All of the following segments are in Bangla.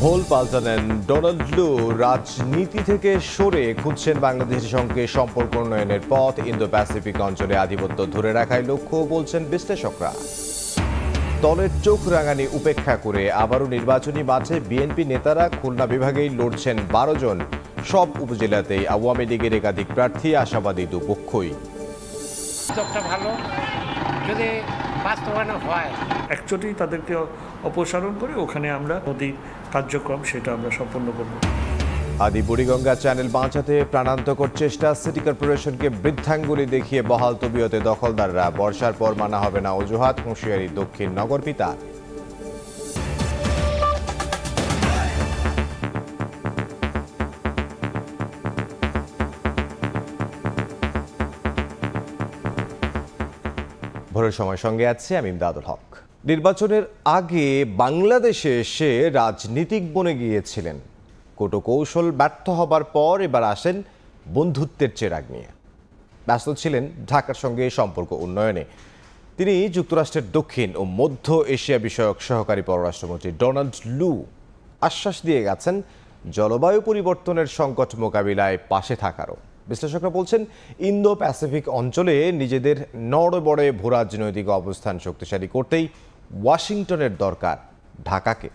ভোল পাল্টালেন ডোনাল্ড লু। রাজনীতি থেকে সরে খুঁজছেন বাংলাদেশের সঙ্গে সম্পর্ক উন্নয়নের পথ। ইন্দো প্যাসিফিক অঞ্চলে আধিপত্য ধরে রাখাই লক্ষ্য বলছেন বিশ্লেষকরা। দলের চোখ রাঙানি উপেক্ষা করে আবারও নির্বাচনী মাঠে বিএনপি নেতারা খুলনা বিভাগেই লড়ছেন 12 জন। সব উপজেলাতেই আওয়ামী লীগের একাধিক প্রার্থী, আশাবাদী দুপক্ষই। ভালো যদি বাস্তবায়ন হয়, একচোটি তাদেরকে অপসারণ করে ওখানে আমরা নদী কার্যক্রম সেটা আমরা সম্পন্ন করব। আদি বুড়িগঙ্গা চ্যানেল বাঁচাতে প্রাণান্তকর চেষ্টা। সিটি কর্পোরেশনকে বৃদ্ধাঙ্গুলি দেখিয়ে বহাল তবিয়তে দখলদাররা। বর্ষার পর মানা হবে না অজুহাত, হুঁশিয়ারি দক্ষিণ নগর পিতা। ভোরের সময় সঙ্গে আছে আমি ইমদাদুল হক। নির্বাচনের আগে বাংলাদেশে এসে রাজনীতিক বনে গিয়েছিলেন। কৌশল ব্যর্থ হবার পর এবার আসেন বন্ধুত্বের চেরাগ নিয়ে। ব্যস্ত ছিলেন ঢাকার সঙ্গে সম্পর্ক উন্নয়নে। তিনি যুক্তরাষ্ট্রের দক্ষিণ ও মধ্য এশিয়া বিষয়ক সহকারী পররাষ্ট্রমন্ত্রী ডোনাল্ড লু আশ্বাস দিয়ে গেছেন জলবায়ু পরিবর্তনের সংকট মোকাবিলায় পাশে থাকারও। বিশ্লেষকরা বলছেন ইন্দো প্যাসিফিক অঞ্চলে নিজেদের নড়বড়ে ভূরাজনৈতিক অবস্থান শক্তিশালী করতেই ওয়াশিংটনের দরকার ঢাকাকে।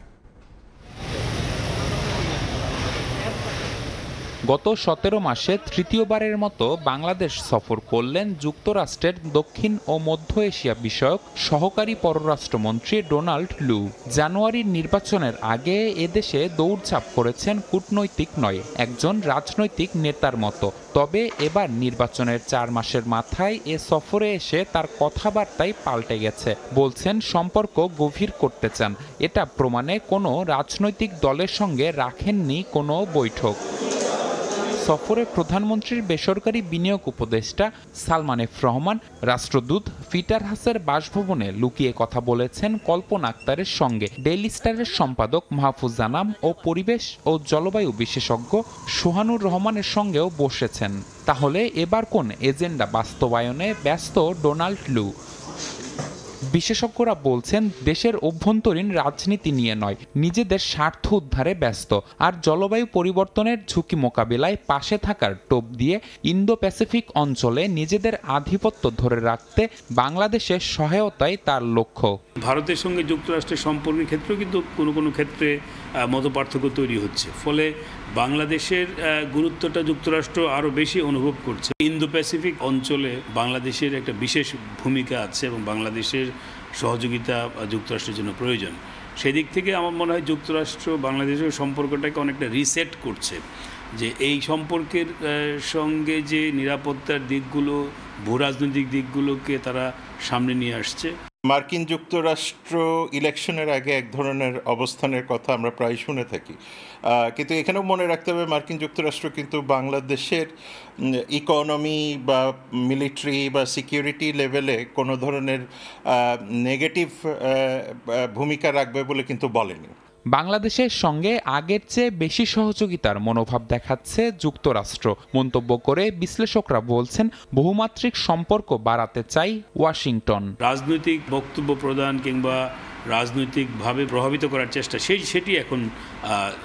গত 17 মাসে তৃতীয়বারের মতো বাংলাদেশ সফর করলেন যুক্তরাষ্ট্রের দক্ষিণ ও মধ্য এশিয়া বিষয়ক সহকারী পররাষ্ট্রমন্ত্রী ডোনাল্ড লু। জানুয়ারির নির্বাচনের আগে এদেশে দৌড়ঝাঁপ করেছেন কূটনৈতিক নয়, একজন রাজনৈতিক নেতার মতো। তবে এবার নির্বাচনের 4 মাসের মাথায় এ সফরে এসে তার কথাবার্তাই পাল্টে গেছে। বলছেন সম্পর্ক গভীর করতে চান। এটা প্রমাণে কোনো রাজনৈতিক দলের সঙ্গে রাখেননি কোনো বৈঠক। সফরে প্রধানমন্ত্রীর বেসরকারি বিনিয়োগ উপদেষ্টা সালমান এফ রহমান, রাষ্ট্রদূত পিটার হাসের বাসভবনে লুকিয়ে কথা বলেছেন কল্পনা আক্তারের সঙ্গে। ডেইলি স্টারের সম্পাদক মাহফুজ জানাম ও পরিবেশ ও জলবায়ু বিশেষজ্ঞ সোহানুর রহমানের সঙ্গেও বসেছেন। তাহলে এবার কোন এজেন্ডা বাস্তবায়নে ব্যস্ত ডোনাল্ড লু? বিশেষজ্ঞরা বলছেন দেশের অভ্যন্তরীণ রাজনীতি নিয়ে নয়, নিজেদের স্বার্থ উদ্ধারে ব্যস্ত। আর জলবায়ু পরিবর্তনের ঝুঁকি মোকাবিলায় পাশে থাকার টোপ দিয়ে ইন্দো প্যাসিফিক অঞ্চলে নিজেদের আধিপত্য ধরে রাখতে বাংলাদেশের সহায়তাই তার লক্ষ্য। ভারতের সঙ্গে যুক্তরাষ্ট্রের সম্পর্কের ক্ষেত্রেও কিন্তু কোনো ক্ষেত্রে মতপার্থক্য তৈরি হচ্ছে। ফলে বাংলাদেশের গুরুত্বটা যুক্তরাষ্ট্র আরও বেশি অনুভব করছে। ইন্দো প্যাসিফিক অঞ্চলে বাংলাদেশের একটা বিশেষ ভূমিকা আছে এবং বাংলাদেশের সহযোগিতা যুক্তরাষ্ট্রের জন্য প্রয়োজন। সেদিক থেকে আমার মনে হয় যুক্তরাষ্ট্র বাংলাদেশের সম্পর্কটাকে অনেকটা রিসেট করছে, যে এই সম্পর্কের সঙ্গে যে নিরাপত্তার দিকগুলো, ভূরাজনৈতিক দিকগুলোকে তারা সামনে নিয়ে আসছে। মার্কিন যুক্তরাষ্ট্র ইলেকশনের আগে এক ধরনের অবস্থানের কথা আমরা প্রায় শুনে থাকি, কিন্তু এখানেও মনে রাখতে হবে মার্কিন যুক্তরাষ্ট্র কিন্তু বাংলাদেশের ইকোনমি বা মিলিটারি বা সিকিউরিটি লেভেলে কোনো ধরনের নেগেটিভ ভূমিকা রাখবে বলে কিন্তু বলেনি। বাংলাদেশের সঙ্গে আগের চেয়ে বেশি সহযোগিতার মনোভাব দেখাচ্ছে যুক্তরাষ্ট্র। মন্তব্য করে বিশ্লেষকরা বলছেন বহুমাত্রিক সম্পর্ক বাড়াতে চাই ওয়াশিংটন। রাজনৈতিক বক্তব্য প্রদান কিংবা রাজনৈতিকভাবে প্রভাবিত করার চেষ্টা সেটি এখন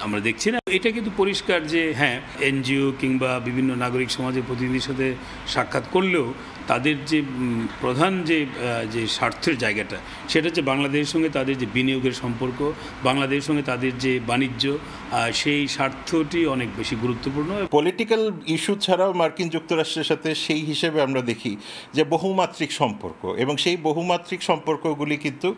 আমরা দেখছি না। এটা কিন্তু পরিষ্কার যে হ্যাঁ, এনজিও কিংবা বিভিন্ন নাগরিক সমাজের প্রতিনিধির সাথে সাক্ষাৎ করলেও তাদের যে প্রধান যে স্বার্থের জায়গাটা, সেটা হচ্ছে বাংলাদেশের সঙ্গে তাদের যে বিনিয়োগের সম্পর্ক, বাংলাদেশের সঙ্গে তাদের যে বাণিজ্য, সেই স্বার্থটি অনেক বেশি গুরুত্বপূর্ণ। পলিটিক্যাল ইস্যু ছাড়াও মার্কিন যুক্তরাষ্ট্রের সাথে সেই হিসেবে আমরা দেখি যে বহুমাত্রিক সম্পর্ক, এবং সেই বহুমাত্রিক সম্পর্কগুলি কিন্তু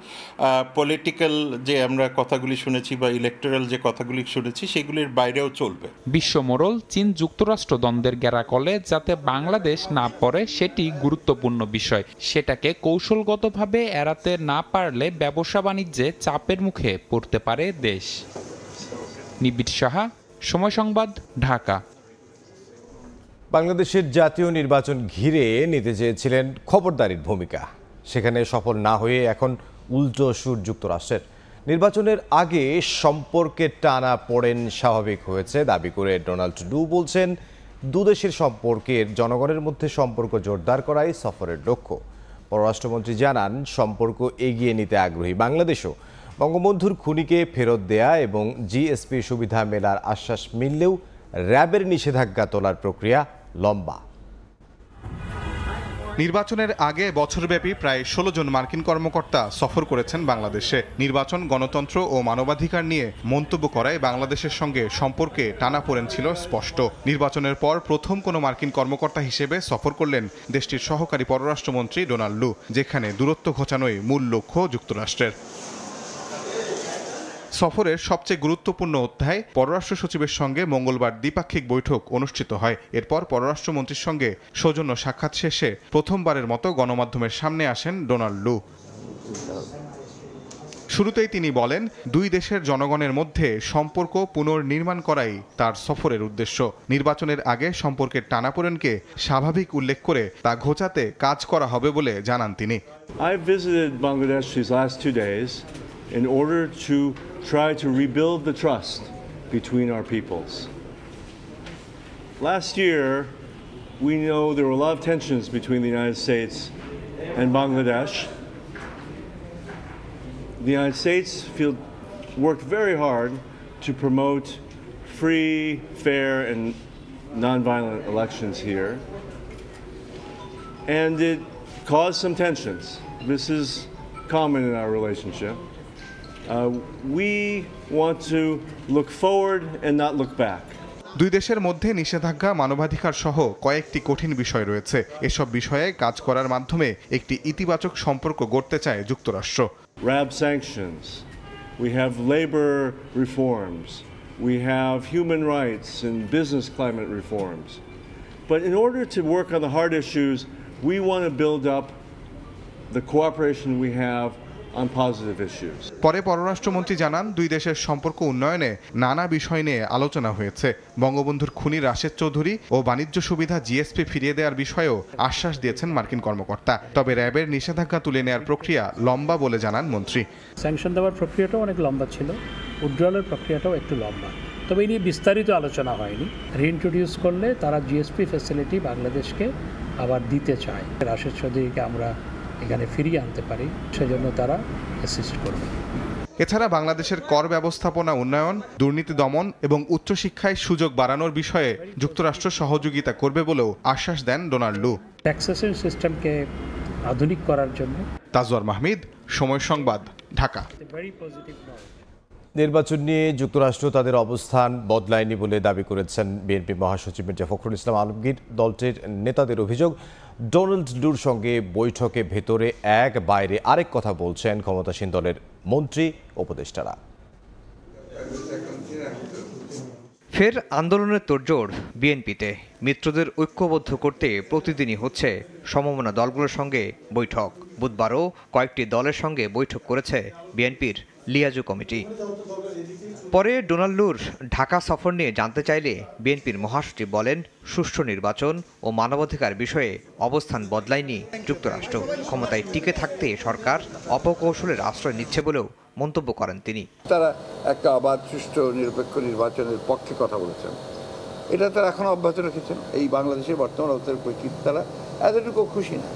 পলিটিক্যাল যে আমরা কথাগুলি শুনেছি বা ইলেকটোরাল যে কথাগুলি শুনেছি সেগুলির বাইরেও চলবে। বিশ্বমোড়ল চীন যুক্তরাষ্ট্র দ্বন্দ্বের গ্যারাকলে যাতে বাংলাদেশ না পড়ে সেটি গুরুত্বপূর্ণ বিষয়। সেটাকে কৌশলগতভাবে এড়াতে না পারলে ব্যবসা বাণিজ্যে চাপের মুখে পড়তে পারে দেশ। নিবিড় সাহা, সময় সংবাদ, ঢাকা। বাংলাদেশের জাতীয় নির্বাচন ঘিরে নিতে চেয়েছিলেন খবরদারির ভূমিকা, সেখানে সফল না হয়ে এখন উল্টো সুর যুক্তরাষ্ট্রের। নির্বাচনের আগে সম্পর্কে টানা পড়েন স্বাভাবিক হয়েছে দাবি করে ডোনাল্ড লু বলছেন দুদেশের সম্পর্কের জনগণের মধ্যে সম্পর্ক জোরদার করাই সফরের লক্ষ্য। পররাষ্ট্রমন্ত্রী জানান সম্পর্ক এগিয়ে নিতে আগ্রহী বাংলাদেশও। বঙ্গবন্ধুর খুনিকে ফেরত দেয়া এবং জিএসপি সুবিধা মেলার আশ্বাস মিললেও র্যাবের নিষেধাজ্ঞা তোলার প্রক্রিয়া লম্বা। নির্বাচনের আগে বছরব্যাপী প্রায় ১৬ জন মার্কিন কর্মকর্তা সফর করেছেন বাংলাদেশে। নির্বাচন, গণতন্ত্র ও মানবাধিকার নিয়ে মন্তব্য করায় বাংলাদেশের সঙ্গে সম্পর্কে টানাপোড়েন ছিল স্পষ্ট। নির্বাচনের পর প্রথম কোনো মার্কিন কর্মকর্তা হিসেবে সফর করলেন দেশটির সহকারী পররাষ্ট্রমন্ত্রী ডোনাল্ড লু, যেখানে দূরত্ব ঘোচানোই মূল লক্ষ্য যুক্তরাষ্ট্রের। সফরের সবচেয়ে গুরুত্বপূর্ণ অধ্যায় পররাষ্ট্র সচিবের সঙ্গে মঙ্গলবার দ্বিপাক্ষিক বৈঠক অনুষ্ঠিত হয়। এরপর পররাষ্ট্রমন্ত্রীর সঙ্গে সৌজন্য সাক্ষাৎ শেষে প্রথমবারের মতো গণমাধ্যমের সামনে আসেন ডোনাল্ড লু। শুরুতেই তিনি বলেন, দুই দেশের জনগণের মধ্যে সম্পর্ক পুনর্নির্মাণ করাই তার সফরের উদ্দেশ্য। নির্বাচনের আগে সম্পর্কের টানাপোড়েনকে স্বাভাবিক উল্লেখ করে তা ঘোচাতে কাজ করা হবে বলে জানান তিনি। I visited Bangladesh these last 2 days in order to try to rebuild the trust between our peoples. Last year, we know there were a lot of tensions between the United States and Bangladesh. The United States worked very hard to promote free, fair, and nonviolent elections here. And it caused some tensions. This is common in our relationship. We want to look forward and not look back. দুই দেশের মধ্যে নিষেধাজ্ঞা, মানবাধিকার সহ কয়েকটি কঠিন বিষয় রয়েছে। এসব বিষয়ে কাজ করার মাধ্যমে একটি ইতিবাচক সম্পর্ক গড়তে চায় যুক্তরাষ্ট্র। RAB sanctions, we have labor reforms, we have human rights and business climate reforms. But in order to work on the hard issues, we want to build up the cooperation we have on positive issues. পরে পররাষ্ট্রমন্ত্রী জানান, দুই দেশের সম্পর্ক উন্নয়নে নানা বিষয় নিয়ে আলোচনা হয়েছে। বঙ্গবন্ধুর খুনি রাশেদ চৌধুরী ও বাণিজ্য সুবিধা জিএসপি ফিরিয়ে দেওয়ার বিষয়েও আশ্বাস দিয়েছেন মার্কিন কর্মকর্তা। তবে র্যাবের নিষেধাজ্ঞা তুলে নেওয়ার প্রক্রিয়া লম্বা বলে জানান মন্ত্রী। স্যাংশন দেওয়ার প্রক্রিয়াটাও অনেক লম্বা ছিল, উইথড্রয়ালের প্রক্রিয়াটাও একটু লম্বা। তবে এই নিয়ে বিস্তারিত আলোচনা হয়নি। রিইন্ট্রোডিউস করলে তারা জিএসপি ফ্যাসিলিটি বাংলাদেশকে আবার দিতে চায়। রাশেদ চৌধুরীকে আমরা এখানে ফিরিয়ে আনতে পারি, সেজন্য তারা অ্যাসিস্ট করবে। এছাড়া বাংলাদেশের কর ব্যবস্থাপনা উন্নয়ন, দুর্নীতি দমন এবং উচ্চশিক্ষায় সুযোগ বাড়ানোর বিষয়ে যুক্তরাষ্ট্র সহযোগিতা করবে বলেও আশ্বাস দেন ডোনাল্ড লু। ট্যাক্সেশন সিস্টেমকে আধুনিক করার জন্য। তাজওয়ার মাহমিদ, সময় সংবাদ, ঢাকা। নির্বাচন নিয়ে যুক্তরাষ্ট্র তাদের অবস্থান বদলায়নি বলে দাবি করেছেন বিএনপি মহাসচিব মির্জা ফখরুল ইসলাম আলমগীর। দলটির নেতাদের অভিযোগ, ডোনাল্ড লুর সঙ্গে বৈঠকে ভেতরে এক, বাইরে আরেক কথা বলছেন ক্ষমতাসীন দলের মন্ত্রী উপদেষ্টারা। ফের আন্দোলনের তোড়জোড় বিএনপিতে। মিত্রদের ঐক্যবদ্ধ করতে প্রতিদিনই হচ্ছে সমমনা দলগুলোর সঙ্গে বৈঠক। বুধবারও কয়েকটি দলের সঙ্গে বৈঠক করেছে বিএনপির লিয়াজু কমিটি। পরে ডোনাল্ড লুর ঢাকা সফর নিয়ে জানতে চাইলে বিএনপির মহাসচিব বলেন, সুষ্ঠু নির্বাচন ও মানবাধিকার বিষয়ে অবস্থান বদলায়নি যুক্তরাষ্ট্র। ক্ষমতায় টিকে থাকতে সরকার অপকৌশলের আশ্রয় নিচ্ছে বলেও মন্তব্য করেন তিনি। তারা একটা অবাধ, সুষ্ঠু, নিরপেক্ষ নির্বাচনের পক্ষে কথা বলেছেন। এটা তারা এখনো অব্যাহত রেখেছেন। এই বাংলাদেশের বর্তমান অবস্থার পরিস্থিতি তারা এতটুকু খুশি না।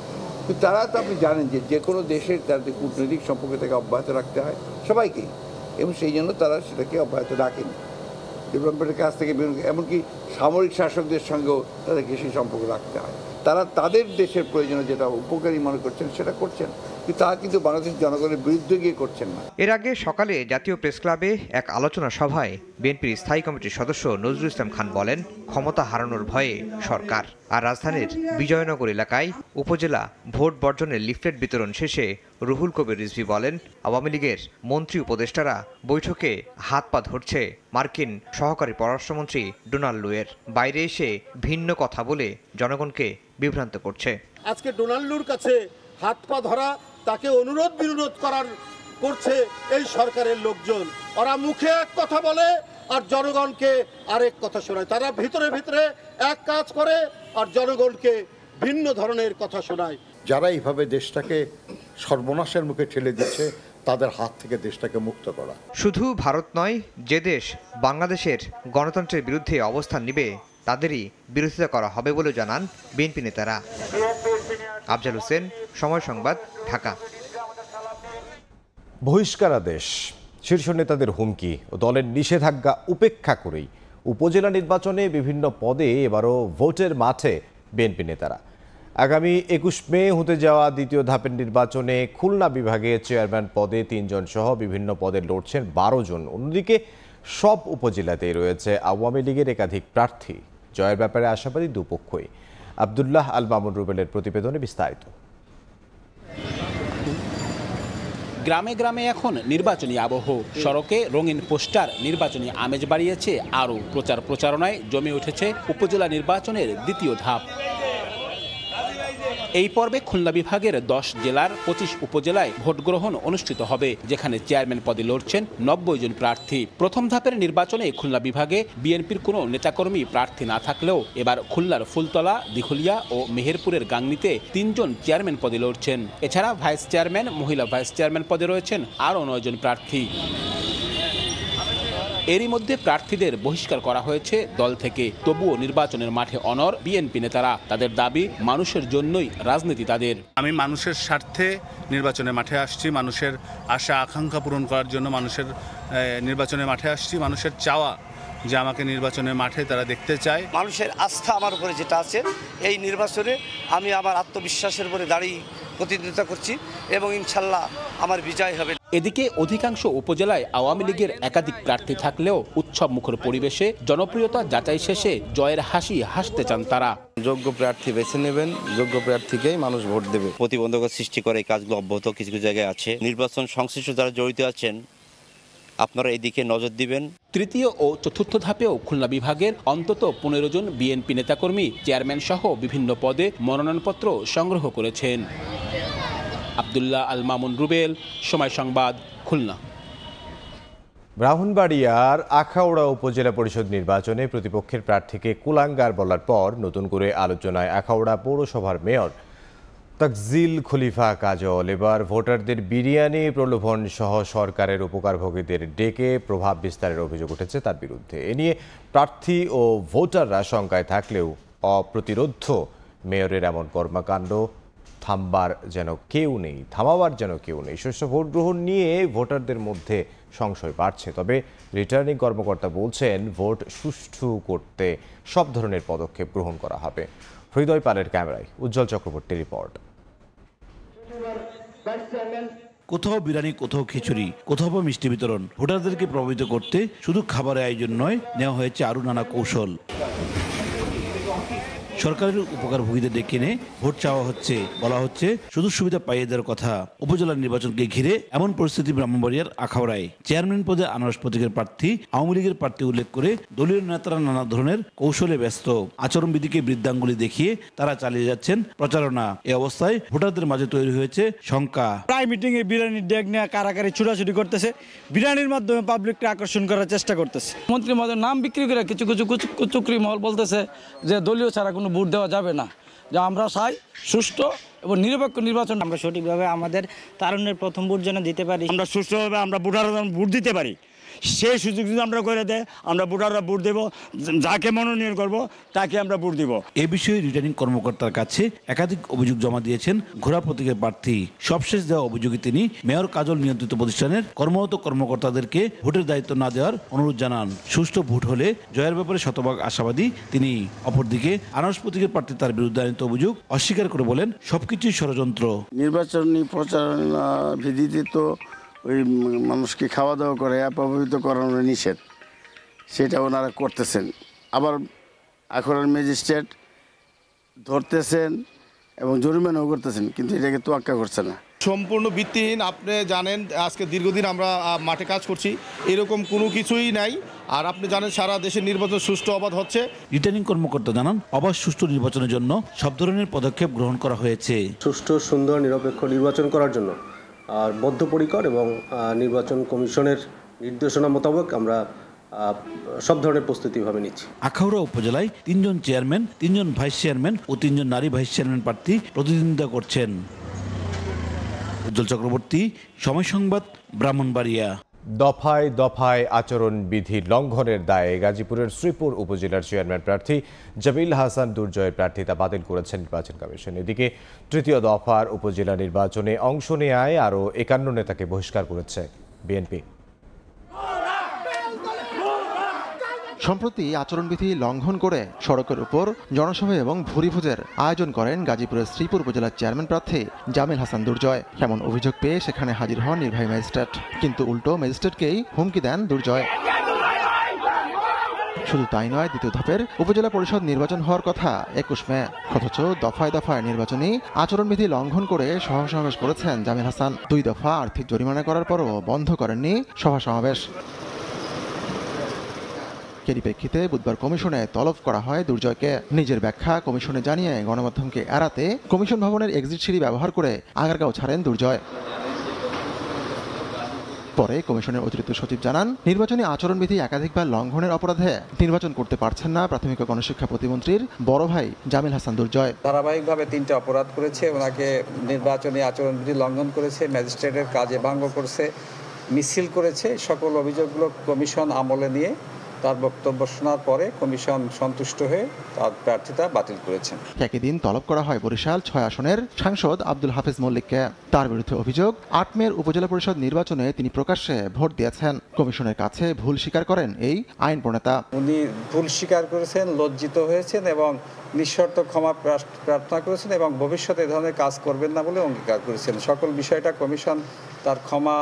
কিন্তু তারা তো আপনি জানেন যে কোনো দেশের তাদের কূটনৈতিক সম্পর্ক থেকে অব্যাহত রাখতে হয় সবাইকেই, এবং সেই জন্য তারা সেটাকে অব্যাহত রাখেনি। ডেভেলপমেন্টের কাছ থেকে এমনকি সামরিক শাসকদের সঙ্গেও তাদেরকে সেই সম্পর্ক রাখতে হয়। তারা তাদের দেশের প্রয়োজনে যেটা উপকারী মনে করছেন সেটা করছেন, কিন্তু তা কিন্তু বাংলাদেশের জনগণের বিরুদ্ধে গিয়ে করছেন না। এর আগে সকালে জাতীয় প্রেস ক্লাবে এক আলোচনা সভায় বিএনপির স্থায়ী কমিটির সদস্য নজরুল ইসলাম খান বলেন, ক্ষমতা হারানোর ভয়ে সরকার। আর রাজধানীর বিজয়নগর এলাকায় উপজেলা ভোট বর্জনের লিফলেট বিতরণ শেষে রুহুল কবির রিজভী বলেন, আওয়ামী লীগের মন্ত্রী উপদেষ্টারা বৈঠকে হাত পা ধরছে মার্কিন সহকারী পররাষ্ট্রমন্ত্রী ডোনাল্ড লুয়ের। বাইরে এসে ভিন্ন কথা বলে জনগণকে বিভ্রান্ত করছে। আজকে ডোনাল্ড লুর কাছে হাত পা ধরা, তাকে অনুরোধ বিনোদ করছে এই সরকারের লোকজন। ওরা মুখে এক কথা বলে আর জনগণকে আরেক কথা শোনায়। তারা ভিতরে ভিতরে এক কাজ করে আর জনগণকে ভিন্ন ধরনের কথা শোনায়। যারা এইভাবে দেশটাকে সর্বনাশের মুখে ঠেলে দিচ্ছে, তাদের হাত থেকে দেশটাকে মুক্ত করা। শুধু ভারত নয়, যে দেশ বাংলাদেশের গণতন্ত্রের বিরুদ্ধে অবস্থান নিবে তাদেরই বিরোধিতা করা হবে বলে জানান বিএনপি নেতারা। আফজাল হোসেন, সময় সংবাদ, ঢাকা। বহিষ্কারাদেশ, শীর্ষ নেতাদের হুমকি ও দলের নিষেধাজ্ঞা উপেক্ষা করেই উপজেলা নির্বাচনে বিভিন্ন পদে এবারও ভোটের মাঠে বিএনপি নেতারা। আগামী 21 মে হতে যাওয়া দ্বিতীয় ধাপের নির্বাচনে খুলনা বিভাগে চেয়ারম্যান পদে 3 জন সহ বিভিন্ন পদে লড়ছেন 12 জন। অন্যদিকে সব উপজেলাতেই রয়েছে আওয়ামী লীগের একাধিক প্রার্থী। জয়ের ব্যাপারে আশাবাদী দুপক্ষই। আব্দুল্লাহ আল মামুন রুবেলের প্রতিবেদনে বিস্তারিত। গ্রামে গ্রামে এখন নির্বাচনী আবহ, সড়কে রঙিন পোস্টার নির্বাচনী আমেজ বাড়িয়েছে আরও। প্রচার প্রচারণায় জমে উঠেছে উপজেলা নির্বাচনের দ্বিতীয় ধাপ। এই পর্বে খুলনা বিভাগের 10 জেলার 25 উপজেলায় ভোট গ্রহণ অনুষ্ঠিত হবে, যেখানে চেয়ারম্যান পদে লড়ছেন 90 জন প্রার্থী। প্রথম ধাপের নির্বাচনে খুলনা বিভাগে বিএনপির কোনো নেতাকর্মী প্রার্থী না থাকলেও এবার খুলনার ফুলতলা, দিঘলিয়া ও মেহেরপুরের গাংনীতে 3 জন চেয়ারম্যান পদে লড়ছেন। এছাড়া ভাইস চেয়ারম্যান, মহিলা ভাইস চেয়ারম্যান পদে রয়েছেন আরও 9 জন প্রার্থী। এরই মধ্যে প্রার্থীদের বহিষ্কার করা হয়েছে দল থেকে। তবুও নির্বাচনের মাঠে অনড় বিএনপি নেতারা। তাদের দাবি, মানুষের জন্যই রাজনীতি তাদের। আমি মানুষের স্বার্থে নির্বাচনের মাঠে আসছি, মানুষের আশা আকাঙ্ক্ষা পূরণ করার জন্য মানুষের নির্বাচনের মাঠে আসছি। মানুষের চাওয়া যে আমাকে নির্বাচনের মাঠে তারা দেখতে চায়। মানুষের আস্থা আমার উপরে যেটা আছে, এই নির্বাচনে আমি আমার আত্মবিশ্বাসের উপরে দাঁড়িয়ে প্রতিদ্বন্দ্বিতা করছি এবং ইনশাল্লাহ আমার বিজয় হবে। এদিকে অধিকাংশ উপজেলায় আওয়ামী লীগের একাধিক প্রার্থী থাকলেও উৎসব মুখর পরিবেশে জনপ্রিয়তা যাচাই শেষে জয়ের হাসি হাসতে চান তারা। যোগ্য প্রার্থী বেছে নেবেন, যোগ্য প্রার্থীকেই মানুষ ভোট দেবে। প্রতিবন্ধকতা সৃষ্টি করে এই কাজগুলো অব্যাহত কিছু কিছু জায়গায় আছে। নির্বাচন সংশ্লিষ্ট যারা জড়িত আছেন, আপনারা এদিকে নজর দিবেন। তৃতীয় ও চতুর্থ ধাপেও খুলনা বিভাগের অন্তত 15 জন বিএনপি নেতাকর্মী চেয়ারম্যান সহ বিভিন্ন পদে মনোনয়নপত্র সংগ্রহ করেছেন। আব্দুল্লাহ আল মামুন রুবেল, সময় সংবাদ, খুলনা। ব্রাহ্মণবাড়িয়ার আখাউড়া উপজেলা পরিষদ নির্বাচনে প্রতিপক্ষের প্রার্থীকে কুলাঙ্গার বলার পর নতুন করে আলোচনায় আখাউড়া পৌরসভার মেয়র তাকজিল খলিফা কাজল। এবার ভোটারদের বিরিয়ানি প্রলোভন সহ সরকারের উপকারভোগীদের ডেকে প্রভাব বিস্তারের অভিযোগ উঠেছে তার বিরুদ্ধে। এ নিয়ে প্রার্থী ও ভোটাররা শঙ্কায় থাকলেও অপ্রতিরোধ্য মেয়রের এমন কর্মকাণ্ড থামাবার যেন কেউ নেই। সুষ্ঠু ভোট গ্রহণ নিয়ে ভোটারদের মধ্যে সংশয় বাড়ছে। তবে রিটার্নিং কর্মকর্তা বলছেন, ভোট সুষ্ঠু করতে সব ধরনের পদক্ষেপ গ্রহণ করা হবে। হৃদয় পালের ক্যামেরায় উজ্জ্বল চক্রবর্তীর রিপোর্ট। কোথাও বিরিয়ানি, কোথাও খিচুড়ি, কোথাও বা মিষ্টি বিতরণ। ভোটারদেরকে প্রভাবিত করতে শুধু খাবারের আয়োজন নয়, নেওয়া হয়েছে আরও নানা কৌশল। সরকারের উপকারভোগীদের ডেকে এনে ভোট চাওয়া হচ্ছে, বলা হচ্ছে সুযোগ সুবিধা পাইয়ে দেওয়ার কথা। উপজেলা নির্বাচনকে ঘিরে এমন পরিস্থিতি ব্রাহ্মণবাড়িয়ার আখাউড়ায়। চেয়ারম্যান পদে আনারস প্রতীকের প্রার্থী, আওয়ামী লীগের প্রার্থী উল্লেখ করে দলীয় নেতারা নানা ধরনের কৌশলে ব্যস্ত। আচরণবিধিকে বৃদ্ধাঙ্গুলি দেখিয়ে তারা চালিয়ে যাচ্ছেন প্রচারণা। এই অবস্থায় ভোটারদের মাঝে তৈরি হয়েছে শঙ্কা। প্রায় মিটিংয়ে বিরিয়ানির ডেক নিয়ে কারাকারি ছুটাছুটি করতেছে, বিরিয়ানির মাধ্যমে পাবলিককে আকর্ষণ করার চেষ্টা করতেছে। মন্ত্রী মহোদয়ের নাম বিক্রি করে কিছু কিছু কুচুকরি মহল বলতেছে যে দলীয় ছাড়া কোনো ভোট দেওয়া যাবে না, যা আমরা চাই সুষ্ঠু এবং নিরপেক্ষ নির্বাচন। আমরা সঠিকভাবে আমাদের তারুণ্যের প্রথম ভোট যেন দিতে পারি, আমরা সুষ্ঠুভাবে আমরা ভোটাররা ভোট দিতে পারি, সেই সুযোগ যদি আমরা করে দেয়, আমরা ভোটাররা ভোট দেব, যাকে মনোনয়ন করব তাকে আমরা ভোট দিব। এ বিষয়ে রিটার্নিং কর্মকর্তার কাছে একাধিক অভিযোগ জমা দিয়েছেন ঘোড়া প্রতীকের প্রার্থী। সবশেষ দেওয়া অভিযোগে তিনি মেয়র কাজল নিয়ন্ত্রিত প্রতিষ্ঠানের কর্মরত কর্মকর্তাদেরকে ভোটের দায়িত্ব না দেওয়ার অনুরোধ জানান। সুষ্ঠু ভোট হলে জয়ের ব্যাপারে শতভাগ আশাবাদী তিনি। অপরদিকে আনারস প্রতীকের প্রার্থী তার বিরুদ্ধে আনিত অভিযোগ অস্বীকার করে বলেন, সবকিছুই ষড়যন্ত্র। নির্বাচনী প্রচারণা ভিত্তিতে তো ওই মানুষকে খাওয়া দাওয়া করে প্রভাবিত করানো নিষেধ, সেটা ওনারা করতেছেন। আবার আখাউড়ার ম্যাজিস্ট্রেট ধরতেছেন এবং জরিমানাও করতেছেন, কিন্তু এটাকে তোয়াক্কা করছে না। সম্পূর্ণ ভিত্তিহীন। আপনি জানেন আজকে দীর্ঘদিন আমরা মাঠে কাজ করছি, এরকম কোনো কিছুই নাই। আর আপনি জানেন সারা দেশের নির্বাচন সুষ্ঠু অবাধ হচ্ছে। রিটার্নিং কর্মকর্তা জানান, অবাধ সুষ্ঠু নির্বাচনের জন্য সব ধরনের পদক্ষেপ গ্রহণ করা হয়েছে। সুষ্ঠু, সুন্দর, নিরপেক্ষ নির্বাচন করার জন্য আর বদ্ধপরিকর এবং নির্বাচন কমিশনের নির্দেশনা মোতাবেক আমরা সব ধরনের প্রস্তুতিভাবে নিচ্ছি। আখাউড়া উপজেলায় 3 জন চেয়ারম্যান, 3 জন ভাইস চেয়ারম্যান ও 3 জন নারী ভাইস চেয়ারম্যান প্রার্থী প্রতিদ্বন্দ্বিতা করছেন। উজ্জ্বল চক্রবর্তী, সময় সংবাদ, ব্রাহ্মণবাড়িয়া। দফায় দফায় আচরণবিধি লঙ্ঘনের দায়ে গাজীপুরের শ্রীপুর উপজেলার চেয়ারম্যান প্রার্থী জামিল হাসান দুর্জয়ের প্রার্থিতা বাতিল করেছেন নির্বাচন কমিশন। এদিকে তৃতীয় দফার উপজেলা নির্বাচনে অংশ নেয় আরও ৫১ নেতাকে বহিষ্কার করেছে বিএনপি। সম্প্রতি আচরণবিধি লঙ্ঘন করে সড়কের উপর জনসভা এবং ভুরিভোজের আয়োজন করেন গাজীপুরের শ্রীপুর উপজেলার চেয়ারম্যান প্রার্থী জামিল হাসান দুর্জয়। এমন অভিযোগ পেয়ে সেখানে হাজির হন নির্বাহী ম্যাজিস্ট্রেট, কিন্তু উল্টো ম্যাজিস্ট্রেটকেই হুমকি দেন দুর্জয়। শুধু তাই নয়, দ্বিতীয় ধাপের উপজেলা পরিষদ নির্বাচন হওয়ার কথা ২১ মে, অথচ দফায় দফায় নির্বাচনী আচরণবিধি লঙ্ঘন করে সভা সমাবেশ করেছেন জামিল হাসান। ২ দফা আর্থিক জরিমানা করার পরও বন্ধ করেননি সভা সমাবেশ। এরই প্রেক্ষিতে বুধবার কমিশনে তলব করা হয় দুর্জয়কে। নিজের ব্যাখ্যা কমিশনে জানিয়ে গণমাধ্যমকে এড়াতে কমিশন ভবনের এক্সিট সিঁড়ি ব্যবহার করে আগারগাঁও ছাড়েন দুর্জয়। পরে কমিশনের অতিরিক্ত সচিব জানান, নির্বাচনী আচরণবিধি একাধিকবার লঙ্ঘনের অপরাধে নির্বাচন করতে পারছেন না প্রাথমিক ও গণশিক্ষা প্রতিমন্ত্রীর বড় ভাই জামিল হাসান দুর্জয়। ধারাবাহিকভাবে 3টা অপরাধ করেছে, ওনাকে নির্বাচনী আচরণবিধি লঙ্ঘন করেছে, ম্যাজিস্ট্রেটের কাজে ভঙ্গ করেছে, মিছিল করেছে। সকল অভিযোগগুলো কমিশন আমলে নিয়ে তার বক্তব্য শোনার পরে কমিশন সন্তুষ্ট হয়ে তার প্রার্থিতা বাতিল করেছেন। একই দিন তলব করা হয় বরিশাল ৬ আসনের সাংসদ আব্দুল হাফেজ মল্লিককে। তার বিরুদ্ধে অভিযোগ, ৮ মের উপজেলা পরিষদ নির্বাচনে তিনি প্রকাশ্যে ভোট দিয়েছেন। কমিশনের কাছে ভুল স্বীকার করেন এই আইন প্রণেতা। উনি ভুল স্বীকার করেছেন, লজ্জিত হয়েছেন এবং নিঃশর্ত ক্ষমা প্রার্থনা করেছেন এবং ভবিষ্যতে এ ধরনের কাজ করবেন না বলে অঙ্গীকার করেছেন। সকল বিষয়টা কমিশন তার ক্ষমা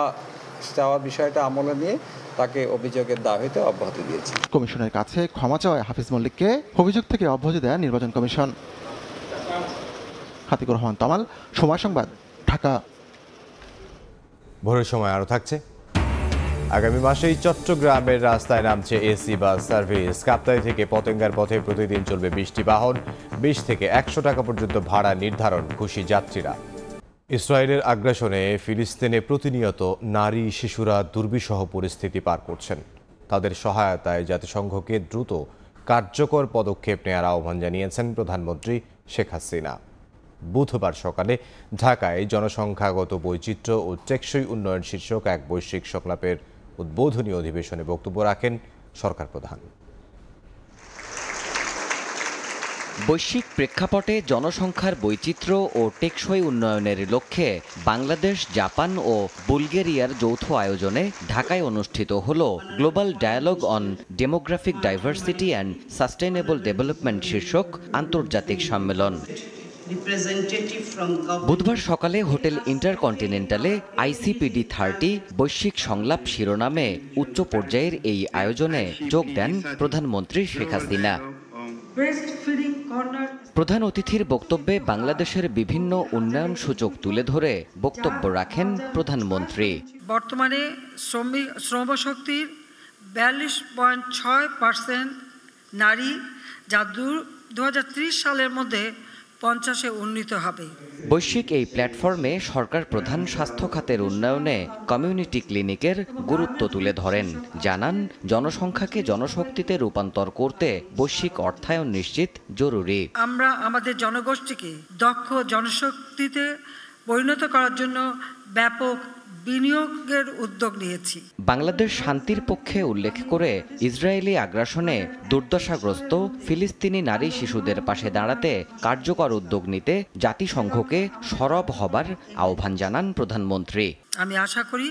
চাওয়ার বিষয়টা আমলে নিয়ে তাকে অভিযোগের দাবিতে অব্যাহতি দিয়েছে। কমিশনের কাছে ক্ষমা চাওয়ায় হাফিজ মল্লিককে অভিযোগ থেকে অব্যাহতি দেয় নির্বাচন কমিশন। হাতিকুর রহমান তমাল, সময় সংবাদ, ঢাকা। ভোরের সময় আরও থাকছে। আগামী মাসেই চট্টগ্রামের রাস্তায় নামছে এসি বাস সার্ভিস। কাপ্তাই থেকে পতেঙ্গার পথে প্রতিদিন চলবে 20টি বাহন। 20 থেকে 100 টাকা পর্যন্ত ভাড়া নির্ধারণ, খুশি যাত্রীরা। ইসরায়েলের আগ্রাসনে ফিলিস্তিনে প্রতিনিয়ত নারী শিশুরা দুর্বিষহ পরিস্থিতি পার করছেন। তাদের সহায়তায় জাতিসংঘকে দ্রুত কার্যকর পদক্ষেপ নেওয়ার আহ্বান জানিয়েছেন প্রধানমন্ত্রী শেখ হাসিনা। বুধবার সকালে ঢাকায় জনসংখ্যাগত বৈচিত্র্য ও টেকসই উন্নয়ন শীর্ষক এক বৈশ্বিক সংলাপের উদ্বোধনী অধিবেশনে বক্তব্য রাখেন সরকার প্রধান। বৈশ্বিক প্রেক্ষাপটে জনসংখ্যার বৈচিত্র্য ও টেকসই উন্নয়নের লক্ষ্যে বাংলাদেশ, জাপান ও বুলগেরিয়ার যৌথ আয়োজনে ঢাকায় অনুষ্ঠিত হল global dialogue on demographic diversity and sustainable development শীর্ষক আন্তর্জাতিক সম্মেলন। বুধবার সকালে হোটেল ইন্টারকন্টিনেন্টালে ICPD 30 বৈশ্বিক সংলাপ শিরোনামে উচ্চ পর্যায়ের এই আয়োজনে যোগ দেন প্রধানমন্ত্রী শেখ হাসিনা। প্রধান অতিথির বক্তব্যে বাংলাদেশের বিভিন্ন উন্নয়ন সূচক তুলে ধরে বক্তব্য রাখেন প্রধানমন্ত্রী। বর্তমানে শ্রমশক্তির 42.6% নারী, যা 2030 সালের মধ্যে 50-এ উন্নীত হবে। বৈশ্বিক এই প্ল্যাটফর্মে সরকার প্রধান স্বাস্থ্য খাতের উন্নয়নে কমিউনিটি ক্লিনিকের গুরুত্ব তুলে ধরেন। জানান, জনসংখ্যাকে জনশক্তিতে রূপান্তর করতে বৈশ্বিক অর্থায়ন নিশ্চিত জরুরি। আমরা আমাদের জনগোষ্ঠীকে দক্ষ জনশক্তিতে পরিণত করার জন্য ব্যাপক বিনিয়োগের উদ্যোগ নিয়েছি। বাংলাদেশ শান্তির পক্ষে উল্লেখ করে ইসরায়েলি আগ্রাসনে দুর্দশাগ্রস্ত ফিলিস্তিনি নারী শিশুদের পাশে দাঁড়াতে কার্যকর উদ্যোগ নিতে জাতিসংঘকে সরব হবার আহ্বান জানান প্রধানমন্ত্রী। আমি আশা করি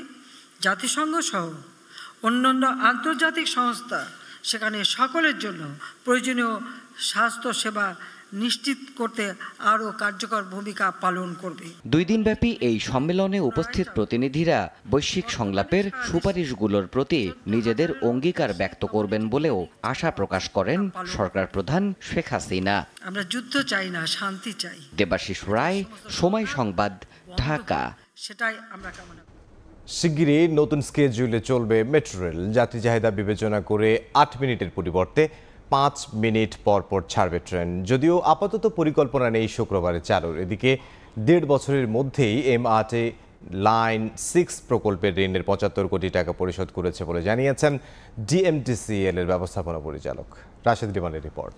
জাতিসংঘ সহ অন্যান্য আন্তর্জাতিক সংস্থা সেখানে সকলের জন্য প্রয়োজনীয় স্বাস্থ্য সেবা নিশ্চিত করতে আরও কার্যকর ভূমিকা পালন করবে। 2 দিনব্যাপী এই সম্মেলনে উপস্থিত প্রতিনিধিরা বৈশ্বিক সংলাপের সুপারিশগুলোর প্রতি নিজেদের অঙ্গীকার ব্যক্ত করবেন বলেও আশা প্রকাশ করেন সরকার প্রধান শেখ হাসিনা। আমরা যুদ্ধ চাই না, শান্তি চাই। দেবাশিস রায়, সময় সংবাদ, ঢাকা। সেটাই আমরা কামনা করি। শিগগিরই নতুন স্কেডিউলে চলবে মেট্রো রেল। যাত্রী চাহিদা বিবেচনা করে 8 মিনিটের পরিবর্তে 5 মিনিট পর পর ছাড়বে ট্রেন। যদিও আপাতত পরিকল্পনা নেই শুক্রবারে চালুর। এদিকে 1.5 বছরের মধ্যেই MRT লাইন 6 প্রকল্পের ঋণের 75 কোটি টাকা পরিশোধ করেছে বলে জানিয়েছেন DMTCL এর ব্যবস্থাপনা পরিচালক। রাশেদ লিমানের রিপোর্ট।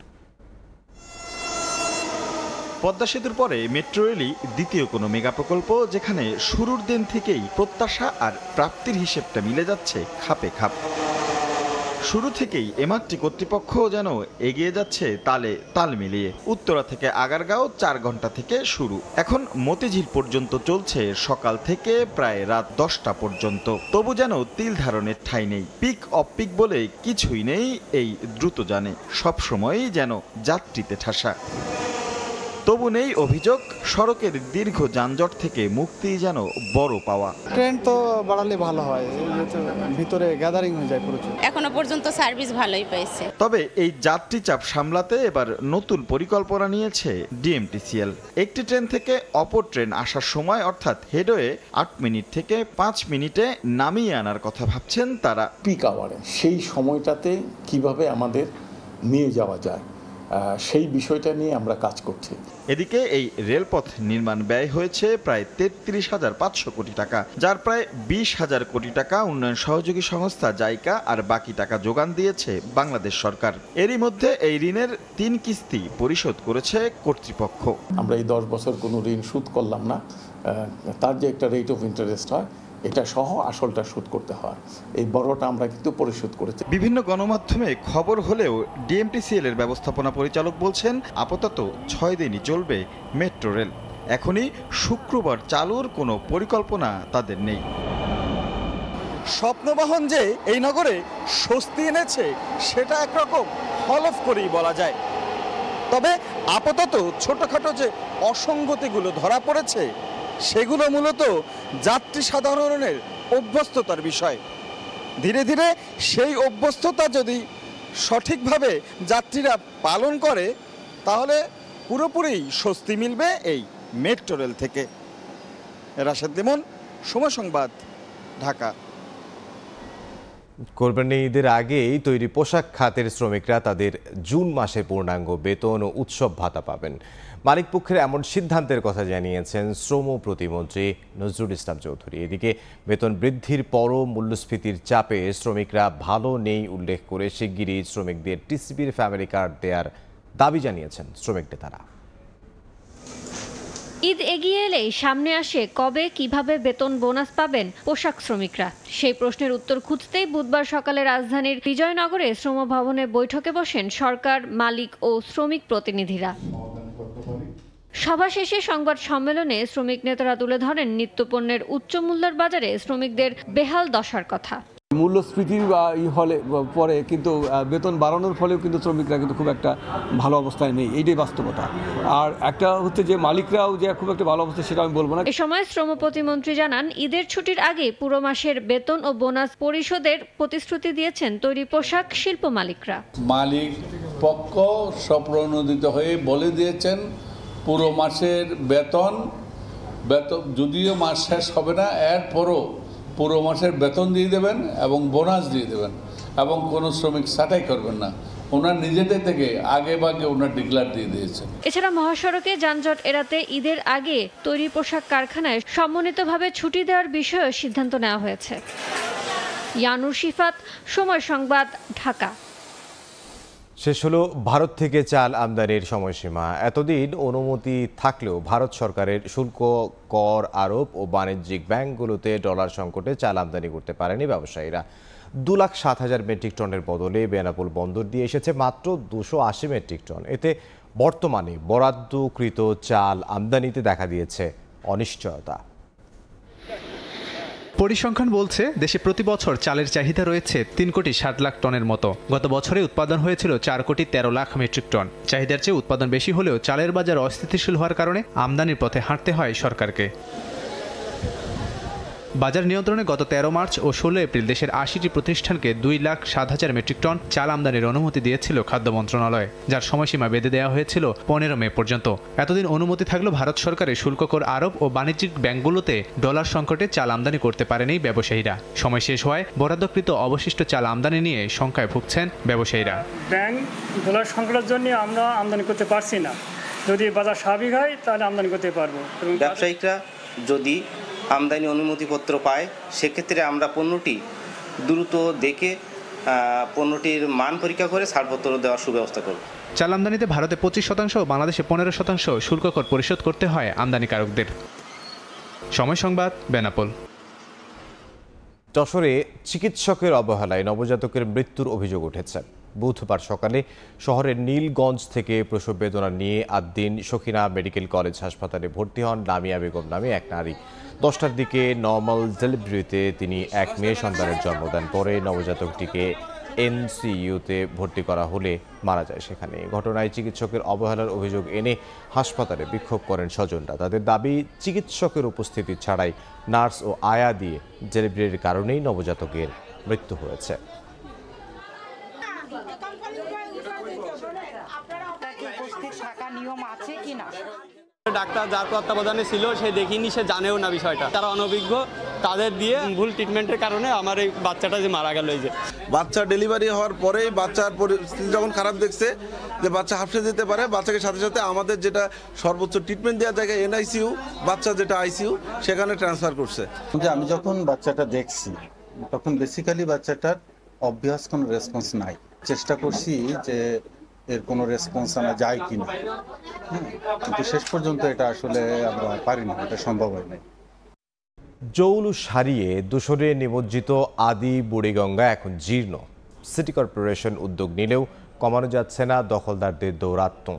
পদ্মা সেতুর পরে মেট্রো রেলই দ্বিতীয় কোনো মেগা প্রকল্প, যেখানে শুরুর দিন থেকেই প্রত্যাশা আর প্রাপ্তির হিসেবটা মিলে যাচ্ছে খাপে খাপ। শুরু থেকেই এমআরটি কর্তৃপক্ষ যেন এগিয়ে যাচ্ছে তালে তাল মিলিয়ে। উত্তরা থেকে আগারগাঁও 4 ঘন্টা থেকে শুরু, এখন মতিঝিল পর্যন্ত চলছে সকাল থেকে প্রায় রাত 10টা পর্যন্ত। তবু যেন তিল ধারণের ঠাঁই নেই, পিক অফ পিক বলে কিছুই নেই এই দ্রুত যানে, সবসময়ই যেন যাত্রীতে ঠাসা। তবু নেই অভিযোগ, সড়কের দীর্ঘ যানজট থেকে মুক্তি যেন বড় পাওয়া। ট্রেন তো বাড়ালে ভালো হয়, ভিতরে গ্যাদারিং হয়ে যায় প্রচুর। এখনো পর্যন্ত সার্ভিস ভালোই পেয়েছে। তবে এই যাত্রী চাপ সামলাতে এবার নতুন পরিকল্পনা নিয়েছে ডিএমটিসিএল। একটি ট্রেন থেকে অপর ট্রেন আসার সময় অর্থাৎ হেডওয়ে 8 মিনিট থেকে 5 মিনিটে নামিয়ে আনার কথা ভাবছেন তারা। পিক আওয়ারে সেই সময়টাতে কিভাবে আমাদের নিয়ে যাওয়া যায় সেই বিষয়টা নিয়ে আমরা কাজ করছি। এদিকে এই রেলপথ নির্মাণ ব্যয় হয়েছে প্রায় 33,500 কোটি টাকা, যার প্রায় 20,000 কোটি টাকা উন্নয়ন সহযোগী সংস্থা জাইকা আর বাকি টাকা যোগান দিয়েছে বাংলাদেশ সরকার। এরই মধ্যে এই ঋণের 3 কিস্তি পরিশোধ করেছে কর্তৃপক্ষ। আমরা এই 10 বছর কোনো ঋণ শোধ করলাম না, তার যে একটা রেট অফ ইন্টারেস্ট হয় এটা সহ আসলটা শোধ করতে হয়, এই বড়টা আমরা কিন্তু পরিশোধ করেছি। বিভিন্ন গণমাধ্যমে খবর হলেও ডিএমটিসিএল এর ব্যবস্থাপনা পরিচালক বলছেন আপাতত 6 দিনই চলবে মেট্রো রেল। এখনই শুক্রবার চালুর কোনো পরিকল্পনা তাদের নেই। স্বপ্নবাহন যে এই নগরে স্বস্তি এনেছে সেটা একরকম হলফ করেই বলা যায়। তবে আপাতত ছোটখাটো যে অসঙ্গতিগুলো ধরা পড়েছে সেগুলো মূলত যাত্রী সাধারণের অভ্যস্ততার বিষয়। ধীরে ধীরে সেই অভ্যস্ততা যদি সঠিকভাবে যাত্রীরা পালন করে তাহলে পুরোপুরি স্বস্তি মিলবে এই মেট্রো রেল থেকে। রাশেদ লিমন, সময় সংবাদ, ঢাকা। কোরবানি ঈদের আগেই তৈরি পোশাক খাতের শ্রমিকরা তাদের জুন মাসে পূর্ণাঙ্গ বেতন ও উৎসব ভাতা পাবেন। মালিকপক্ষের এমন সিদ্ধান্তের কথা জানিয়েছেন শ্রম প্রতিমন্ত্রী নজরুল ইসলাম চৌধুরী। এদিকে বেতন বৃদ্ধির পরও মূল্যস্ফীতির চাপে শ্রমিকরা ভালো নেই উল্লেখ করে শিগগিরই শ্রমিকদের টিসিবির ফ্যামিলি কার্ড দেওয়ার দাবি জানিয়েছেন শ্রমিক নেতারা। ঈদ এগিয়ে এলেই সামনে আসে কবে কিভাবে বেতন বোনাস পাবেন পোশাক শ্রমিকরা। সেই প্রশ্নের উত্তর খুঁজতেই বুধবার সকালে রাজধানীর বিজয়নগরে শ্রম ভবনে বৈঠকে বসেন সরকার, মালিক ও শ্রমিক প্রতিনিধিরা। সভা শেষে সংবাদ সম্মেলনে শ্রমিক নেতারা তুলে ধরেন নিত্যপণ্যের উচ্চ মূল্যের বাজারে শ্রমিকদের বেহাল দশার কথা। মূল্যস্ফীতি হলে পরে কিন্তু বেতন বাড়ানোর ফলেও কিন্তু শ্রমিকরা কিন্তু খুব একটা ভালো অবস্থায় নেই, এইটাই বাস্তবতা। আর একটা হচ্ছে যে মালিকরাও যে খুব একটা ভালো অবস্থা সেটা আমি বলবো না। এ সময় শ্রম প্রতিমন্ত্রী জানান, ঈদের ছুটির আগে পুরো মাসের বেতন ও বোনাস পরিশোধের প্রতিশ্রুতি দিয়েছেন তৈরি পোশাক শিল্প মালিকরা। মালিক পক্ষ স্বপ্রণোদিত হয়ে বলে দিয়েছেন পুরো মাসের বেতন যদিও মাস শেষ হবে না, এরপরও পুরো মাসের বেতন দিয়ে দেবেন এবং বোনাস দিয়ে দেবেন এবং কোনো শ্রমিক ছাঁটাই করবেন না। ওনার নিজেদের থেকে আগে ভাগে ওনার ডিক্লার দিয়ে দিয়েছেন। এছাড়া মহাসড়কে যানজট এড়াতে ঈদের আগে তৈরি পোশাক কারখানায় সমন্বিতভাবে ছুটি দেওয়ার বিষয়েও সিদ্ধান্ত নেওয়া হয়েছে। ইয়ানুর শিফাত, সময় সংবাদ, ঢাকা। শেষ হলো ভারত থেকে চাল আমদানির সময়সীমা। এতদিন অনুমতি থাকলেও ভারত সরকারের শুল্ক, কর আরোপ ও বাণিজ্যিক ব্যাংকগুলোতে ডলার সংকটে চাল আমদানি করতে পারেনি ব্যবসায়ীরা। 2,07,000 মেট্রিক টনের বদলে বেনাপোল বন্দর দিয়ে এসেছে মাত্র 280 মেট্রিক টন। এতে বর্তমানে বরাদ্দকৃত চাল আমদানিতে দেখা দিয়েছে অনিশ্চয়তা। পরিসংখ্যান বলছে দেশে প্রতি বছর চালের চাহিদা রয়েছে 3,60,00,000 টনের মতো। গত বছরে উৎপাদন হয়েছিল 4,13,00,000 মেট্রিক টন। চাহিদার চেয়ে উৎপাদন বেশি হলেও চালের বাজার অস্থিতিশীল হওয়ার কারণে আমদানির পথে হাঁটতে হয় সরকারকে। বাজার নিয়ন্ত্রণে গত 13 মার্চ ও 16 এপ্রিল দেশের 80টি প্রতিষ্ঠানকে 2,07,000 মেট্রিক টন চাল আমদানির অনুমতি দিয়েছিল খাদ্য মন্ত্রণালয়, যার সময়সীমা বেঁধে দেওয়া হয়েছিল 15 মে পর্যন্ত। এতদিন অনুমতি থাকলেও ভারত সরকারের শুল্ক, কর আরোপ ও বাণিজ্যিক ব্যাংকগুলোতে ডলার সংকটে চাল আমদানি করতে পারেনি ব্যবসায়ীরা। সময় শেষ হওয়ায় বরাদ্দকৃত অবশিষ্ট চাল আমদানি নিয়ে শঙ্কায় ভুগছেন ব্যবসায়ীরা। ব্যাংক ডলার সংকটের জন্য আমরা আমদানি করতে পারছি না। যদি বাজার স্বাভাবিক হয় তাহলে আমদানি করতে পারবো। ব্যবসায়িকরা যদি আমদানি অনুমতিপত্র পায় সেক্ষেত্রে আমরা পণ্যটি দ্রুত দেখে পণ্যটির মান পরীক্ষা করে ছাড়পত্র দেওয়ার সুব্যবস্থা করব। চাল আমদানিতে ভারতে 25% ও বাংলাদেশে 15% শুল্ক কর পরিশোধ করতে হয় আমদানিকারকদের। সময় সংবাদ, বেনাপোল। যশোরে চিকিৎসকের অবহেলায় নবজাতকের মৃত্যুর অভিযোগ উঠেছে। বুধবার সকালে শহরের নীলগঞ্জ থেকে প্রসব বেদনা নিয়ে আদ্দিন সখিনা মেডিকেল কলেজ হাসপাতালে ভর্তি হন লামিয়া বেগম নামে এক নারী। 10টার দিকে নর্মাল ডেলিভারিতে তিনি এক মেয়ে সন্তানের জন্ম দেন। পরে নবজাতকটিকে এনসিইউতে ভর্তি করা হলে মারা যায় সেখানে। ঘটনায় চিকিৎসকের অবহেলার অভিযোগ এনে হাসপাতালে বিক্ষোভ করেন স্বজনরা। তাদের দাবি, চিকিৎসকের উপস্থিতি ছাড়াই নার্স ও আয়া দিয়ে ডেলিভারির কারণেই নবজাতকের মৃত্যু হয়েছে। ডাক্তার যার তত্ত্বাবধানে ছিল সে দেখিনি, সে জানেও না বিষয়টা, তারা অনভিজ্ঞ, তাদের দিয়ে ভুল ট্রিটমেন্টের কারণে আমার এই বাচ্চাটা যে মারা গেল। এই যে বাচ্চা ডেলিভারি হওয়ার পরেই বাচ্চার পরিস্থিতি যখন খারাপ দেখছে যে বাচ্চা হাঁফসে যেতে পারে, বাচ্চাকে সাথে সাথে আমাদের যেটা সর্বোচ্চ ট্রিটমেন্ট দেওয়ার জায়গায় এনআইসিইউ, বাচ্চা যেটা আইসিইউ, সেখানে ট্রান্সফার করছে। আমি যখন বাচ্চাটা দেখছি তখন বেসিক্যালি বাচ্চাটার অবভিয়াস কোনো রেসপন্স নাই। চেষ্টা করছি যে এর কোনো রেসপন্স আনা যায় কিনা, কিন্তু শেষ পর্যন্ত এটা আসলে আমরা পারিনি, এটা সম্ভব হয় নাই। জৌলু সারিয়ে দূষণে নিমজ্জিত আদি বুড়িগঙ্গা এখন জীর্ণ। সিটি কর্পোরেশন উদ্যোগ নিলেও কমানো যাচ্ছে না দখলদারদের দৌরাত্ম্য।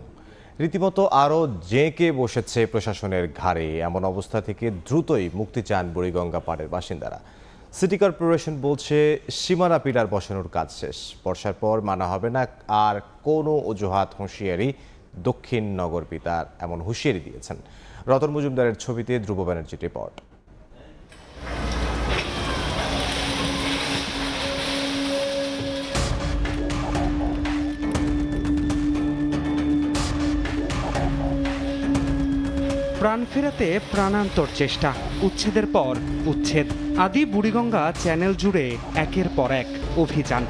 রীতিমতো আরও জেঁকে বসেছে প্রশাসনের ঘাড়ে। এমন অবস্থা থেকে দ্রুতই মুক্তি চান বুড়িগঙ্গা পাড়ের বাসিন্দারা। সিটি কর্পোরেশন বলছে সীমানা পিলার বসানোর কাজ শেষ, বর্ষার পর মানা হবে না আর কোনো অজুহাত। হুঁশিয়ারি দক্ষিণ নগর পিতার এমন হুঁশিয়ারি দিয়েছেন। রতন মজুমদারের ছবিতে ধ্রুব ব্যানার্জির রিপোর্ট। প্রাণ ফেরাতে প্রাণান্তর চেষ্টা, উচ্ছেদের পর উচ্ছেদ। আদি বুড়িগঙ্গা চ্যানেল জুড়ে একের পর এক অভিযান।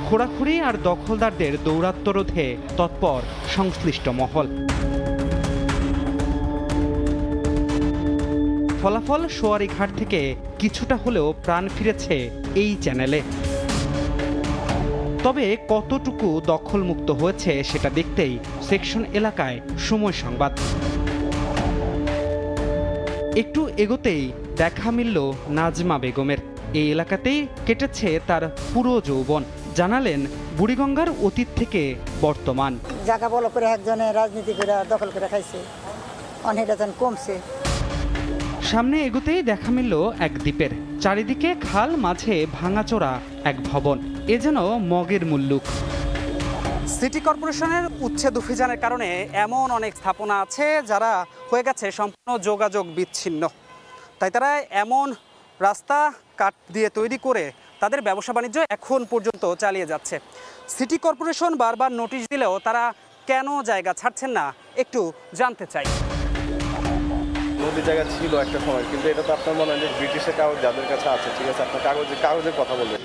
খোঁড়াখুড়ি আর দখলদারদের দৌরাত্ম্য রোধে তৎপর সংশ্লিষ্ট মহল। ফলাফল, সোয়ারিঘাট থেকে কিছুটা হলেও প্রাণ ফিরেছে এই চ্যানেলে। তবে কতটুকু দখলমুক্ত হয়েছে সেটা দেখতেই সেকশন এলাকায় সময় সংবাদ। একটু এগোতেই দেখা মিলল নাজমা বেগমের। এই এলাকাতেই কেটেছে তার পুরো যৌবন। জানালেন বুড়িগঙ্গার অতীত থেকে বর্তমান। জায়গা বল করে একজনে রাজনীতি করে দখল করে খাইছে, অনেকটা কমছে। সামনে এগোতেই দেখা মিলল এক দ্বীপের চারিদিকে খাল, মাঝে ভাঙাচোরা এক ভবন। এ যেন মগের মুল্লুক। সিটি কর্পোরেশনের উচ্ছেদ অভিযানের কারণে এমন অনেক স্থাপনা আছে যারা হয়ে গেছে সম্পূর্ণ যোগাযোগ বিচ্ছিন্ন। তাই তারা এমন রাস্তা কাঠ দিয়ে তৈরি করে তাদের ব্যবসা বাণিজ্য এখন পর্যন্ত চালিয়ে যাচ্ছে। সিটি কর্পোরেশন বারবার নোটিশ দিলেও তারা কেন জায়গা ছাড়ছেন না একটু জানতে চাই। নদী জায়গা ছিল একটা সময়, কিন্তু এটা তো আপনার মনে হয় যে ব্রিটিশের কাগজ যাদের কাছে আছে, ঠিক আছে, আপনার কাগজের কথা বলবেন।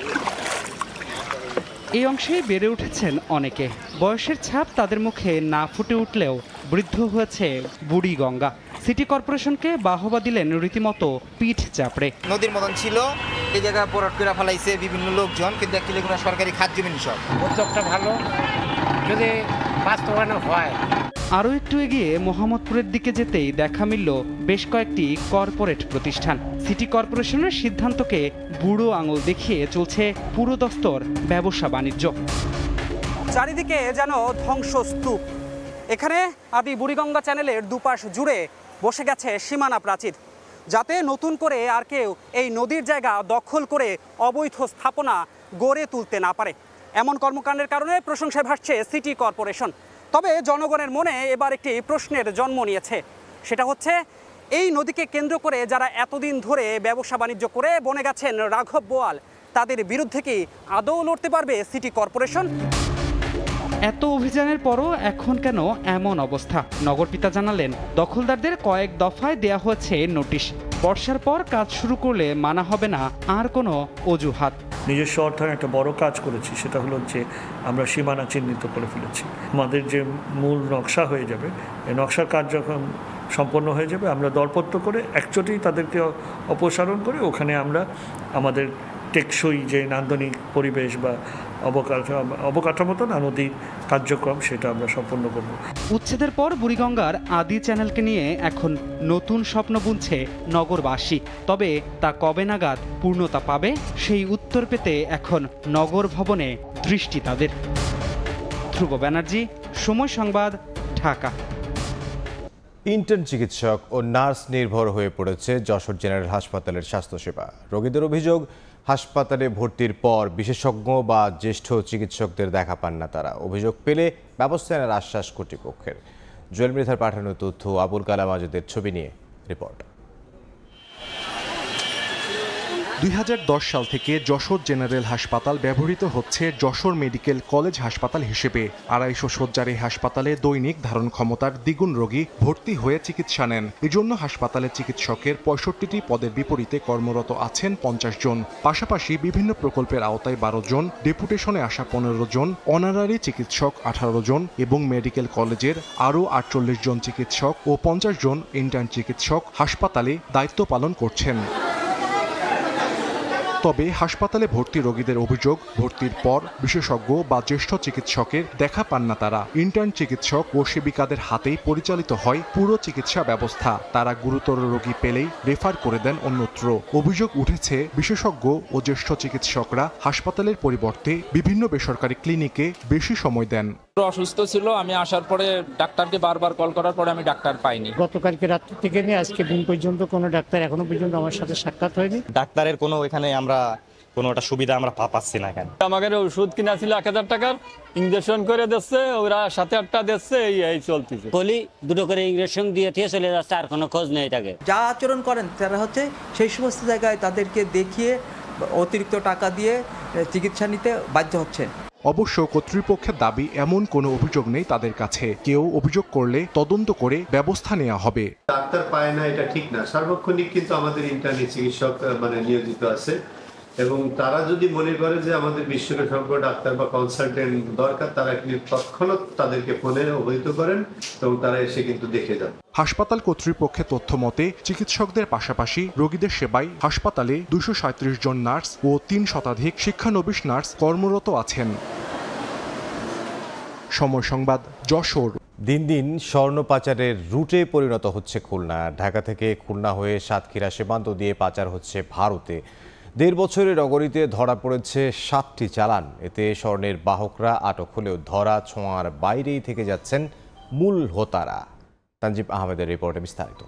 এই অংশেই বেড়ে উঠেছেন অনেকে। বয়সের ছাপ তাদের মুখে না ফুটে উঠলেও বৃদ্ধ হয়েছে বুড়িগঙ্গা। সিটি কর্পোরেশনকে বাহবা দিলেন রীতিমতো পিঠ চাপড়ে। নদীর মতন ছিল, এই জায়গা পরাট করে ফেলাইছে বিভিন্ন লোকজন, কিন্তু অ্যাকচুয়ালি কোনো সরকারি খাত জমি সব। উদ্যোগটা ভালো, যদি বাস্তবায়ন হয়। আরও একটু এগিয়ে মোহাম্মদপুরের দিকে যেতেই দেখা মিলল বেশ কয়েকটি কর্পোরেট প্রতিষ্ঠান। সিটি কর্পোরেশনের সিদ্ধান্তকে বুড়ো আঙুল দেখিয়ে চলছে পুরোদস্তুর ব্যবসা বাণিজ্য। চারিদিকে যেন ধ্বংসস্তূপ। এখানে আদি বুড়িগঙ্গা চ্যানেলের দুপাশ জুড়ে বসে গেছে সীমানা প্রাচীর, যাতে নতুন করে আর কেউ এই নদীর জায়গা দখল করে অবৈধ স্থাপনা গড়ে তুলতে না পারে। এমন কর্মকাণ্ডের কারণে প্রশংসায় ভাসছে সিটি কর্পোরেশন। তবে জনগণের মনে এবার একটি প্রশ্নের জন্ম নিয়েছে। সেটা হচ্ছে, এই নদীকে কেন্দ্র করে যারা এতদিন ধরে ব্যবসা বাণিজ্য করে বনে গেছেন রাঘব বোয়াল, তাদের বিরুদ্ধে কি আদৌ লড়তে পারবে সিটি কর্পোরেশন? এত অভিযানের পরও এখন কেন এমন অবস্থা? নগরপিতা জানালেন, দখলদারদের কয়েক দফায় দেয়া হয়েছে নোটিশ। বর্ষার পর কাজ শুরু করলে মানা হবে না আর কোনো অজুহাত। নিজস্ব অর্থায়নে একটা বড় কাজ করেছি, সেটা হলো যে আমরা সীমানা চিহ্নিত করে ফেলেছি। আমাদের যে মূল নকশা হয়ে যাবে, এই নকশার কাজ যখন সম্পন্ন হয়ে যাবে, আমরা দরপত্র করে একচোটেই তাদেরকে অপসারণ করে ওখানে আমরা আমাদের টেকসই যে নান্দনিক পরিবেশ বা অবকাঠামো তো না, নদীর কার্যক্রম, সেটা আমরা সম্পন্ন করব। উচ্ছেদের পর বুড়িগঙ্গার আদি চ্যানেলকে নিয়ে এখন নতুন স্বপ্ন বুনছে নগরবাসী। তবে তা কবে নাগাদ পূর্ণতা পাবে সেই উত্তর পেতে এখন নগর ভবনে দৃষ্টি তাদের। ধ্রুব ব্যানার্জি, সময় সংবাদ, ঢাকা। ইন্টার্ন চিকিৎসক ও নার্স নির্ভর হয়ে পড়েছে যশোর জেনারেল হাসপাতালের স্বাস্থ্যসেবা। রোগীদের অভিযোগ, হাসপাতালে ভর্তির পর বিশেষজ্ঞ বা জ্যেষ্ঠ চিকিৎসকদের দেখা পান না তারা। অভিযোগ পেলে ব্যবস্থা নেওয়ার আশ্বাস কর্তৃপক্ষের। জুয়েল মৃধার পাঠানো তথ্য, আবুল কালাম আজাদের ছবি নিয়ে রিপোর্ট। 2010 সাল থেকে যশোর জেনারেল হাসপাতাল ব্যবহৃত হচ্ছে যশোর মেডিকেল কলেজ হাসপাতাল হিসেবে। 250 শয্যার এই হাসপাতালে দৈনিক ধারণ ক্ষমতার দ্বিগুণ রোগী ভর্তি হয়ে চিকিৎসা নেন। এজন্য হাসপাতালের চিকিৎসকের 65টি পদের বিপরীতে কর্মরত আছেন 50 জন। পাশাপাশি বিভিন্ন প্রকল্পের আওতায় 12 জন, ডেপুটেশনে আসা 15 জন, অনারারি চিকিৎসক 18 জন এবং মেডিকেল কলেজের আরও 48 জন চিকিৎসক ও 50 জন ইন্টার্ন চিকিৎসক হাসপাতালে দায়িত্ব পালন করছেন। তবে হাসপাতালে ভর্তি রোগীদের অভিযোগ, ভর্তির পর বিশেষজ্ঞ বা জ্যেষ্ঠ চিকিৎসকের দেখা পান না তারা। ইন্টার্ন চিকিৎসক ও সেবিকাদের হাতেই পরিচালিত হয় পুরো চিকিৎসা ব্যবস্থা। তারা গুরুতর রোগী পেলেই রেফার করে দেন অন্যত্র। অভিযোগ উঠেছে, বিশেষজ্ঞ ও জ্যেষ্ঠ চিকিৎসকরা হাসপাতালের পরিবর্তে বিভিন্ন বেসরকারি ক্লিনিকে বেশি সময় দেন। অসুস্থ ছিল, আমি আসার পরে ডাক্তারকে বারবার কল করার পরে আমি ডাক্তার পাইনি। গতকালকে রাত্রি থেকে নিয়ে আজকে দিন পর্যন্ত কোনো ডাক্তার এখনো পর্যন্ত আমার সাথে সাক্ষাৎ হয়নি। ডাক্তারের কোনো এখানে আমরা কোনো একটা সুবিধা আমরা পাচ্ছি না। এখানে আমাদের ওষুধ কিনা ছিল 1000 টাকার, ইনজেকশন করে দিচ্ছে ওরা 7-8টা দিচ্ছে, এই চলতেছে। বলি দুটো করে ইনজেকশন দিয়ে চলে যাচ্ছে, আর কোনো খোঁজ নেই তাকে। যা আচরণ করেন তারা হচ্ছে সেই সমস্ত জায়গায় তাদেরকে দেখিয়ে অতিরিক্ত টাকা দিয়ে চিকিৎসা নিতে বাধ্য হচ্ছেন। অবশ্য কর্তৃপক্ষের দাবি, এমন কোনো অভিযোগ নেই তাদের কাছে। কেউ অভিযোগ করলে তদন্ত করে ব্যবস্থা নেওয়া হবে। ডাক্তার পায় না এটা ঠিক না, সার্বক্ষণিক কিন্তু আমাদের ইন্টার্নি চিকিৎসক নিয়োজিত আছে এবং তারা যদি মনে করে যে আমাদের বিশেষজ্ঞ ডাক্তার বা কনসালটেন্ট দরকার, তারা কিন্তু তৎক্ষণাৎ তাদেরকে ফোনে অবহিত করেন এবং তারা এসে কিন্তু দেখে যান। হাসপাতাল কর্তৃপক্ষের তথ্য মতে চিকিৎসকদের পাশাপাশি রোগীদের সেবায় হাসপাতালে 237 জন নার্স ও 3 শতাধিক শিক্ষানবিশ নার্স কর্মরত আছেন। সময় সংবাদ, যশোর। দিন দিন স্বর্ণ পাচারের রুটে পরিণত হচ্ছে খুলনা। ঢাকা থেকে খুলনা হয়ে সাতক্ষীরা সীমান্ত দিয়ে পাচার হচ্ছে ভারতে। 1.5 বছরে নগরীতে ধরা পড়েছে 7টি চালান। এতে স্বর্ণের বাহকরা আটক হলেও ধরা ছোঁয়ার বাইরেই থেকে যাচ্ছেন মূল হোতারা। তানজিব আহমেদের রিপোর্টে বিস্তারিত।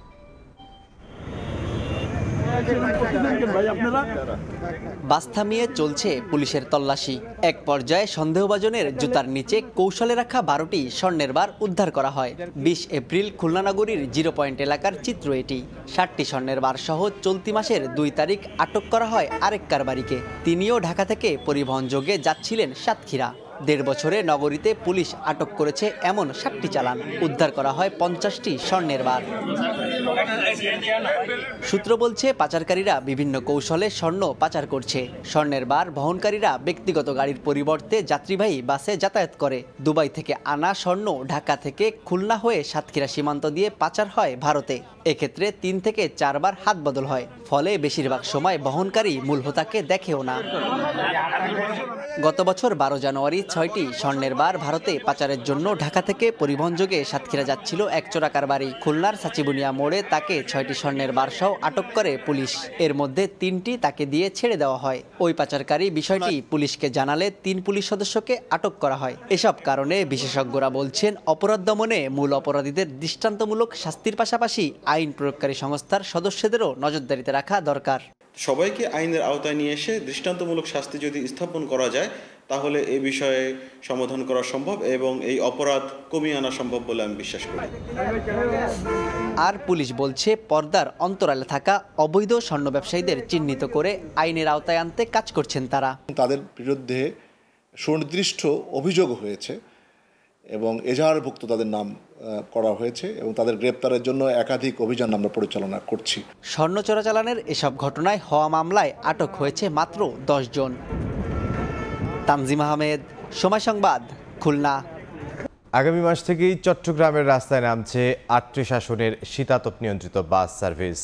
বাস থামিয়ে চলছে পুলিশের তল্লাশি। এক পর্যায়ে সন্দেহভাজনের জুতার নিচে কৌশলে রাখা 12টি স্বর্ণের বার উদ্ধার করা হয়। 20 এপ্রিল খুলনা নগরীর 0 পয়েন্ট এলাকার চিত্র এটি। 7টি স্বর্ণের বার সহ চলতি মাসের 2 তারিখ আটক করা হয় আরেক কারবারিকে। তিনিও ঢাকা থেকে পরিবহন যোগে যাচ্ছিলেন সাতক্ষীরা। 1.5 বছরে নগরীতে পুলিশ আটক করেছে এমন 7টি চালান। উদ্ধার করা হয় 50টি স্বর্ণের বার। সূত্র বলছে, পাচারকারীরা বিভিন্ন কৌশলে স্বর্ণ পাচার করছে। স্বর্ণের বার বহনকারীরা ব্যক্তিগত গাড়ির পরিবর্তে যাত্রীবাহী বাসে যাতায়াত করে। দুবাই থেকে আনা স্বর্ণ ঢাকা থেকে খুলনা হয়ে সাতক্ষীরা সীমান্ত দিয়ে পাচার হয় ভারতে। এক্ষেত্রে 3 থেকে 4 বার হাত বদল হয়। ফলে বেশিরভাগ সময় বহনকারী মূল হোতাকে দেখেও না। গত বছর 12 জানুয়ারি 6টি স্বর্ণের বার ভারতে পাচারের জন্য ঢাকা থেকে পরিবহন যোগে সাতক্ষীরা যাচ্ছিল এক চোরা কারবারি। খুলনার সাচিবুনিয়া মোড়ে তাকে 6টি স্বর্ণের বার সহ আটক করে পুলিশ। এর মধ্যে 3টি তাকে দিয়ে ছেড়ে দেওয়া হয়। ওই পাচারকারী বিষয়টি পুলিশকে জানালে 3 পুলিশ সদস্যকে আটক করা হয়। এসব কারণে বিশেষজ্ঞরা বলছেন, অপরাধ দমনে মূল অপরাধীদের দৃষ্টান্তমূলক শাস্তির পাশাপাশি আইন প্রয়োগকারী সংস্থার সদস্যদেরও নজরদারিতে রাখা দরকার। সবাইকে আইনের আওতায় নিয়ে এসে দৃষ্টান্তমূলক শাস্তি যদি স্থাপন করা যায়, তাহলে এই বিষয়ে সমাধান করা সম্ভব এবং এই অপরাধ কমিয়ে আনা সম্ভব বলে আমি বিশ্বাস করি। আর পুলিশ বলছে, পর্দার অন্তরালে থাকা অবৈধ স্বর্ণ ব্যবসায়ীদের চিহ্নিত করে আইনের আওতায় আনতে কাজ করছেন তারা। তাদের বিরুদ্ধে সুনির্দিষ্ট অভিযোগ হয়েছে এবং এজাহারভুক্ত তাদের নাম করা হয়েছে এবং তাদের গ্রেপ্তারের জন্য একাধিক অভিযান আমরা পরিচালনা করছি। স্বর্ণ চোরাচালানের এসব ঘটনায় হওয়া মামলায় আটক হয়েছে মাত্র 10 জন। তানজিম আহমেদ, সময় সংবাদ, খুলনা। আগামী মাস থেকেই চট্টগ্রামের রাস্তায় নামছে 38 আসনের শীতাতপ নিয়ন্ত্রিত বাস সার্ভিস।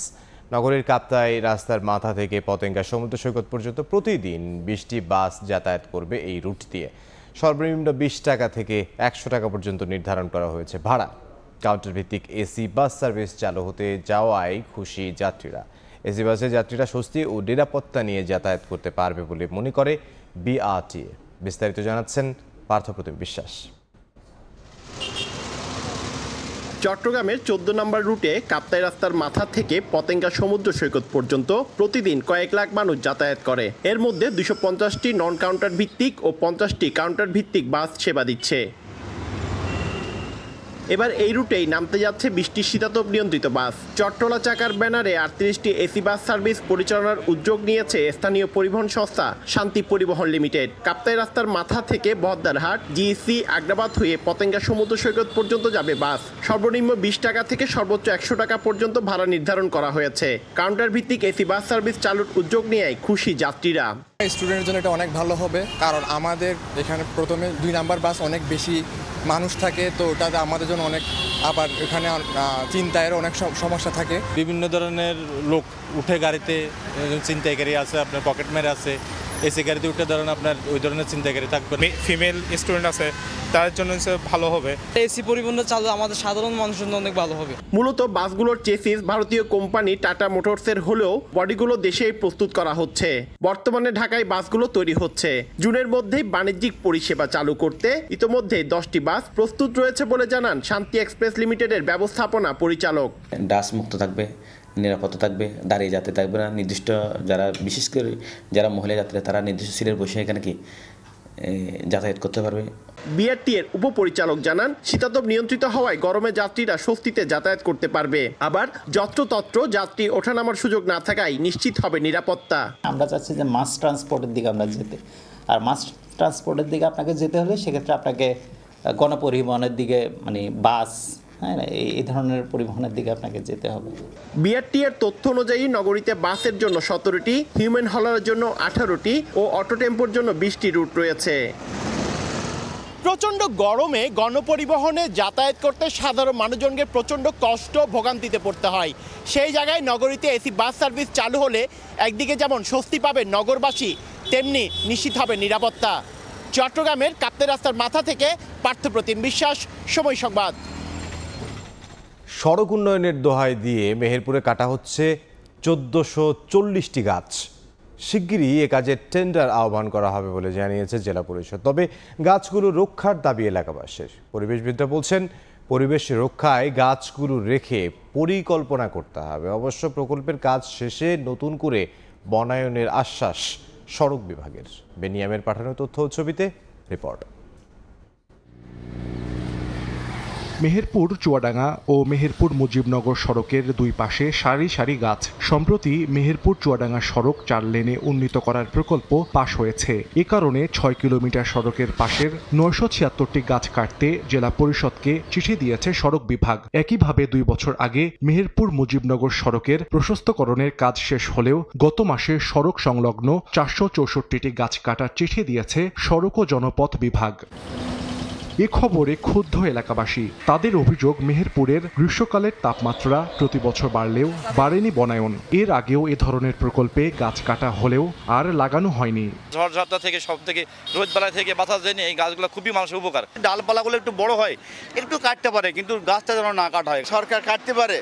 নগরীর কাপ্তাই রাস্তার মাথা থেকে পতেঙ্গা সমুদ্র সৈকত পর্যন্ত প্রতিদিন 20টি বাস যাতায়াত করবে এই রুট দিয়ে। সর্বনিম্ন 20 টাকা থেকে 100 টাকা পর্যন্ত নির্ধারণ করা হয়েছে ভাড়া। কাউন্টার ভিত্তিক এসি বাস সার্ভিস চালু হতে যাওয়ায় খুশি যাত্রীরা। এসি বাসে যাত্রীরা স্বস্তি ও নিরাপত্তা নিয়ে যাতায়াত করতে পারবে বলে মনে করে বিআরটিএ। বিস্তারিত জানাচ্ছেন পার্থপ্রতিম বিশ্বাস। চট্টগ্রামের 14 নম্বর রুটে কাপ্তাই রাস্তার মাথা থেকে পতেঙ্গা সমুদ্র সৈকত পর্যন্ত প্রতিদিন কয়েক লাখ মানুষ যাতায়াত করে। এর মধ্যে 250টি নন কাউন্টার ভিত্তিক ও 50টি কাউন্টার ভিত্তিক বাস সেবা দিচ্ছে। এবার এই রুটেই নামতে যাচ্ছে 20টি শীতাতপ নিয়ন্ত্রিত বাস। চট্টলা চাকার ব্যানারে 38টি এসি বাস সার্ভিস পরিচালনার উদ্যোগ নিয়েছে স্থানীয় পরিবহন সংস্থা শান্তি পরিবহন লিমিটেড। কাপ্তাই রাস্তার মাথা থেকে বহদ্দারহাট, জিইসি, আগ্রাবাদ হয়ে পতেঙ্গা সমুদ্র সৈকত পর্যন্ত যাবে বাস। সর্বনিম্ন 20 টাকা থেকে সর্বোচ্চ 100 টাকা পর্যন্ত ভাড়া নির্ধারণ করা হয়েছে। কাউন্টার ভিত্তিক এসি বাস সার্ভিস চালুর উদ্যোগ নিয়ে খুশি যাত্রীরা। স্টুডেন্টের জন্য এটা অনেক ভালো হবে, কারণ আমাদের এখানে প্রথমে 2 নাম্বার বাস অনেক বেশি মানুষ থাকে, তো ওটাতে আমাদের জন্য অনেক, আবার এখানে চিন্তায়ের অনেক সমস্যা থাকে। বিভিন্ন ধরনের লোক উঠে গাড়িতে, চিন্তাইকারী আছে, আপনার পকেটম্যান আছে, এসি গাড়িতে উঠে ধরেন আপনার ওই ধরনের চিন্তাইকারী থাকবে। ফিমেল স্টুডেন্ট আছে, তার জন্য ভালো হবে। এসি পরিবহন চালু আমাদের সাধারণ মানুষের জন্য অনেক ভালো হবে। মূলত বাসগুলোর চেসিস ভারতীয় কোম্পানি টাটা মোটরসের হলেও বডিগুলো দেশেই প্রস্তুত করা হচ্ছে। বর্তমানে ঢাকায় বাসগুলো তৈরি হচ্ছে। জুনের মধ্যেই বাণিজ্যিক পরিষেবা চালু করতে ইতোমধ্যে 10টি বাস প্রস্তুত রয়েছে বলে জানান শান্তি এক্সপ্রেস লিমিটেডের ব্যবস্থাপনা পরিচালক। ডাস্ট মুক্ত থাকবে, নিরাপত্তা থাকবে, দাঁড়িয়ে যেতে থাকবে না। নির্দিষ্ট যারা, বিশেষ করে যারা মহিলা যাত্রীরা, তারা নির্দিষ্ট সিটের বসে এখানে যাতায়াত করতে পারবে। বিআরটিএর উপপরিচালক জানান, শীতাতপ নিয়ন্ত্রিত হওয়ায় গরমে যাত্রীরা স্বস্তিতে যাতায়াত করতে পারবে। আবার যত্রতত্র যাত্রী ওঠানামার সুযোগ না থাকায় নিশ্চিত হবে নিরাপত্তা। আমরা চাচ্ছি যে মাস ট্রান্সপোর্টের দিকে আমরা যেতে, আর মাস ট্রান্সপোর্টের দিকে আপনাকে যেতে হলে সেক্ষেত্রে আপনাকে গণপরিবহনের দিকে, মানে বাস, হ্যাঁ, এই ধরনের পরিবহনের দিকে আপনাকে যেতে হবে। বিআরটিএর তথ্য অনুযায়ী নগরীতে বাসের জন্য 17টি, হিউম্যান হলারের জন্য 18টি ও অটো টেম্পোর জন্য 20টি রুট রয়েছে। প্রচণ্ড গরমে গণপরিবহনে যাতায়াত করতে সাধারণ মানুষজনকে প্রচণ্ড কষ্ট ভোগান্তিতে পড়তে হয়। সেই জায়গায় নগরীতে এসি বাস সার্ভিস চালু হলে একদিকে যেমন স্বস্তি পাবে নগরবাসী, তেমনি নিশ্চিত হবে নিরাপত্তা। চট্টগ্রামের কাপ্তাই রাস্তার মাথা থেকে পার্থপ্রতিম বিশ্বাস, সময় সংবাদ। সড়ক উন্নয়নের দোহাই দিয়ে মেহেরপুরে কাটা হচ্ছে 1440টি গাছ। শিগগিরই এ কাজের টেন্ডার আহ্বান করা হবে বলে জানিয়েছে জেলা পরিষদ। তবে গাছগুলো রক্ষার দাবি এলাকাবাসীর। পরিবেশবিদরা বলছেন, পরিবেশ রক্ষায় গাছগুলো রেখে পরিকল্পনা করতে হবে। অবশ্য প্রকল্পের কাজ শেষে নতুন করে বনায়নের আশ্বাস সড়ক বিভাগের। বেনিয়ামের পাঠানো তথ্য ও ছবিতে রিপোর্ট। মেহেরপুর চুয়াডাঙ্গা ও মেহেরপুর মুজিবনগর সড়কের দুই পাশে সারি সারি গাছ। সম্প্রতি মেহেরপুর চুয়াডাঙ্গা সড়ক 4 লেনে উন্নীত করার প্রকল্প পাশ হয়েছে। এ কারণে 6 কিলোমিটার সড়কের পাশের 976টি গাছ কাটতে জেলা পরিষদকে চিঠি দিয়েছে সড়ক বিভাগ। একইভাবে 2 বছর আগে মেহেরপুর মুজিবনগর সড়কের প্রশস্তকরণের কাজ শেষ হলেও গত মাসে সড়ক সংলগ্ন 464টি গাছ কাটার চিঠি দিয়েছে সড়ক ও জনপথ বিভাগ। এ খবরে ক্ষুব্ধ এলাকাবাসী। তাদের অভিযোগ, মেহেরপুরের গ্রীষ্মকালের তাপমাত্রা প্রতি বছর বাড়লেও বাড়েনি বনায়ন। এর আগেও এ ধরনের প্রকল্পে গাছ কাটা হলেও আর লাগানো হয়নি। ঝড়ঝাপটা থেকে, সব থেকে, রোদবেলা থেকে বাতাস দেয়নি, এই গাছগুলো খুবই মানুষের উপকার। ডালপালাগুলো একটু বড় হয়, একটু কাটতে পারে, কিন্তু গাছটা যেন না কাটা হয়। সরকার কাটতে পারে,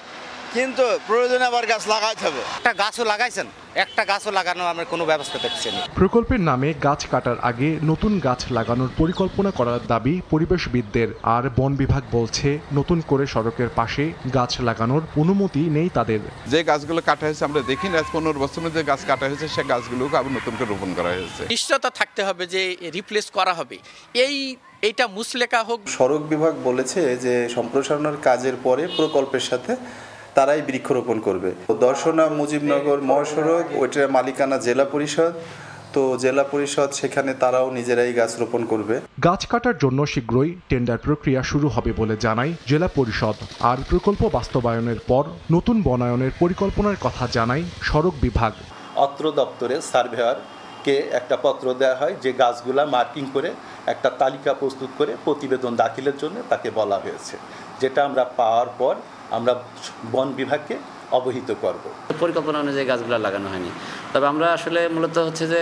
কিন্তু প্রয়োজনে আবার গাছ লাগাইতে হবে। একটা গাছও লাগাইছেন, একটা গাছও লাগানো আমরা কোনো ব্যবস্থা দেখছি না। প্রকল্পের নামে গাছ কাটার আগে নতুন গাছ লাগানোর পরিকল্পনা করার দাবি পরিবেশবিদদের। আর বন বিভাগ বলছে, নতুন করে সড়কের পাশে গাছ লাগানোর অনুমতি নেই তাদের। যে গাছগুলো কাটা হয়েছে আমরা দেখি না, 15 বছরের যে গাছ কাটা হয়েছে সে গাছগুলোকে আবার নতুন করে রোপণ করা হয়েছে। নিশ্চয়তা থাকতে হবে যে রিপ্লেস করা হবে, এইটা মুসলেকা হোক। সড়ক বিভাগ বলেছে যে সম্প্রসারণের কাজের পরে প্রকল্পের সাথে তারাই বৃক্ষরোপণ করবে। দর্শনা মুজিবনগর মহাসড়ক, ওইটার মালিকানা জেলা পরিষদ, তো জেলা পরিষদ সেখানে তারাও নিজেরাই গাছ রোপণ করবে। গাছ কাটার জন্য শীঘ্রই টেন্ডার প্রক্রিয়া শুরু হবে বলে জানায় জেলা পরিষদ। আর প্রকল্প বাস্তবায়নের পর নতুন বনায়নের পরিকল্পনার কথা জানায় সড়ক বিভাগ। অত্র দপ্তরে সার্ভেয়ারকে একটা পত্র দেওয়া হয়, যে গাছগুলা মার্কিং করে একটা তালিকা প্রস্তুত করে প্রতিবেদন দাখিলের জন্য তাকে বলা হয়েছে, যেটা আমরা পাওয়ার পর আমরা বন বিভাগকে অবহিত করব। পরিকল্পনা অনুযায়ী গাছগুলো লাগানো হয়নি, তবে আমরা আসলে মূলত হচ্ছে যে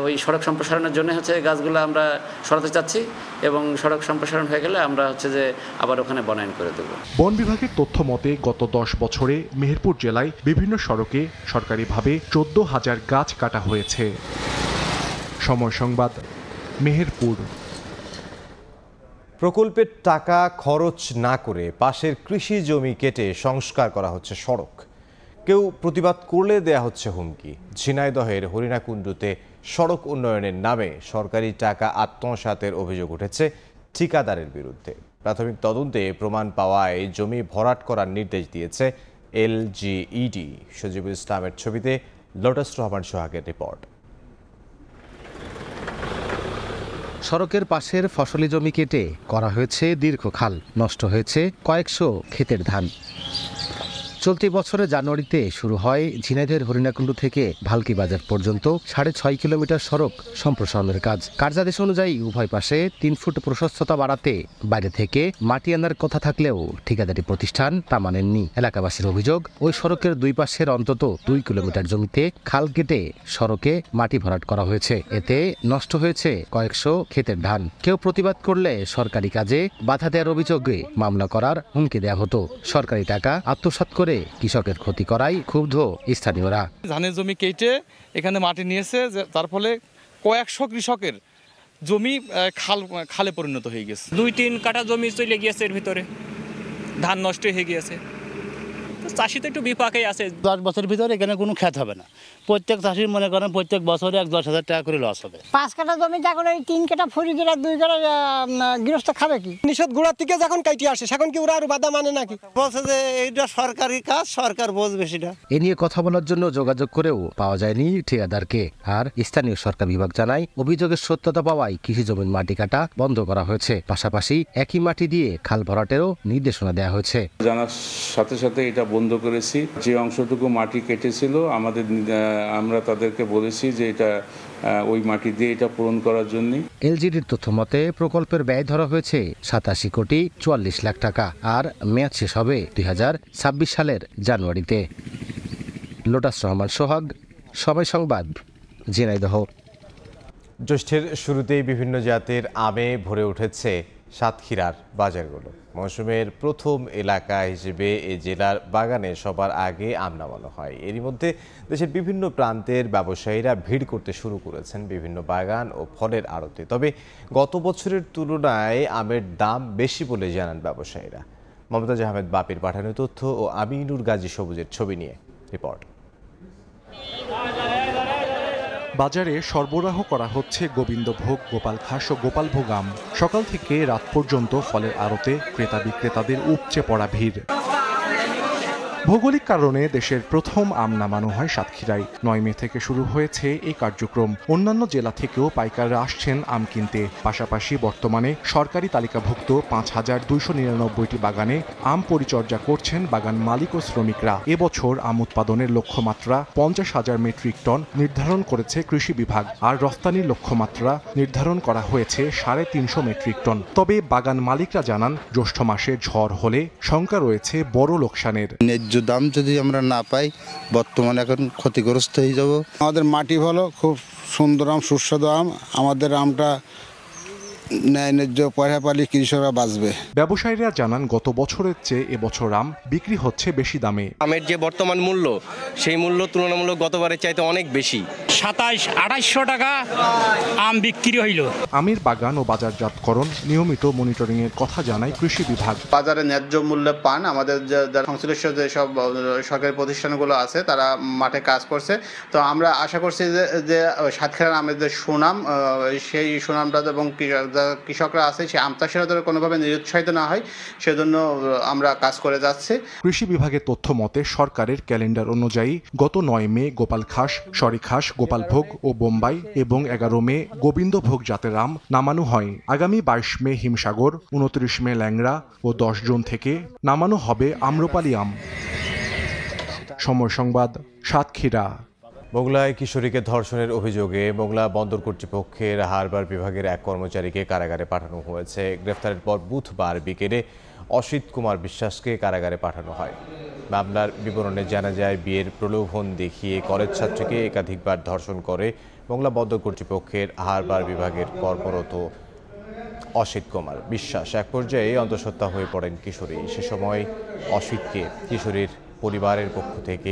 ওই সড়ক সম্প্রসারণের জন্য হচ্ছে গাছগুলো আমরা সরাতে চাচ্ছি এবং সড়ক সম্প্রসারণ হয়ে গেলে আমরা হচ্ছে যে আবার ওখানে বনায়ন করে দেব। বন বিভাগের তথ্য মতে গত 10 বছরে মেহেরপুর জেলায় বিভিন্ন সড়কে সরকারিভাবে 14,000 গাছ কাটা হয়েছে। সময় সংবাদ, মেহেরপুর। প্রকল্পের টাকা খরচ না করে পাশের কৃষি জমি কেটে সংস্কার করা হচ্ছে সড়ক। কেউ প্রতিবাদ করলে দেয়া হচ্ছে হুমকি। ঝিনাইদহের হরিণাকুণ্ডুতে সড়ক উন্নয়নের নামে সরকারি টাকা আত্মসাতের অভিযোগ উঠেছে ঠিকাদারের বিরুদ্ধে। প্রাথমিক তদন্তে প্রমাণ পাওয়ায় জমি ভরাট করার নির্দেশ দিয়েছে LGED। সজিবুল ইসলামের ছবিতে লোটাস রহমান সোহাগের রিপোর্ট। সড়কের পাশের ফসলি জমি কেটে করা হয়েছে দীর্ঘ খাল, নষ্ট হয়েছে কয়েকশো ক্ষেতের ধান। চলতি বছরের জানুয়ারিতে শুরু হয় ঝিনাইদহের হরিণাকুণ্ডু থেকে ভালকি বাজার পর্যন্ত 6.5 কিলোমিটার সড়ক সম্প্রসারণের কাজ। কার্যাদেশ অনুযায়ী উভয় পাশে 3 ফুট প্রশস্ততা বাড়াতে বাইরে থেকে মাটি আনার কথা থাকলেও ঠিকাদারি প্রতিষ্ঠান তা মানেননি। এলাকাবাসীর অভিযোগ, ওই সড়কের দুই পাশের অন্তত 2 কিলোমিটার জমিতে খাল কেটে সড়কে মাটি ভরাট করা হয়েছে। এতে নষ্ট হয়েছে কয়েকশো ক্ষেতের ধান। কেউ প্রতিবাদ করলে সরকারি কাজে বাধা দেওয়ার অভিযোগে মামলা করার হুমকি দেওয়া হতো। সরকারি টাকা আত্মসাৎ করে কৃষকের ক্ষতি করাই ক্ষুব্ধ স্থানীয়রা। ধানের জমি কেটে এখানে মাটি নিয়েছে, তার ফলে কয়েকশো কৃষকের জমি খালে পরিণত হয়ে গেছে। 2-3 কাঠা জমি চলে গিয়েছে, এর ভিতরে ধান নষ্ট হয়ে গিয়েছে। চাষি তো একটু বিপাকেই আছে। 10 বছরের ভিতরে এখানে কোনো ক্ষেত হবে না। প্রত্যেক চাষির মনে করেন প্রত্যেক বছরে 10,000 টাকা করে লস হবে। 5 কাঠা জমি যখন এই 3 কাঠা ফুরি গেলে 2 কাঠা গৃহস্থ খাবে কি? নিষেধ গোড়ার থেকে যখন কাটি আসে সেখন কি ওরা আর বাধা মানে নাকি? বলছে যে এইটা সরকারি কাজ, সরকার বুঝবে সেটা। এ নিয়ে কথা বলার জন্য যোগাযোগ করেও পাওয়া যায়নি ঠিকাদারকে। আর স্থানীয় সরকার বিভাগ জানায়, অভিযোগের সত্যতা পাওয়ায় কৃষি জমির মাটি কাটা বন্ধ করা হয়েছে। পাশাপাশি একই মাটি দিয়ে খাল ভরাটেরও নির্দেশনা দেওয়া হয়েছে। জানার সাথে সাথে এটা বন্ধ করেছি। যে অংশটুকু মাটি কেটেছিল আমরা তাদেরকে বলেছি যে এটা ওই মাটি দিয়ে এটা পূরণ করার জন্য। LGEDর তথ্য মতে প্রকল্পের ব্যয় ধরা হয়েছে 87,44 লাখ টাকা। আর মেয়াদ শেষ হবে 2026 সালের জানুয়ারিতে। লোটাস রহমান সোহাগ, সময় সংবাদ, ঝিনাইদহ। জ্যৈষ্ঠের শুরুতেই বিভিন্ন জাতের আমে ভরে উঠেছে সাতক্ষীরার বাজারগুলো। মৌসুমের প্রথম এলাকা হিসেবে এই জেলার বাগানে সবার আগে আম নামানো হয়। এরই মধ্যে দেশের বিভিন্ন প্রান্তের ব্যবসায়ীরা ভিড় করতে শুরু করেছেন বিভিন্ন বাগান ও ফলের আড়তে। তবে গত বছরের তুলনায় আমের দাম বেশি বলে জানান ব্যবসায়ীরা। মমতাজ আহমেদ বাপির পাঠানো তথ্য ও আমিনুর গাজী সবুজের ছবি নিয়ে রিপোর্ট। বাজারে সরবরাহ করা হচ্ছে গোবিন্দভোগ, গোপালখাস ও গোপালভোগ আম। সকাল থেকে রাত পর্যন্ত ফলের আড়তে ক্রেতা বিক্রেতাদের উপচে পড়া ভিড়। ভৌগোলিক কারণে দেশের প্রথম আম নামানো হয় সাতক্ষীরায়। 9 মে থেকে শুরু হয়েছে এই কার্যক্রম। অন্যান্য জেলা থেকেও পাইকাররা আসছেন আম কিনতে। পাশাপাশি বর্তমানে সরকারি তালিকাভুক্ত 5,299টি বাগানে আম পরিচর্যা করছেন বাগান মালিক ও শ্রমিকরা। এবছর আম উৎপাদনের লক্ষ্যমাত্রা 50,000 মেট্রিক টন নির্ধারণ করেছে কৃষি বিভাগ। আর রফতানির লক্ষ্যমাত্রা নির্ধারণ করা হয়েছে 350 মেট্রিক টন। তবে বাগান মালিকরা জানান, জ্যৈষ্ঠ মাসে ঝড় হলে শঙ্কা রয়েছে বড় লোকসানের। দাম যদি আমরা না পাই, বর্তমানে এখন ক্ষতিগ্রস্ত হয়ে যাব। আমাদের মাটি ভালো, খুব সুন্দর আম, সুস্বাদু আম। আমাদের আমটা ন্যায় ন্যায্য পয়সা পালি কৃষকরা বাঁচবে। ব্যবসায়ীরা জানান, গত বছরের চেয়ে এবছর আম বিক্রি হচ্ছে বেশি দামে। আমের যে বর্তমান মূল্য, সেই মূল্য তুলনামূলক গতবারের চাইতে অনেক বেশি। 27-2800 টাকা আম বিক্রি হইল। আমের বাগান ও বাজারজাতকরণ নিয়মিত মনিটরিং এর কথা জানায় কৃষি বিভাগ। বাজারে ন্যায্য মূল্যে পান। আমাদের যারা সংশ্লিষ্ট যেসব সরকারি প্রতিষ্ঠানগুলো আছে তারা মাঠে কাজ করছে। তো আমরা আশা করছি যে সাতক্ষীরার আমের যে সুনাম, সেই সুনামটা এবং কৃষকরা আছে সেই আম চাষিরা যাতে কোনোভাবে নিরুৎসাহিত না হয়, সেজন্য আমরা কাজ করে যাচ্ছি। কৃষি বিভাগের তথ্য মতে সরকারের ক্যালেন্ডার অনুযায়ী গত 9 মে গোপালখাস, সরিখাস, গোপালভোগ ও বোম্বাই এবং 11 মে গোবিন্দভোগ জাতের আম নামানো হয়। আগামী 22 মে হিমসাগর, 29 মে ল্যাংড়া ও 10 জুন থেকে নামানো হবে আম্রপালি আম। সময় সংবাদ, সাতক্ষীরা। মোংলায় কিশোরীকে ধর্ষণের অভিযোগে মোংলা বন্দর কর্তৃপক্ষের হারবার বিভাগের এক কর্মচারীকে কারাগারে পাঠানো হয়েছে। গ্রেফতারের পর বুধবার বিকেলে অসিত কুমার বিশ্বাসকে কারাগারে পাঠানো হয়। মামলার বিবরণে জানা যায়, বিয়ের প্রলোভন দেখিয়ে কলেজ ছাত্রীকে একাধিকবার ধর্ষণ করে মোংলা বন্দর কর্তৃপক্ষের আহারবার বিভাগের কর্মরত অসিত কুমার বিশ্বাস। এক পর্যায়ে অন্তঃসত্ত্বা হয়ে পড়েন কিশোরী। সে সময় অসিতকে কিশোরীর পরিবারের পক্ষ থেকে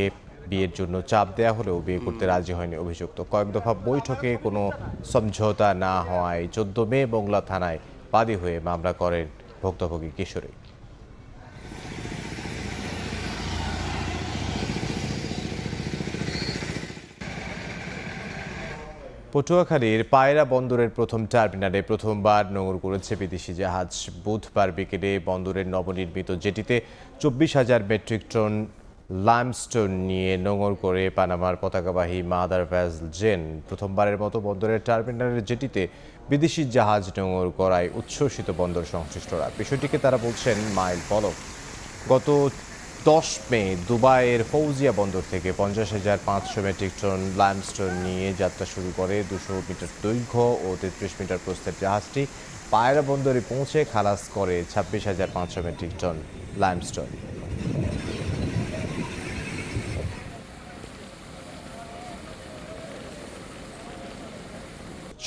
বিয়ের জন্য চাপ দেয়া হলেও বিয়ে করতে রাজি হয়নি অভিযুক্ত। কয়েক দফা বৈঠকে কোনো সমঝোতা না হওয়ায় 14 মে মোংলা থানায় বাদী হয়ে মামলা করেন ভুক্তভোগী কিশোরী। পটুয়াখালীর পায়রা বন্দরের প্রথম টার্মিনালে প্রথমবার নোঙর করেছে বিদেশি জাহাজ। বুধবার বিকেলে বন্দরের নবনির্মিত জেটিতে 24,000 মেট্রিক টন লাইমস্টোন নিয়ে নোঙর করে পানামার পতাকাবাহী মাদার ভেসেল জেন। প্রথমবারের মতো বন্দরের টার্মিনালের জেটিতে বিদেশি জাহাজ নোঙর করায় উচ্ছ্বসিত বন্দর সংশ্লিষ্টরা। বিষয়টিকে তারা বলছেন মাইল ফলক। গত 10 মে দুবাইয়ের ফৌজিয়া বন্দর থেকে 50,500 মেট্রিক টন লাইমস্টোন নিয়ে যাত্রা শুরু করে 200 মিটার দৈর্ঘ্য ও 33 মিটার প্রস্থের জাহাজটি পায়রা বন্দরে পৌঁছে খালাস করে 26,500 মেট্রিক টন লাইমস্টোন।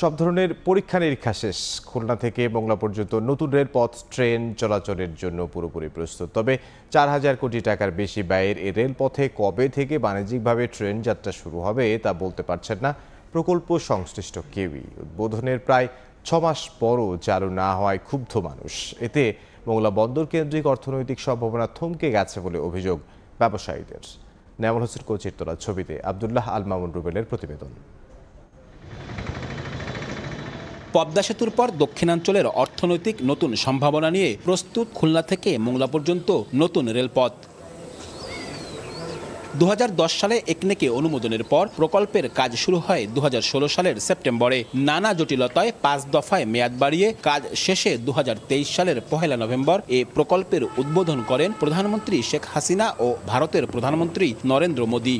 সব ধরনের পরীক্ষা নিরীক্ষা শেষ। খুলনা থেকে মোংলা পর্যন্ত নতুন রেলপথ ট্রেন চলাচলের জন্য পুরোপুরি প্রস্তুত। তবে 4,000 কোটি টাকার বেশি ব্যয়ের এই রেলপথে কবে থেকে বাণিজ্যিকভাবে ট্রেন যাত্রা শুরু হবে তা বলতে পারছেন না প্রকল্প সংশ্লিষ্ট কেউই। উদ্বোধনের প্রায় 6 মাস পরও চালু না হওয়ায় ক্ষুব্ধ মানুষ। এতে মোংলা বন্দর কেন্দ্রিক অর্থনৈতিক সম্ভাবনা থমকে গেছে বলে অভিযোগ ব্যবসায়ীদের। নেমল হোসেন কোচির তোলা ছবিতে আব্দুল্লাহ আল মামুন রুবেলের প্রতিবেদন। পদ্মা সেতুর পর দক্ষিণাঞ্চলের অর্থনৈতিক নতুন সম্ভাবনা নিয়ে প্রস্তুত খুলনা থেকে মোংলা পর্যন্ত নতুন রেলপথ। 2010 সালে একনেকে অনুমোদনের পর প্রকল্পের কাজ শুরু হয় 2016 সালের সেপ্টেম্বরে। নানা জটিলতায় 5 দফায় মেয়াদ বাড়িয়ে কাজ শেষে 2023 সালের 1 নভেম্বর এ প্রকল্পের উদ্বোধন করেন প্রধানমন্ত্রী শেখ হাসিনা ও ভারতের প্রধানমন্ত্রী নরেন্দ্র মোদী।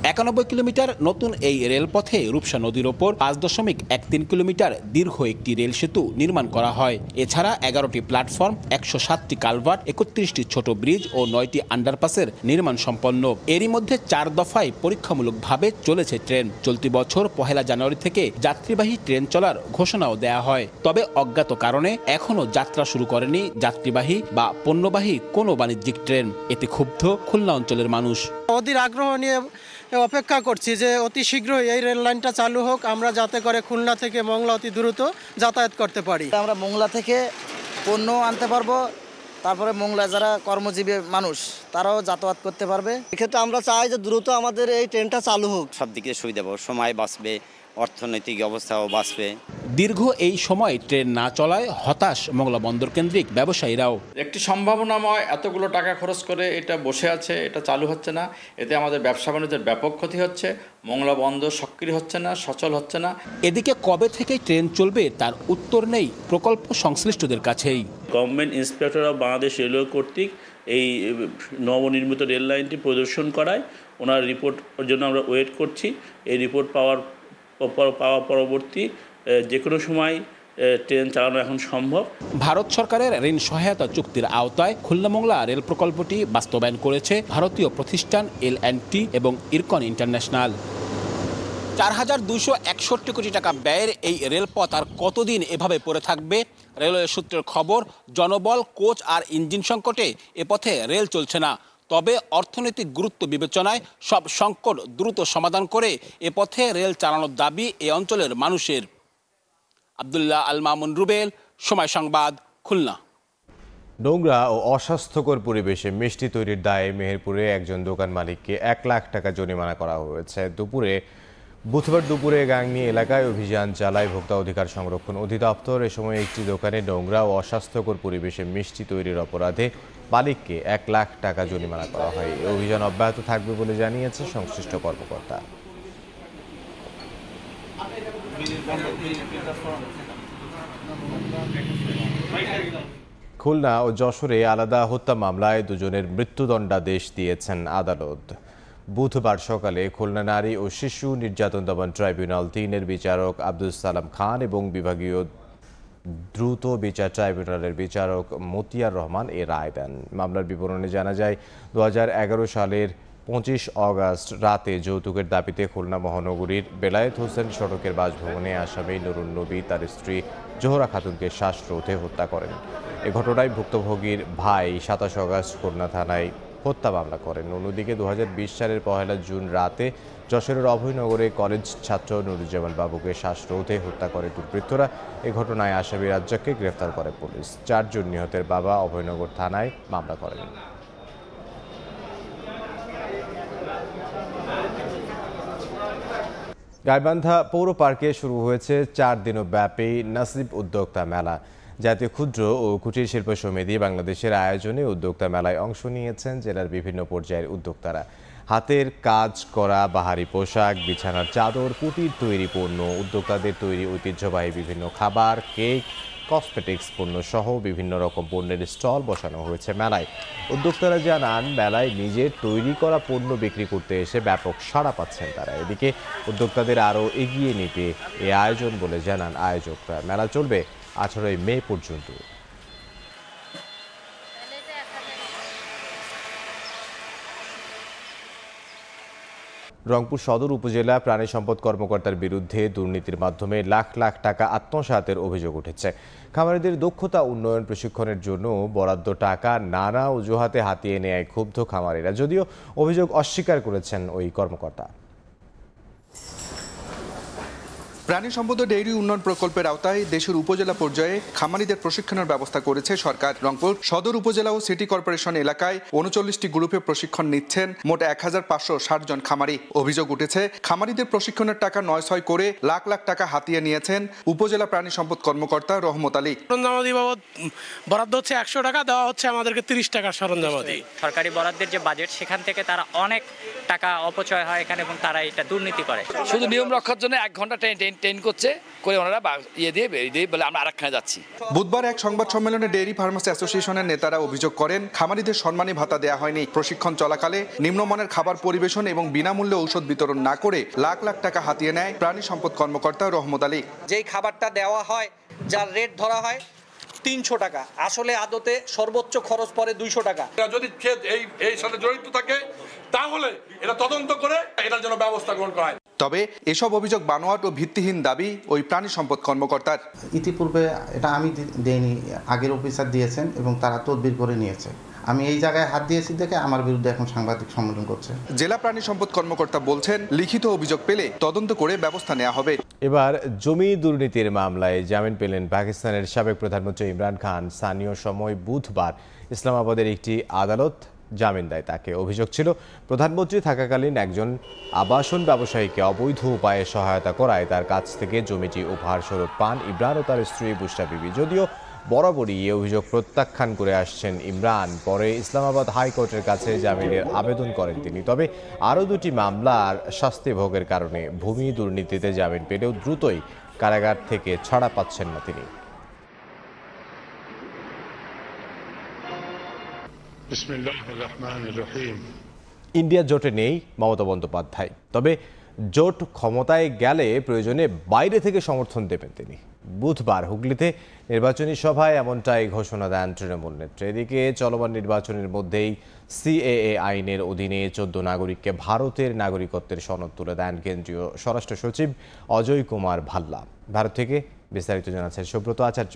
91 কিলোমিটার নতুন এই রেলপথে রূপসা নদীর ওপর 5.13 কিলোমিটার দীর্ঘ একটি রেল সেতু নির্মাণ করা হয়। এছাড়া 11টি প্ল্যাটফর্ম, 107টি কালভার্ট, 31টি ছোট ব্রিজ ও 9টি আন্ডারপাসের নির্মাণ সম্পন্ন। এরই মধ্যে 4 দফায় পরীক্ষামূলকভাবে চলেছে ট্রেন। চলতি বছর 1 জানুয়ারি থেকে যাত্রীবাহী ট্রেন চলার ঘোষণাও দেয়া হয়। তবে অজ্ঞাত কারণে এখনও যাত্রা শুরু করেনি যাত্রীবাহী বা পণ্যবাহী কোনো বাণিজ্যিক ট্রেন। এতে ক্ষুব্ধ খুলনা অঞ্চলের মানুষ। অধীর আগ্রহ নিয়ে অপেক্ষা করছি যে অতি শীঘ্রই এই রেল লাইনটা চালু হোক, আমরা যাতে করে খুলনা থেকে মোংলা অতি দ্রুত যাতায়াত করতে পারি। আমরা মোংলা থেকে পণ্য আনতে পারবো, তারপরে মোংলা যারা কর্মজীবী মানুষ তারাও যাতায়াত করতে পারবে। এক্ষেত্রে আমরা চাই যে দ্রুত আমাদের এই ট্রেনটা চালু হোক। সব দিকে সুবিধা পাবো, সময় বাঁচবে, অর্থনৈতিক অবস্থাও বাঁচবে। দীর্ঘ এই সময় ট্রেন না চলায় হতাশ মোংলা বন্দর কেন্দ্রিক ব্যবসায়ীরাও। একটি সম্ভাবনাময় এতগুলো টাকা খরচ করে এটা বসে আছে, এটা চালু হচ্ছে না, এতে আমাদের ব্যবসা বাণিজ্যের ব্যাপক ক্ষতি হচ্ছে। মোংলা বন্দর সক্রিয় হচ্ছে না, সচল হচ্ছে না। এদিকে কবে থেকে ট্রেন চলবে তার উত্তর নেই প্রকল্প সংশ্লিষ্টদের কাছেই। Government inspector of Bangladesh railway কর্তৃক এই নবনির্মিত রেল লাইনটি পরিদর্শন করায় ওনার রিপোর্টের জন্য আমরা ওয়েট করছি। এই রিপোর্ট পাওয়া পরবর্তী যে কোনো সময় ট্রেন চালানো এখন সম্ভব। ভারত সরকারের ঋণ সহায়তা চুক্তির আওতায় খুলনা মোংলা রেল প্রকল্পটি বাস্তবায়ন করেছে ভারতীয় প্রতিষ্ঠান L&T এবং ইরকন ইন্টারন্যাশনাল। 4,261 কোটি টাকা ব্যয়ের এই রেলপথ আর কতদিন এভাবে পড়ে থাকবে? রেলওয়ে সূত্রের খবর, জনবল, কোচ আর ইঞ্জিন সংকটে এ পথে রেল চলছে না। তবে অর্থনৈতিক গুরুত্ব বিবেচনায় সব সংকট দ্রুত সমাধান করে এ পথে রেল চালানোর দাবি এ অঞ্চলের মানুষের। আব্দুল্লাহ আল মামুন রুবেল, সময় সংবাদ, খুলনা। নোংরা ও অস্বাস্থ্যকর পরিবেশে মিষ্টি তৈরির দায়ে মেহেরপুরে একজন দোকান মালিককে 1 লাখ টাকা জরিমানা করা হয়েছে। বুধবার দুপুরে গাংনী এলাকায় অভিযান চালায় ভোক্তা অধিকার সংরক্ষণ অধিদপ্তর। এ সময় একটি দোকানে নোংরা ও অস্বাস্থ্যকর পরিবেশে মিষ্টি তৈরির অপরাধে মালিককে 1 লাখ টাকা জরিমানা করা হয়। এই অভিযান অব্যাহত থাকবে বলে জানিয়েছে সংশ্লিষ্ট কর্মকর্তা। খুলনা ও যশোরে আলাদা হত্যা মামলায় 2 জনের মৃত্যুদণ্ডাদেশ দিয়েছেন আদালত। বুধবার সকালে খুলনা নারী ও শিশু নির্যাতন দমন ট্রাইব্যুনাল 3-এর বিচারক আব্দুল সালাম খান এবং বিভাগীয় দ্রুত বিচার ট্রাইব্যুনালের বিচারক মতিয়ার রহমান এ রায় দেন। মামলার বিবরণে জানা যায় 2011 সালের 25 অগাস্ট রাতে যৌতুকের দাবিতে খুলনা মহানগরীর বেলায়েত হোসেন সড়কের বাসভবনে আসামি নুরুন নবী তার স্ত্রী জোহরা খাতুনকে শ্বাসরোধে হত্যা করেন। এ ঘটনায় ভুক্তভোগীর ভাই 27 অগাস্ট খুলনা থানায় হত্যা মামলা করেন। অন্যদিকে 2020 সালের 1 জুন রাতে যশোরের অভয়নগরে কলেজ ছাত্র নুরুজ্জামান বাবুকে শ্বাসরোধে হত্যা করে দুর্বৃত্তরা। এ ঘটনায় আসামি রাজ্জাককে গ্রেফতার করে পুলিশ। 4 জন নিহতের বাবা অভয়নগর থানায় মামলা করেন। গাইবান্ধা পৌর পার্কে শুরু হয়েছে 4 দিনব্যাপী নাসিব উদ্যোক্তা মেলা। জাতীয় ক্ষুদ্র ও কুটির শিল্প সমিতি বাংলাদেশের আয়োজনে উদ্যোক্তা মেলায় অংশ নিয়েছেন জেলার বিভিন্ন পর্যায়ের উদ্যোক্তারা। হাতের কাজ করা বাহারি পোশাক, বিছানার চাদর, কুটির তৈরি পণ্য, উদ্যোক্তাদের তৈরি ঐতিহ্যবাহী বিভিন্ন খাবার, কেক, কসমেটিক্স পণ্য সহ বিভিন্ন রকম পণ্যের স্টল বসানো হয়েছে মেলায়। উদ্যোক্তারা জানান, মেলায় নিজের তৈরি করা পণ্য বিক্রি করতে এসে ব্যাপক সাড়া পাচ্ছেন তারা। এদিকে উদ্যোক্তাদের আরও এগিয়ে নিতে এই আয়োজন বলে জানান আয়োজকরা। মেলা চলবে 18 মে পর্যন্ত। রংপুর সদর উপজেলা প্রাণী সম্পদ কর্মকর্তার বিরুদ্ধে দুর্নীতির মাধ্যমে লাখ লাখ টাকা আত্মসাতের অভিযোগ উঠেছে। খামারিদের দক্ষতা উন্নয়ন প্রশিক্ষণের জন্য বরাদ্দ টাকা নানা অজুহাতে হাতিয়ে নেয় ক্ষুব্ধ খামারিরা, যদিও অভিযোগ অস্বীকার করেছেন ওই কর্মকর্তা। প্রাণী সম্পদ ও ডেইরি উন্নয়ন প্রকল্পের আওতায় দেশের উপজেলা পর্যায়ে খামারিদের প্রশিক্ষণের ব্যবস্থা করেছে সরকার। রংপুর সদর উপজেলা ও সিটি কর্পোরেশন এলাকায় 39টি গ্রুপে প্রশিক্ষণ নিচ্ছেন মোট 1560 জন খামারি। অভিযোগ উঠেছে, খামারিদের প্রশিক্ষণের টাকা 9-6 করে লাখ লাখ টাকা হাতিয়ে নিয়েছেন উপজেলা প্রাণী সম্পদ কর্মকর্তা রহমত আলী। সরঞ্জামাদি বাবদ বরাদ্দ হচ্ছে 100 টাকা, দেওয়া হচ্ছে আমাদেরকে 30 টাকার সরঞ্জামাদি। সরকারি বরাদ্দের যে বাজেট, সেখান থেকে তারা অনেক টাকা অপচয় হয় এখানে এবং তারা এটা দুর্নীতি করে। শুধু নিয়ম রক্ষার জন্য 1 ঘন্টা ট্রেন করছে করে ওনারা দিয়ে বলে আমরা আরেকখানে যাচ্ছি। বুধবার এক সংবাদ সম্মেলনে ডেইরি ফার্মার্স অ্যাসোসিয়েশনের নেতারা অভিযোগ করেন, খামারিদের সম্মানী ভাতা দেওয়া হয়নি। প্রশিক্ষণ চলাকালে নিম্নমানের খাবার পরিবেশন এবং বিনামূল্যে ঔষধ বিতরণ না করে লাখ লাখ টাকা হাতিয়ে নেয় প্রাণী সম্পদ কর্মকর্তা রহমত আলী। যেই খাবারটা দেওয়া হয়, যার রেট ধরা হয় 300 টাকা, আসলে আদতে সর্বোচ্চ খরচ পড়ে 200 টাকা। যদি এই সাথে জড়িত থাকে তাহলে এটা তদন্ত করে এটার জন্য ব্যবস্থা গ্রহণ করা হয়। তবে এসব অভিযোগ বানোয়াট ও ভিত্তিহীন দাবি ওই প্রাণী সম্পদ কর্মকর্তার। ইতিপূর্বে এটা আমি দেইনি, আগের অফিসার দিয়েছেন এবং তারা তদবির করে নিয়েছে। আমি এই জায়গায় হাত দিয়েছি দেখে আমার বিরুদ্ধে এখন সাংবাদিক সম্মেলন করছে। জেলা প্রাণী সম্পদ কর্মকর্তা বলছেন, লিখিত অভিযোগ পেলে তদন্ত করে ব্যবস্থা নেওয়া হবে। এবার জমি দুর্নীতির মামলায় জামিন পেলেন পাকিস্তানের সাবেক প্রধানমন্ত্রী ইমরান খান। স্থানীয় সময় বুধবার ইসলামাবাদের একটি আদালত জামিন দেয় তাকে। অভিযোগ ছিল, প্রধানমন্ত্রী থাকাকালীন একজন আবাসন ব্যবসায়ীকে অবৈধ উপায়ে সহায়তা করায় তার কাছ থেকে জমিটি উপহার স্বরূপ পান ইমরান ও তার স্ত্রী বুশরা বিবি। যদিও বরাবরই এই অভিযোগ প্রত্যাখ্যান করে আসছেন ইমরান, পরে ইসলামাবাদ হাইকোর্টের কাছে জামিনের আবেদন করেন তিনি। তবে আরও 2টি মামলার শাস্তি ভোগের কারণে ভূমি দুর্নীতিতে জামিন পেলেও দ্রুতই কারাগার থেকে ছাড়া পাচ্ছেন না তিনি। ইন্ডিয়া জোটে নেই মমতা বন্দ্যোপাধ্যায়, তবে জোট ক্ষমতায় গেলে প্রয়োজনে বাইরে থেকে সমর্থন দেবেন তিনি। বুধবার হুগলিতে নির্বাচনী সভায় এমনটাই ঘোষণা দেন তৃণমূল নেত্রী। এদিকে চলমান নির্বাচনের মধ্যেই সিএএ আইনের অধীনে 14 নাগরিককে ভারতের নাগরিকত্বের সনদ তুলে দেন কেন্দ্রীয় স্বরাষ্ট্র সচিব অজয় কুমার ভাল্লা। ভারত থেকে বিস্তারিত জানাচ্ছেন সুব্রত আচার্য।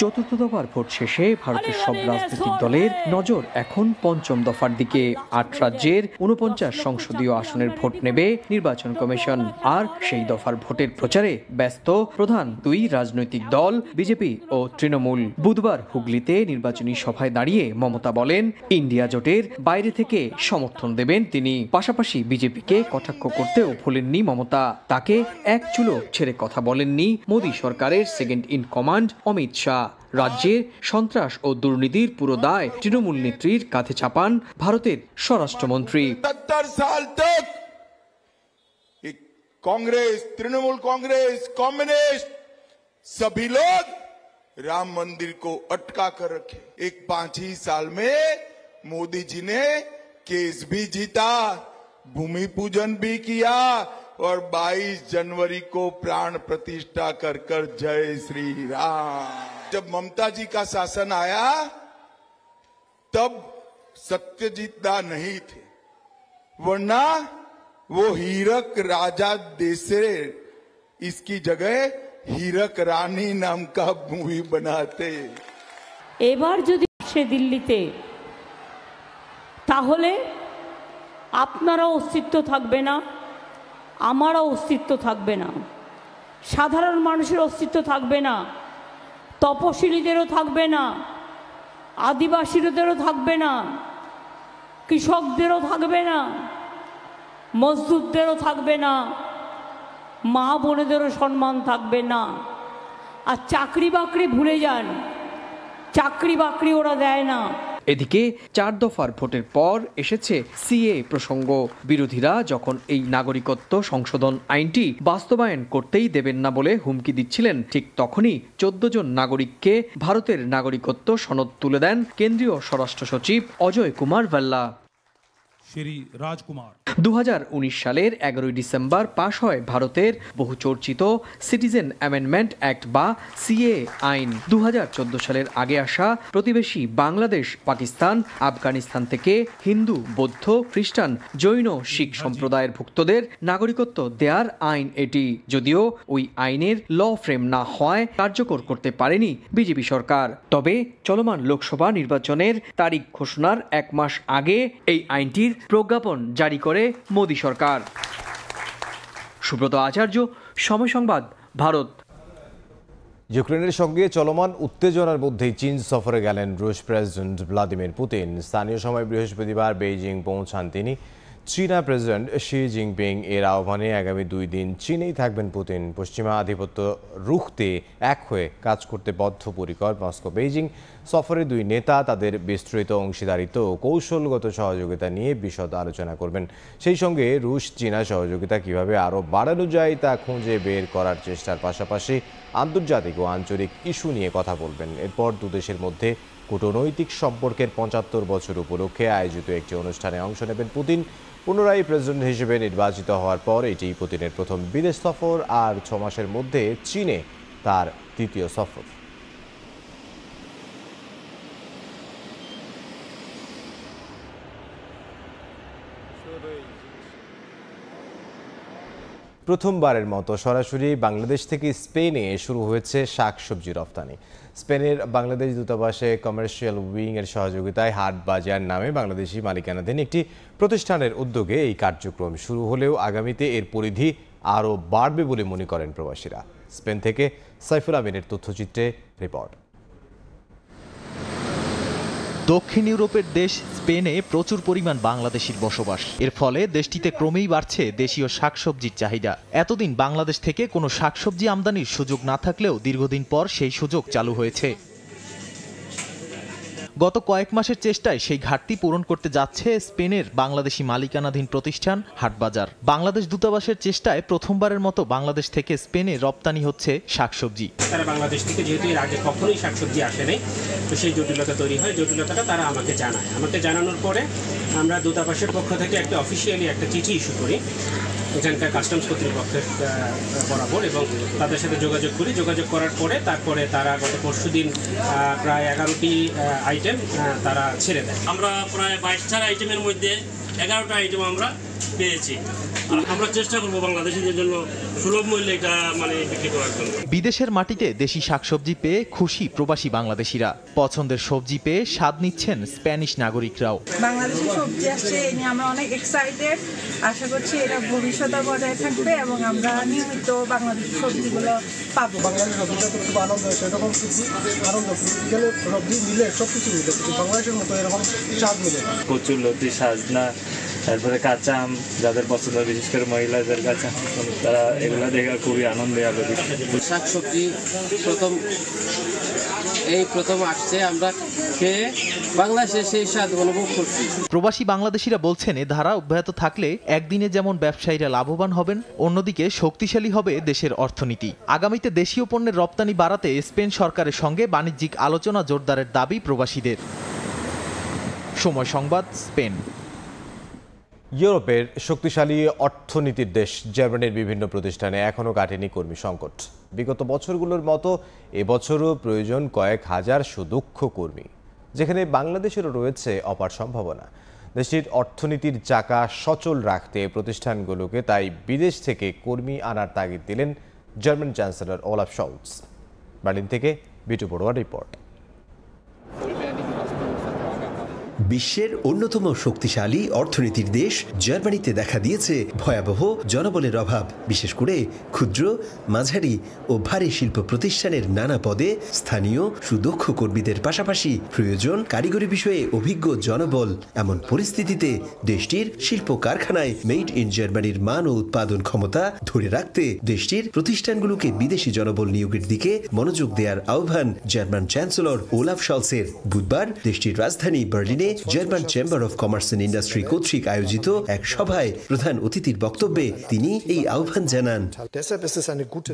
চতুর্থ দফার ভোট শেষে ভারতের সব রাজনৈতিক দলের নজর এখন পঞ্চম দফার দিকে। 8 রাজ্যের 49 সংসদীয় আসনের ভোট নেবে নির্বাচন কমিশন। আর সেই দফার ভোটের প্রচারে ব্যস্ত প্রধান 2 রাজনৈতিক দল বিজেপি ও তৃণমূল। বুধবার হুগলিতে নির্বাচনী সভায় দাঁড়িয়ে মমতা বলেন, ইন্ডিয়া জোটের বাইরে থেকে সমর্থন দেবেন তিনি। পাশাপাশি বিজেপিকে কটাক্ষ করতেও ভুলেননি মমতা। তাকে এক চুলো ছেড়ে কথা বলেননি মোদী সরকারের second in command Amit Shah. রাজ্যে সন্ত্রাস ও দুর্নীতির পুরো দায় তৃণমূল নেত্রীর কাঁধে চাপান ভারতের স্বরাষ্ট্রমন্ত্রী। 70 साल तक कांग्रेस, तृणमूल कांग्रेस, कम्युनिस्ट सभी लोग राम मंदिर को अटका कर रखे। एक 5 ही साल में मोदी जी ने केस भी जीता, भूमि पूजन भी किया और 22 जनवरी को प्राण प्रतिष्ठा कर कर जय श्री राम। जब ममता जी का शासन आया तब सत्यजीत दा नहीं थे, वरना वो हीरक राजा देशरे इसकी जगह हीरक रानी नाम का मूवी बनाते। এবার যদি সে দিল্লিতে, তাহলে আপনারও অস্তিত্ব থাকবে না, আমারও অস্তিত্ব থাকবে না, সাধারণ মানুষের অস্তিত্ব থাকবে না, তপশিলীদেরও থাকবে না, আদিবাসীদেরও থাকবে না, কৃষকদেরও থাকবে না, মজদুরদেরও থাকবে না, মা বোনেদেরও সম্মান থাকবে না। আর চাকরি বাকরি ভুলে যান, চাকরি বাকরি ওরা দেয় না। এদিকে 4 দফার ভোটের পর এসেছে সিএ প্রসঙ্গ। বিরোধীরা যখন এই নাগরিকত্ব সংশোধন আইনটি বাস্তবায়ন করতেই দেবেন না বলে হুমকি দিচ্ছিলেন, ঠিক তখনই 14 জন নাগরিককে ভারতের নাগরিকত্ব সনদ তুলে দেন কেন্দ্রীয় স্বরাষ্ট্র সচিব অজয় কুমার ভাল্লা। 2019 সালের 11 ডিসেম্বর পাশ হয় ভারতের বহুচর্চিত সিটিজেন অ্যামেন্ডমেন্ট অ্যাক্ট বা সিএ আইন। 2014 সালের আগে আসা প্রতিবেশী বাংলাদেশ, পাকিস্তান, আফগানিস্তান থেকে হিন্দু, বৌদ্ধ, খ্রিস্টান, জৈন, শিখ সম্প্রদায়ের ভুক্তদের নাগরিকত্ব দেওয়ার আইন এটি। যদিও ওই আইনের ল ফ্রেম না হওয়ায় কার্যকর করতে পারেনি বিজেপি সরকার। তবে চলমান লোকসভা নির্বাচনের তারিখ ঘোষণার 1 মাস আগে এই আইনটির প্রজ্ঞাপন জারি করে মোদী সরকার। সুব্রত আচার্য, সময় সংবাদ, ভারত। ইউক্রেনের সঙ্গে চলমান উত্তেজনার মধ্যেই চীন সফরে গেলেন রুশ প্রেসিডেন্ট ভ্লাদিমির পুতিন। স্থানীয় সময় বৃহস্পতিবার বেইজিং পৌঁছান তিনি। চীনা প্রেসিডেন্ট শি জিনপিং এর আহ্বানে আগামী 2 দিন চীনেই থাকবেন পুতিন। পশ্চিমা আধিপত্য রুখতে এক হয়ে কাজ করতে বদ্ধপরিকর মস্কো। বেইজিং সফরে 2 নেতা তাদের বিস্তৃত অংশীদারিত্ব ও কৌশলগত সহযোগিতা নিয়ে বিশদ আলোচনা করবেন। সেই সঙ্গে রুশ চীনা সহযোগিতা কিভাবে আরও বাড়ানো যায় তা খুঁজে বের করার চেষ্টার পাশাপাশি আন্তর্জাতিক ও আঞ্চলিক ইস্যু নিয়ে কথা বলবেন। এরপর দুদেশের মধ্যে কূটনৈতিক সম্পর্কের 75 বছর উপলক্ষে আয়োজিত একটি অনুষ্ঠানে অংশ নেবেন পুতিন। পুনরায় প্রেসিডেন্ট হিসেবে নির্বাচিত হওয়ার পর এটি পুতিনের প্রথম বিদেশ সফর আর 6 মাসের মধ্যে চীনে তার দ্বিতীয় সফর। প্রথমবারের মতো সরাসরি বাংলাদেশ থেকে স্পেনে শুরু হয়েছে শাকসবজি রফতানি। স্পেনের বাংলাদেশ দূতাবাসে কমার্শিয়াল উইং এর সহযোগিতায় হাট বাজার নামে বাংলাদেশি মালিকানাধীন একটি প্রতিষ্ঠানের উদ্যোগে এই কার্যক্রম শুরু হলেও আগামীতে এর পরিধি আরও বাড়বে বলে মনে করেন প্রবাসীরা। স্পেন থেকে সাইফুল আমিনের তথ্যচিত্রে রিপোর্ট। দক্ষিণ ইউরোপের দেশ স্পেনে প্রচুর পরিমাণ বাংলাদেশির বসবাস। এর ফলে দেশটিতে ক্রমেই বাড়ছে দেশীয় শাকসবজির চাহিদা। এতদিন বাংলাদেশ থেকে কোনো শাকসবজি আমদানির সুযোগ না থাকলেও দীর্ঘদিন পর সেই সুযোগ চালু হয়েছে। গত কয়েক মাসের চেষ্টায় সেই ঘাটতি পূরণ করতে যাচ্ছে স্পেনের বাংলাদেশি মালিকানাধীন প্রতিষ্ঠান হাটবাজার। বাংলাদেশ দূতাবাসের চেষ্টায় প্রথমবারের মতো বাংলাদেশ থেকে স্পেনে রপ্তানি হচ্ছে শাকসবজি। তারা বাংলাদেশ থেকে যেহেতু এর আগে কখনোই শাকসবজি আসে নাই, তো সেই জটিলতা তৈরি হয়। জটিলতাটা তারা আমাকে জানায়। আমাকে জানানোর পরে আমরা দূতাবাসের পক্ষ থেকে একটা অফিসিয়ালি একটা চিঠি ইস্যু করি এখানকার কাস্টমস কর্তৃপক্ষের বরাবর এবং তাদের সাথে যোগাযোগ করি। যোগাযোগ করার পরে তারপরে তারা গত পরশুদিন প্রায় 11টি আইটেম তারা ছেড়ে দেয়। আমরা প্রায় 22টা আইটেমের মধ্যে 11টা আইটেম আমরা পেয়েছি। আমরা চেষ্টা করবো বাংলাদেশিদের জন্য সুলভ মূল্যে এটা বিক্রি করার জন্য। বিদেশের মাটিতে দেশি শাকসবজি পেয়ে খুশি প্রবাসী বাংলাদেশিরা। পছন্দের সবজি পেয়ে স্বাদ নিচ্ছেন স্প্যানিশ নাগরিকরাও। বাংলাদেশি সবজি আসছে, এই নিয়ে আমরা অনেক এক্সাইটেড। আশা করছি এটা ভবিষ্যতে বজায় থাকবে এবং আমরা নিয়মিত বাংলাদেশি সবজিগুলো পাবো। বাংলাদেশের সবজিটা তো খুব আনন্দ, সেরকম আনন্দ সবজি মিলে সবকিছু মিলে বাংলাদেশের মতো এরকম স্বাদ মিলে। কচুর লতি, সাজনা, তারপরে কাঁচা আম, যাদের পছন্দ বিশেষ করে মহিলাদের কাছে, তারা এগুলো দেখে খুবই আনন্দে আবেদন। শাকসবজি প্রথম আসছে, আমরা খেয়ে বাংলাদেশে সেই স্বাদ অনুভব করছি। প্রবাসী বাংলাদেশিরা বলছেন এ ধারা অব্যাহত থাকলে একদিনে যেমন ব্যবসায়ীরা লাভবান হবেন, অন্যদিকে শক্তিশালী হবে দেশের অর্থনীতি। আগামীতে দেশীয় পণ্যের রপ্তানি বাড়াতে স্পেন সরকারের সঙ্গে বাণিজ্যিক আলোচনা জোরদারের দাবি প্রবাসীদের। সময় সংবাদ, স্পেন। ইউরোপের শক্তিশালী অর্থনীতির দেশ জার্মানির বিভিন্ন প্রতিষ্ঠানে এখনও কাটেনি কর্মী সংকট। বিগত বছরগুলোর মতো এবছরও প্রয়োজন কয়েক হাজার সুদক্ষ কর্মী, যেখানে বাংলাদেশেরও রয়েছে অপার সম্ভাবনা। দেশটির অর্থনীতির চাকা সচল রাখতে প্রতিষ্ঠানগুলোকে তাই বিদেশ থেকে কর্মী আনার তাগিদ দিলেন German chancellor Olaf Scholz. Berlin থেকে বিটু বড়ুয়ার রিপোর্ট। বিশ্বের অন্যতম শক্তিশালী অর্থনীতির দেশ জার্মানিতে দেখা দিয়েছে ভয়াবহ জনবলের অভাব। বিশেষ করে ক্ষুদ্র, মাঝারি ও ভারী শিল্প প্রতিষ্ঠানের নানা পদে স্থানীয় সুদক্ষ কর্মীদের পাশাপাশি প্রয়োজন কারিগরি বিষয়ে অভিজ্ঞ জনবল। এমন পরিস্থিতিতে দেশটির শিল্প কারখানায় মেড ইন জার্মানির মান ও উৎপাদন ক্ষমতা ধরে রাখতে দেশটির প্রতিষ্ঠানগুলোকে বিদেশি জনবল নিয়োগের দিকে মনোযোগ দেওয়ার আহ্বান জার্মান চ্যান্সেলর ওলাফ শলৎসের। বুধবার দেশটির রাজধানী বার্লিনে German chamber of commerce and industry কর্তৃক আয়োজিত এক সভায় প্রধান অতিথির বক্তব্যে তিনি এই আহ্বান জানান।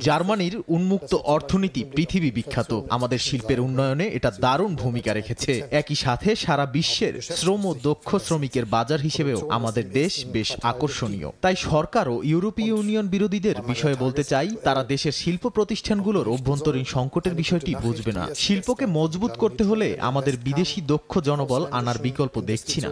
জার্মানির উন্মুক্ত অর্থনীতি পৃথিবী বিখ্যাত। আমাদের শিল্পের উন্নয়নে এটা দারুণ ভূমিকা রেখেছে। একই সাথে সারা বিশ্বের শ্রম ও দক্ষ শ্রমিকের বাজার হিসেবেও আমাদের দেশ বেশ আকর্ষণীয়। তাই সরকার ও ইউরোপীয় ইউনিয়ন বিরোধীদের বিষয়ে বলতে চাই, তারা দেশের শিল্প প্রতিষ্ঠানগুলোর অভ্যন্তরীণ সংকটের বিষয়টি বুঝবে না। শিল্পকে মজবুত করতে হলে আমাদের বিদেশি দক্ষ জনবল আনার বিকল্প দেখছি না।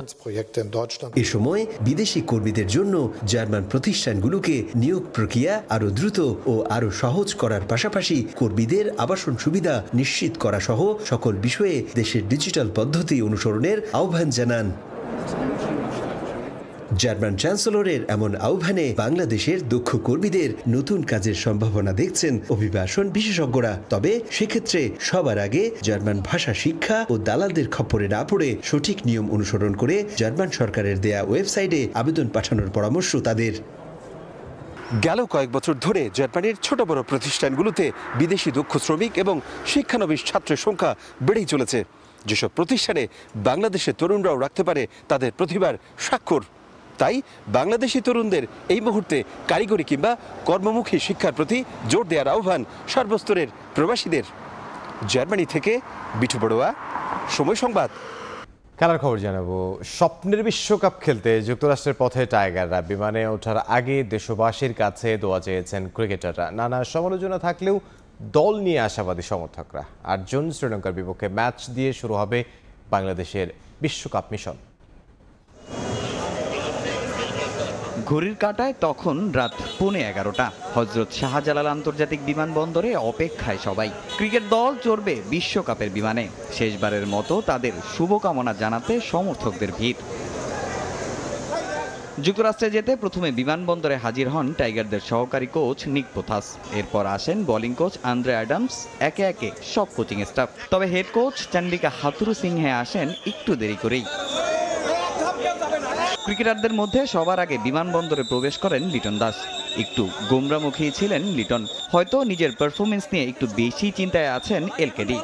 এ সময় বিদেশি কর্মীদের জন্য জার্মান প্রতিষ্ঠানগুলোকে নিয়োগ প্রক্রিয়া আরো দ্রুত ও আরো সহজ করার পাশাপাশি কর্মীদের আবাসন সুবিধা নিশ্চিত করা সহ সকল বিষয়ে দেশের ডিজিটাল পদ্ধতি অনুসরণের আহ্বান জানান। জার্মান চ্যান্সেলরের এমন আহ্বানে বাংলাদেশের দক্ষ কর্মীদের নতুন কাজের সম্ভাবনা দেখছেন অভিবাসন বিশেষজ্ঞরা। তবে সেক্ষেত্রে সবার আগে জার্মান ভাষা শিক্ষা ও দালালদের খপ্পরে না পড়ে সঠিক নিয়ম অনুসরণ করে জার্মান সরকারের দেয়া ওয়েবসাইটে আবেদন পাঠানোর পরামর্শ তাদের। গেল কয়েক বছর ধরে জার্মানির ছোট বড় প্রতিষ্ঠানগুলোতে বিদেশি দক্ষ শ্রমিক এবং শিক্ষানবিশ ছাত্রের সংখ্যা বেড়েই চলেছে। যেসব প্রতিষ্ঠানে বাংলাদেশের তরুণরাও রাখতে পারে তাদের প্রতিভার স্বাক্ষর। তাই বাংলাদেশি তরুণদের এই মুহূর্তে কারিগরি কিংবা কর্মমুখী শিক্ষার প্রতি জোর দেওয়ার আহ্বান সর্বস্তরের প্রবাসীদের। জার্মানি থেকে বিটু বড়ুয়া, সময় সংবাদ। খেলার খবর জানাবো। স্বপ্নের বিশ্বকাপ খেলতে যুক্তরাষ্ট্রের পথে টাইগাররা। বিমানে ওঠার আগে দেশবাসীর কাছে দোয়া চেয়েছেন ক্রিকেটাররা। নানা সমালোচনা থাকলেও দল নিয়ে আশাবাদী সমর্থকরা। 8 জুন শ্রীলঙ্কার বিপক্ষে ম্যাচ দিয়ে শুরু হবে বাংলাদেশের বিশ্বকাপ মিশন। ঘড়ির কাঁটায় তখন রাত 11:15। হযরত শাহজালাল আন্তর্জাতিক বিমানবন্দরে অপেক্ষায় সবাই। ক্রিকেট দল চড়বে বিশ্বকাপের বিমানে। শেষবারের মতো তাদের শুভকামনা জানাতে সমর্থকদের ভিড়। যুক্তরাষ্ট্রে যেতে প্রথমে বিমানবন্দরে হাজির হন টাইগারদের সহকারী কোচ নিক পোথাস। এরপর আসেন বোলিং কোচ আন্দ্রে অ্যাডামস, একে একে সব কোচিং স্টাফ। তবে হেড কোচ চন্ডিকা হাথুরু সিংহে আসেন একটু দেরি করেই। ক্রিকেটারদের মধ্যে সবার আগে বিমানবন্দরে প্রবেশ করেন লিটন দাস। একটু গোমরামুখী ছিলেন লিটন। হয়তো নিজের পারফরমেন্স নিয়ে একটু বেশি চিন্তায় আছেন এলকেডি।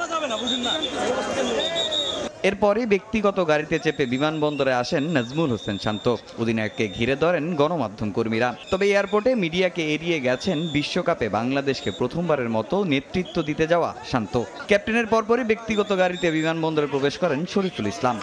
এরপরে ব্যক্তিগত গাড়িতে চেপে বিমানবন্দরে আসেন নাজমুল হোসেন শান্ত। অধিনায়ককে ঘিরে ধরেন গণমাধ্যম কর্মীরা। তবে এয়ারপোর্টে মিডিয়াকে এড়িয়ে গেছেন বিশ্বকাপে বাংলাদেশকে প্রথমবারের মতো নেতৃত্ব দিতে যাওয়া শান্ত। ক্যাপ্টেনের পরপরই ব্যক্তিগত গাড়িতে বিমানবন্দরে প্রবেশ করেন শরীফুল ইসলাম।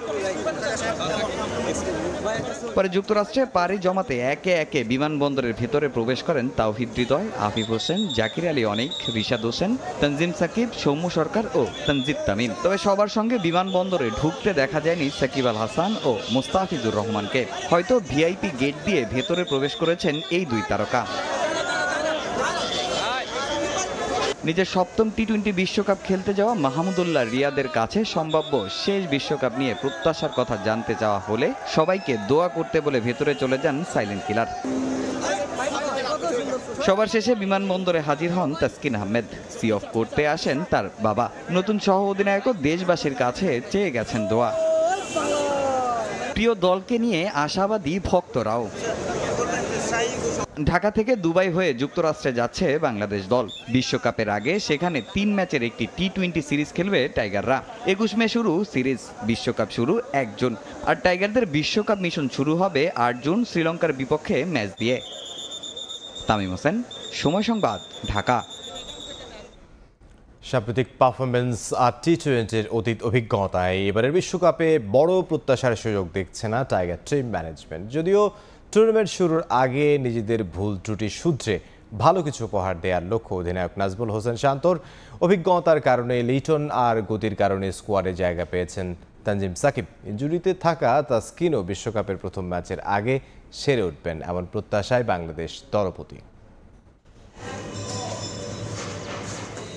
পরে যুক্তরাষ্ট্রে পাড়ি জমাতে একে একে বিমানবন্দরের ভেতরে প্রবেশ করেন তাওহিদ হৃদয়, আফিফ হোসেন, জাকির আলী অনিক, রিশাদ হোসেন, তানজিম সাকিব, সৌম্য সরকার ও তানজিদ তামিম। তবে সবার সঙ্গে বিমানবন্দরে ঢুকতে দেখা যায়নি সাকিব আল হাসান ও মুস্তাফিজুর রহমানকে। হয়তো ভিআইপি গেট দিয়ে ভেতরে প্রবেশ করেছেন এই দুই তারকা। নিজের সপ্তম টি-20 বিশ্বকাপ খেলতে যাওয়া মাহমুদুল্লাহ রিয়াদের কাছে সম্ভাব্য শেষ বিশ্বকাপ নিয়ে প্রত্যাশার কথা জানতে চাওয়া হলে সবাইকে দোয়া করতে বলে ভেতরে চলে যান সাইলেন্ট কিলার। সবার শেষে বিমানবন্দরে হাজির হন তাসকিন আহমেদ। সি অফ করতে আসেন তার বাবা। নতুন সহ অধিনায়কও দেশবাসীর কাছে চেয়ে গেছেন দোয়া। প্রিয় দলকে নিয়ে আশাবাদী ভক্তরাও। ঢাকা থেকে দুবাই হয়ে যুক্তরাষ্ট্রে যাচ্ছে বাংলাদেশ দল। বিশ্বকাপের আগে সেখানে 3 ম্যাচের একটি টি-20 সিরিজ খেলবে টাইগাররা। 21 মে শুরু সিরিজ। বিশ্বকাপ শুরু 1 জুন। আর টাইগারদের বিশ্বকাপ মিশন শুরু হবে 8 জুন শ্রীলঙ্কার বিপক্ষে ম্যাচ দিয়ে। তামিম হোসেন, সময় সংবাদ, ঢাকা। সাম্প্রতিক পারফরমেন্স আর টি-20-র অতীত অভিজ্ঞতায় এবারের বিশ্বকাপে বড় প্রত্যাশার সুযোগ দেখছে না টাইগার টিম ম্যানেজমেন্ট। যদিও টুর্নামেন্ট শুরুর আগে নিজেদের ভুল ত্রুটি শুধরে ভালো কিছু উপহার দেওয়ার লক্ষ্য অধিনায়ক নাজমুল হোসেন শান্তর। অভিজ্ঞতার কারণে লিটন আর গতির কারণে স্কোয়াডে জায়গা পেয়েছেন তানজিম সাকিব। ইনজুরিতে থাকা তাসকিনও বিশ্বকাপের প্রথম ম্যাচের আগে সেরে উঠবেন এমন প্রত্যাশায় বাংলাদেশ দলপতি।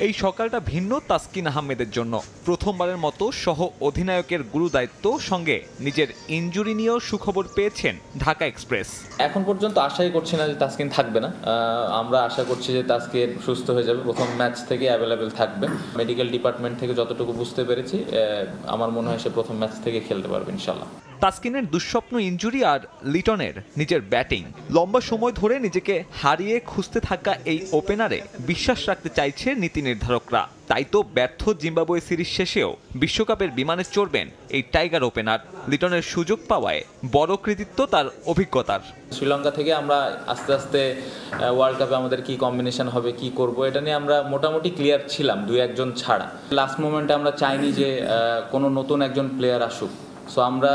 এই সকালটা ভিন্ন তাসকিন আহমেদের জন্য। প্রথমবারের মতো সহ অধিনায়কের গুরু দায়িত্ব সঙ্গে নিজের ইনজুরি নিয়েও সুখবর পেয়েছেন ঢাকা এক্সপ্রেস। এখন পর্যন্ত আশাই করছি না যে তাসকিন থাকবে না। আমরা আশা করছি যে তাসকিন সুস্থ হয়ে যাবে, প্রথম ম্যাচ থেকে অ্যাভেলেবেল থাকবে। মেডিকেল ডিপার্টমেন্ট থেকে যতটুকু বুঝতে পেরেছি আমার মনে হয় সে প্রথম ম্যাচ থেকে খেলতে পারবে ইনশাল্লাহ। তাসকিনের দুঃস্বপ্ন ইনজুরি আর লিটনের নিজের ব্যাটিং। লম্বা সময় ধরে নিজেকে হারিয়ে খুঁজতে থাকা এই ওপেনারে বিশ্বাস রাখতে চাইছে নীতি নির্ধারকরা। তাই তো ব্যর্থ জিম্বাবুয়ে সিরিজ শেষেও বিশ্বকাপের বিমানে চড়বেন এই টাইগার ওপেনার। লিটনের সুযোগ পাওয়ায় বড় কৃতিত্ব তার অভিজ্ঞতার। শ্রীলঙ্কা থেকে আমরা আস্তে আস্তে ওয়ার্ল্ড কাপে আমাদের কি কম্বিনেশন হবে, কি করব, এটা নিয়ে আমরা মোটামুটি ক্লিয়ার ছিলাম, 2-1 ছাড়া। লাস্ট মোমেন্টে আমরা চাইনি যে কোনো নতুন একজন প্লেয়ার আসুক। সো আমরা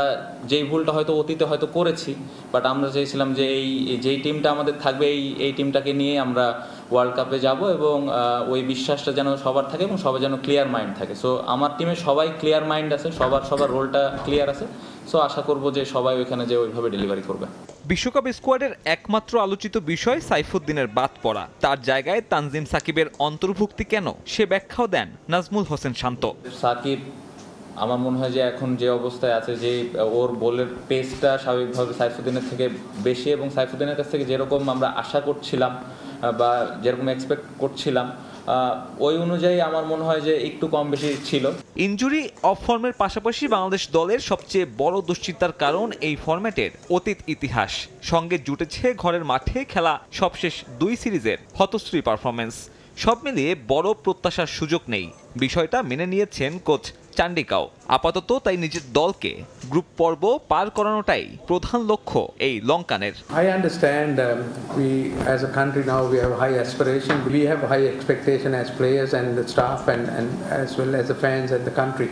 যেই ভুলটা হয়তো অতীতে হয়তো করেছি, বাট আমরা চেয়েছিলাম যে যেই টিমটা আমাদের থাকবে এই টিমটাকে নিয়ে আমরা ওয়ার্ল্ড কাপে যাব এবং ওই বিশ্বাসটা যেন সবার থাকে এবং সবাই যেন ক্লিয়ার মাইন্ড থাকে। সো আমার টিমে সবাই ক্লিয়ার মাইন্ড আছে, সবার রোলটা ক্লিয়ার আছে। সো আশা করব যে সবাই ওইখানে যে ওইভাবে ডেলিভারি করবে। বিশ্বকাপ স্কোয়াডের একমাত্র আলোচিত বিষয় সাইফুদ্দিনের বাদ পড়া। তার জায়গায় তানজিম সাকিবের অন্তর্ভুক্তি কেন, সে ব্যাখ্যাও দেন নাজমুল হোসেন শান্ত। সাকিব আমার মনে হয় যে এখন যে অবস্থায় আছে, যে ওর বলের পেসটা স্বাভাবিকভাবে সাইফুদ্দিনের থেকে বেশি এবং সাইফুদ্দিনের কাছ থেকে যেরকম আমরা আশা করছিলাম বা যেরকম এক্সপেক্ট করছিলাম ওই অনুযায়ী আমার মনে হয় যে একটু কম বেশি ছিল। ইনজুরি অফ ফর্মের পাশাপাশি বাংলাদেশ দলের সবচেয়ে বড় দুশ্চিন্তার কারণ এই ফরম্যাটের অতীত ইতিহাস। সঙ্গে জুটেছে ঘরের মাঠে খেলা সবশেষ 2 সিরিজের হতশ্রী পারফরমেন্স। সব মিলিয়ে বড় প্রত্যাশার সুযোগ নেই। বিষয়টা মেনে নিয়েছেন কোচ চান্ডিকাও। আপাতত তাই নিজের দলকে গ্রুপ পর্ব পার করানোটাই প্রধান লক্ষ্য এই লঙ্কানের। I understand we as a country now we have high aspiration, we have high expectation as players and the staff and as well as the fans and the country.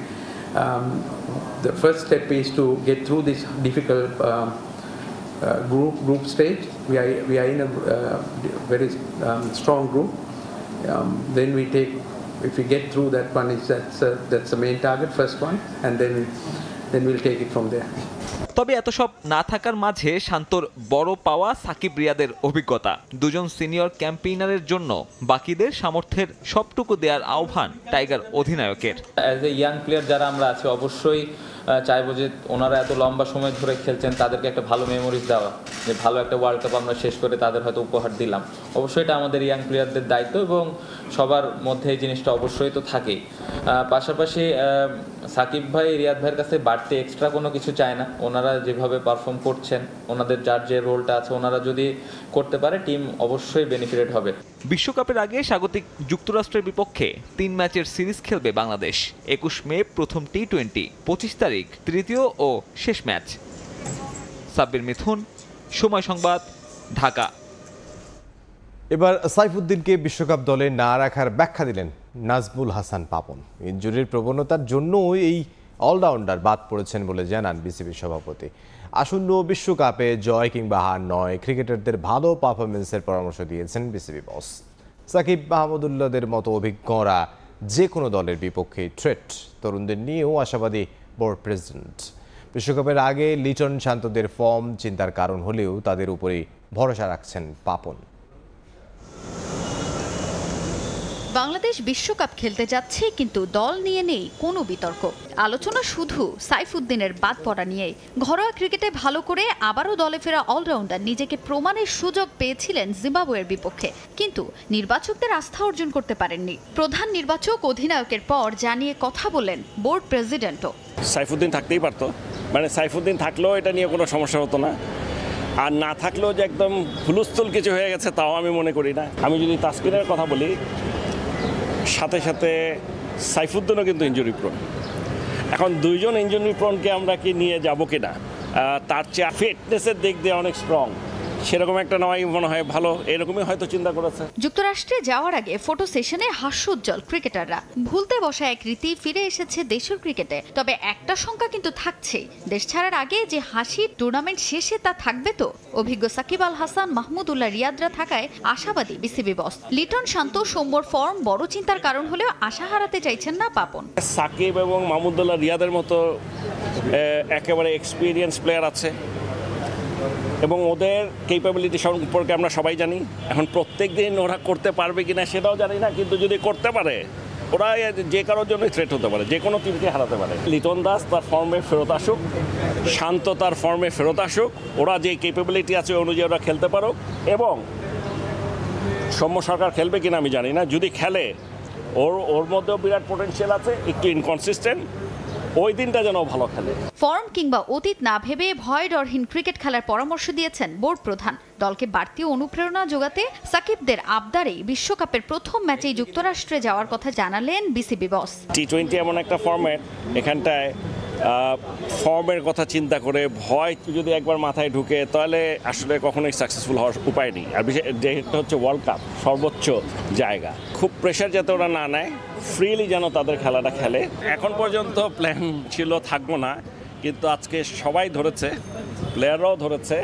The first step is to get through this difficult group stage. We are in a very strong group. Then we take, if we get through that one, that's the main target, first one, and then we'll take it from there. তবে এত সব না থাকার মাঝে শান্তর বড় পাওয়া সাকিব রিয়াদের অভিজ্ঞতা। দুজন সিনিয়র ক্যাম্পেইনারের জন্য বাকিদের সামর্থ্যের সবটুকু দেওয়ার আহ্বান টাইগার অধিনায়কের। অ্যাজ এ ইয়াং প্লেয়ার যারা আমরা আছি অবশ্যই চাইবো যে ওনারা এত লম্বা সময় ধরে খেলছেন, তাদেরকে একটা ভালো মেমোরিজ দেওয়া, যে ভালো একটা ওয়ার্ল্ড কাপ আমরা শেষ করে তাদের হয়তো উপহার দিলাম। অবশ্যই এটা আমাদের ইয়াং প্লেয়ারদের দায়িত্ব এবং সবার মধ্যে এই জিনিসটা অবশ্যই তো থাকেই। পাশাপাশি সাকিব ভাই রিয়াদ ভাইয়ের কাছে বাড়তে এক্সট্রা কোনো কিছু চায় না। ওনারা যেভাবে পারফর্ম করছেন, ওনাদের যার যে রোলটা আছে ওনারা যদি করতে পারে টিম অবশ্যই বেনিফিটেড হবে। বিশ্বকাপের আগে স্বাগতিক যুক্তরাষ্ট্রের বিপক্ষে 3 ম্যাচের সিরিজ খেলবে বাংলাদেশ। 21 মে প্রথম টি20, 25 তারিখ তৃতীয় ও শেষ ম্যাচ। সাব্বির মিথুন, সময় সংবাদ, ঢাকা। এবার সাইফুদ্দিনকে বিশ্বকাপ দলে না রাখার ব্যাখ্যা দিলেন নাজমুল হাসান পাপন। ইনজুরির প্রবণতার জন্য এই অলরাউন্ডার বাদ পড়েছেন বলে জানান বিসিবি সভাপতি। আসন্ন বিশ্বকাপে জয় কিংবা হার নয়, ক্রিকেটারদের ভালো পারফরমেন্সের পরামর্শ দিয়েছেন বিসিবি বস। সাকিব মাহমুদুল্লাহদের মতো অভিজ্ঞরা যে কোনো দলের বিপক্ষে থ্রেট। তরুণদের নিয়েও আশাবাদী বোর্ড প্রেসিডেন্ট। বিশ্বকাপের আগে লিটন শান্তদের ফর্ম চিন্তার কারণ হলেও তাদের উপরেই ভরসা রাখছেন পাপন। বাংলাদেশ বিশ্বকাপ খেলতে যাচ্ছে, কিন্তু দল নিয়ে নেই কোনো বিতর্ক। আলোচনা শুধু সাইফুদ্দিনের বাদ পড়া নিয়ে। ঘরোয়া ক্রিকেটে ভালো করে আবারও দলে ফেরা অলরাউন্ডার নিজেকে প্রমাণের সুযোগ পেয়েছিলেন জিম্বাবুয়ের বিপক্ষে, কিন্তু নির্বাচকদের আস্থা অর্জন করতে পারেননি। প্রধান নির্বাচক অধিনায়কের পর জানিয়ে কথা বলেন বোর্ড প্রেসিডেন্টও। সাইফুদ্দিন থাকতেই পারতো, মানে সাইফুদ্দিন থাকলেও এটা নিয়ে কোনো সমস্যা হতো না। আর না থাকলেও যে একদম হুলস্থুল কিছু হয়ে গেছে তাও আমি মনে করি না। আমি যদি তাসকিনের কথা বলি, সাথে সাথে সাইফুদ্দিনও কিন্তু ইনজুরি প্রোন। এখন দুইজন ইনজুরি প্রোনকে আমরা কি নিয়ে যাব কিনা, তার চেয়ে ফিটনেসের দিক দিয়ে অনেক স্ট্রং, সেরকম একটা নেওয়াই মনে হয় ভালো, এরকমই হয়তো চিন্তা করেছে। যুক্তরাষ্ট্রে যাওয়ার আগে ফটো সেশনে হাস্যোজ্জ্বল ক্রিকেটাররা। ভুলতে বসা এক রীতি ফিরে এসেছে দেশের ক্রিকেটে। তবে একটা সংখ্যা কিন্তু থাকছে, দেশ ছাড়ার আগে যে হাসি টুর্নামেন্ট শেষে তা থাকবে তো। অভিজ্ঞ সাকিব আল হাসান, মাহমুদুল্লাহ রিয়াদরা থাকায় আশাবাদী বিসিবি বস। লিটন শান্ত সৌম্যর ফর্ম বড় চিন্তার কারণ হলেও আশা হারাতে চাইছেন না পাপন। সাকিব এবং মাহমুদুল্লাহ রিয়াদের মতো একেবারে এক্সপিরিয়েন্স প্লেয়ার আছে এবং ওদের ক্যাপাবিলিটি সম্পর্কে আমরা সবাই জানি। এখন প্রত্যেক দিন ওরা করতে পারবে কিনা সেটাও জানি না, কিন্তু যদি করতে পারে ওরা যে কারোর জন্যই থ্রেট হতে পারে, যে কোনো টিমকে হারাতে পারে। লিটন দাস তার ফর্মে ফেরত আসুক, শান্ত তার ফর্মে ফেরত আসুক, ওরা যে ক্যাপাবিলিটি আছে অনুযায়ী ওরা খেলতে পারুক। এবং সৌম্য সরকার খেলবে কিনা আমি জানি না, যদি খেলে ওর মধ্যেও বিরাট পোটেনশিয়াল আছে, একটু ইনকনসিস্টেন্ট, ওই দিনটা যেন ভালো খেলে। ফর্ম কিংবা অতীত না ভেবে ভয় ডরহীন ক্রিকেট খেলার পরামর্শ দিয়েছেন বোর্ড প্রধান। দলকে বাড়তি অনুপ্রেরণা যোগাতে সাকিবদের আবদারে বিশ্বকাপের প্রথম ম্যাচেই যুক্তরাষ্ট্রে যাওয়ার কথা জানালেন বিসিবি বস। টি-20 এমন একটা ফরম্যাট, এখানটায় ফর্মের কথা চিন্তা করে ভয় যদি একবার মাথায় ঢুকে তাহলে আসলে কখনোই সাকসেসফুল হওয়ার উপায় নেই। আর বিশেষ যেটা হচ্ছে ওয়ার্ল্ড কাপ, সর্বোচ্চ জায়গা, খুব প্রেশার যাতে ওরা না নেয়, ফ্রিলি যেন তাদের খেলাটা খেলে। এখন পর্যন্ত প্ল্যান ছিল থাকবো না, কিন্তু আজকে সবাই ধরেছে, প্লেয়াররাও ধরেছে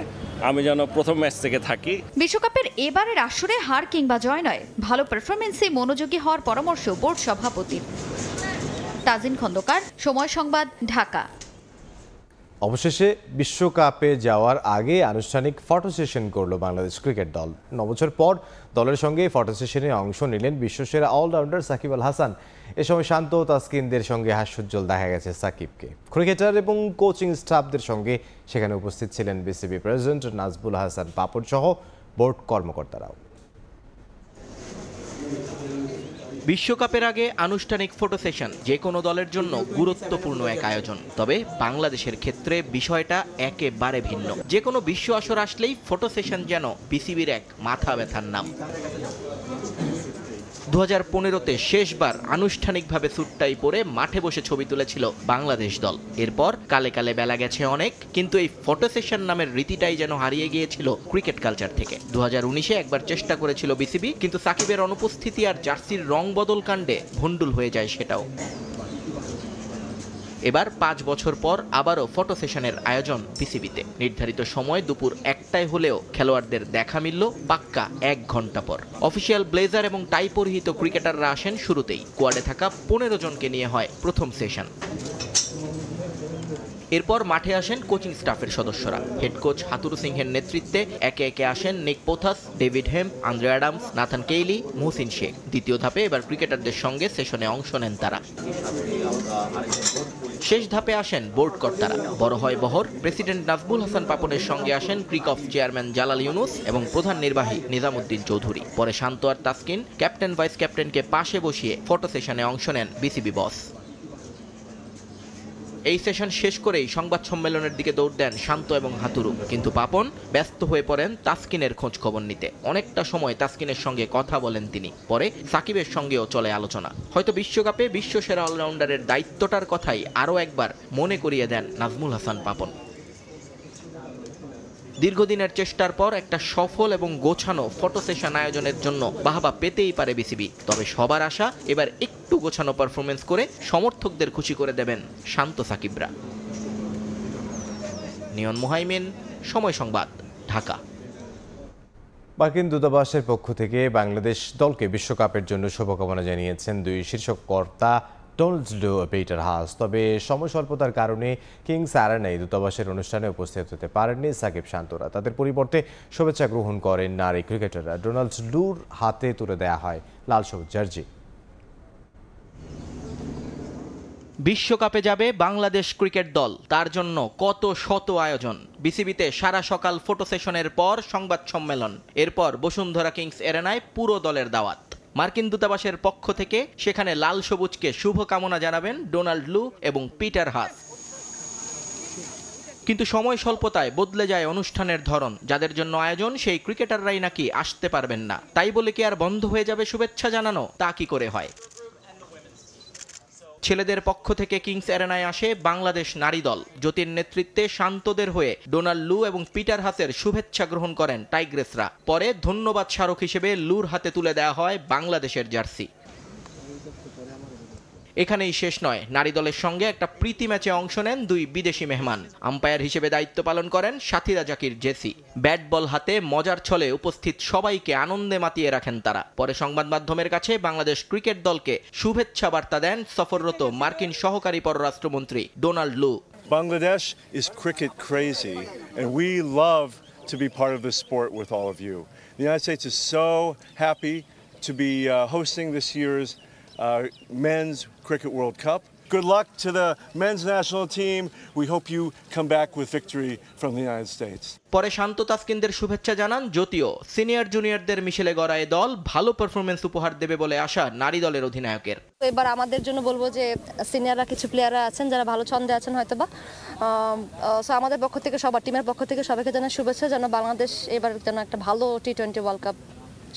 আমি যেন প্রথম ম্যাচ থেকে থাকি। বিশ্বকাপের এবারের আসরে হার কিংবা জয় নয়, ভালো পারফরমেন্সে মনোযোগী হওয়ার পরামর্শ বোর্ড সভাপতির। তাজিন খন্দকার, সময় সংবাদ, ঢাকা। অবশেষে বিশ্বকাপে যাওয়ার আগে আনুষ্ঠানিক ফটো সেশন করল বাংলাদেশ ক্রিকেট দল। 9 বছর পর দলের সঙ্গে ফটো সেশনে অংশ নিলেন বিশ্বসেরা অলরাউন্ডার সাকিব আল হাসান। এ সময় শান্ত তাসকিনদের সঙ্গে হাস্যোজ্জ্বল দেখা গেছে সাকিবকে। ক্রিকেটার এবং কোচিং স্টাফদের সঙ্গে সেখানে উপস্থিত ছিলেন বিসিবি প্রেসিডেন্ট নাজমুল হাসান পাপন সহ বোর্ড কর্মকর্তারাও। বিশ্বকাপের আগে আনুষ্ঠানিক ফটো সেশন যে কোনো দলের জন্য গুরুত্বপূর্ণ এক আয়োজন। তবে বাংলাদেশের ক্ষেত্রে বিষয়টা একেবারে ভিন্ন। যে কোনো বিশ্ব আসর আসলেই ফটো সেশন যেন বিসিবির এক মাথা ব্যথার নাম। 2015-তে শেষবার আনুষ্ঠানিকভাবে স্যুটটাই পরে মাঠে বসে ছবি তুলেছিল বাংলাদেশ দল। এরপর কালে কালে বেলা গেছে অনেক, কিন্তু এই ফটো সেশন নামের রীতিটাই যেন হারিয়ে গিয়েছিল ক্রিকেট কালচার থেকে। 2019-এ একবার চেষ্টা করেছিল বিসিবি, কিন্তু সাকিবের অনুপস্থিতি আর জার্সির রং বদল কাণ্ডে ভণ্ডুল হয়ে যায় সেটাও। এবার 5 বছর পর আবারও ফটো সেশনের আয়োজন বিসিবিতে। নির্ধারিত সময় দুপুর 1টায় হলেও খেলোয়াড়দের দেখা মিলল পাক্কা 1 ঘন্টা পর। অফিসিয়াল ব্লেজার এবং টাই পরিহিত ক্রিকেটাররা আসেন শুরুতেই। কোয়াডে থাকা 15 জনকে নিয়ে হয় প্রথম সেশন। এরপর মাঠে আসেন কোচিং স্টাফের সদস্যরা। হেড কোচ হাতুরু সিংহের নেতৃত্বে একে একে আসেন Nick Pothas, David Hemp, Andre Adams, Nathan Kelly, Mohsin Sheikh. দ্বিতীয় ধাপে এবার ক্রিকেটারদের সঙ্গে সেশনে অংশ নেন তারা। শেষ ধাপে আসেন বোর্ড কর্তারা। বড় হয় বহর। প্রেসিডেন্ট নাজমুল হাসান পাপনের সঙ্গে আসেন ক্রিকঅফ চেয়ারম্যান জালাল ইউনুস এবং প্রধান নির্বাহী নিজামুদ্দিন চৌধুরী। পরে শান্ত আর তাসকিন, ক্যাপ্টেন ভাইস ক্যাপ্টেনকে পাশে বসিয়ে ফটো সেশনে অংশ নেন বিসিবি বস। এই সেশন শেষ করেই সংবাদ সম্মেলনের দিকে দৌড় দেন শান্ত এবং হাতুরু, কিন্তু পাপন ব্যস্ত হয়ে পড়েন তাসকিনের খোঁজ খবর নিতে। অনেকটা সময় তাসকিনের সঙ্গে কথা বলেন তিনি। পরে সাকিবের সঙ্গেও চলে আলোচনা। হয়তো বিশ্বকাপে বিশ্বসেরা অলরাউন্ডারের দায়িত্বটার কথাই আরও একবার মনে করিয়ে দেন নাজমুল হাসান পাপন। দীর্ঘদিনের চেষ্টার পর একটা সফল এবং গোছানো ফটো সেশন আয়োজনের জন্য বাহবা পেতেই পারে বিসিবি। তবে সবার আশা এবার একটু গোছানো পারফরমেন্স করে সমর্থকদের খুশি করে দেবেন শান্ত সাকিবরা। নিয়ন মুহাইমিন, সময় সংবাদ, ঢাকা। মার্কিন দূতাবাসের পক্ষ থেকে বাংলাদেশ দলকে বিশ্বকাপের জন্য শুভকামনা জানিয়েছেন 2 শীর্ষ কর্তা ডোনাল্ড লু, পিটার হাস। তবে সময় স্বল্পতার কারণে কিংস অ্যারেনায় দূতাবাসের অনুষ্ঠানে উপস্থিত হতে পারেননি সাকিব শান্তরা। তাদের পরিবর্তে শুভেচ্ছা গ্রহণ করেন নারী ক্রিকেটাররা। ডোনাল্ড লুর হাতে তুলে দেয়া হয় লাল সবুজ জার্সি। বিশ্বকাপে যাবে বাংলাদেশ ক্রিকেট দল, তার জন্য কত শত আয়োজন। বিসিবিতে সারা সকাল ফটো সেশনের পর সংবাদ সম্মেলন, এরপর বসুন্ধরা কিংস অ্যারেনায় পুরো দলের দাওয়াত। মার্কিন দূতাবাসের পক্ষ থেকে সেখানে লাল সবুজকে শুভকামনা জানাবেন ডোনাল্ড লু এবং পিটার হাস। কিন্তু সময় স্বল্পতায় বদলে যায় অনুষ্ঠানের ধরন। যাদের জন্য আয়োজন সেই ক্রিকেটাররাই নাকি আসতে পারবেন না। তাই বলে কি আর বন্ধ হয়ে যাবে শুভেচ্ছা জানানো? তা কি করে হয়? ছেলেদের পক্ষ থেকে কিংস অ্যারেনায় আসে বাংলাদেশ নারী দল। জ্যোতির নেতৃত্বে শান্তদের হয়ে ডোনাল্ড লু এবং পিটার হাসের শুভেচ্ছা গ্রহণ করেন টাইগ্রেসরা। পরে ধন্যবাদ স্মারক হিসেবে লুর হাতে তুলে দেওয়া হয় বাংলাদেশের জার্সি। এখানেই শেষ নয়, নারী দলের সঙ্গে একটা প্রীতি ম্যাচে অংশ নেন দুই বিদেশি মেহমান। আম্পায়ার হিসেবে দায়িত্ব পালন করেন সাথীরা জাকির জেসি। ব্যাট বল হাতে মজার ছলে উপস্থিত সবাইকে আনন্দে মাতিয়ে রাখেন তারা। পরে সংবাদ মাধ্যমের কাছে বাংলাদেশ ক্রিকেট দলকে শুভেচ্ছা বার্তা দেন সফররত মার্কিন সহকারী পররাষ্ট্রমন্ত্রী ডোনাল্ড লু। Bangladesh is cricket crazy and we love to be part of this sport with all of you. The United States is so happy to be hosting this year's Men's Cricket World Cup. Good luck to the men's national team. We hope you come back with victory from the United States. পরে শান্ত তাসকিনদের শুভেচ্ছা জানান জ্যোতিও। সিনিয়র জুনিয়রদের মিশেলে গড়া এই দল ভালো পারফরমেন্স উপহার দেবে বলে আশা নারী দলের অধিনায়কের। এবার আমাদের জন্য বলবো যে সিনিয়ররা কিছু প্লেয়াররা আছেন যারা ভালো ছন্দে আছেন হয়তোবা, সো আমাদের পক্ষ থেকে সবার টিমের পক্ষ থেকে সবাইকে জানাই শুভেচ্ছা, যেন বাংলাদেশ এবার যেন একটা ভালো টি-20 ওয়ার্ল্ড কাপ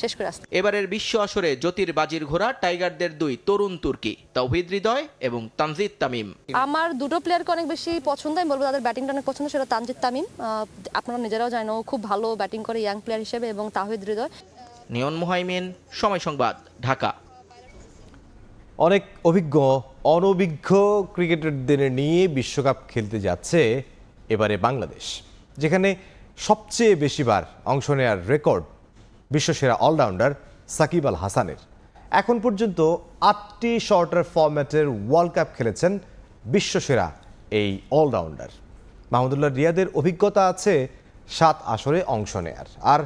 শেষ করে আসছে। এবারের বিশ্ব আসরে জ্যোতির বাজির ঘোড়া টাইগারদের দুই তরুণ তুর্কি তাওহিদ হৃদয় এবং তানজিদ তামিম। আমার দুটো প্লেয়ারকে অনেক বেশি পছন্দ, আমি বলবো তাদের ব্যাটিংটা অনেক পছন্দ, সেটা তানজিদ তামিম, আপনারা নিজেরাও জানেন ও খুব ভালো ব্যাটিং করে ইয়াং প্লেয়ার হিসেবে, এবং তাওহিদ হৃদয়। নিয়ন মুহাইমিন, সময় সংবাদ, ঢাকা। অনেক অনভিজ্ঞ ক্রিকেটারদের নিয়ে বিশ্বকাপ খেলতে যাচ্ছে এবারে বাংলাদেশ, যেখানে সবচেয়ে বেশিবার অংশ নেওয়ার রেকর্ড বিশ্বসেরা অলরাউন্ডার সাকিব আল হাসানের। এখন পর্যন্ত 8টি শর্টার ফরম্যাটের ওয়ার্ল্ড কাপ খেলেছেন বিশ্বসেরা এই অলরাউন্ডার। মাহমুদুল্লাহ রিয়াদের অভিজ্ঞতা আছে 7 আসরে অংশ নেয়ার, আর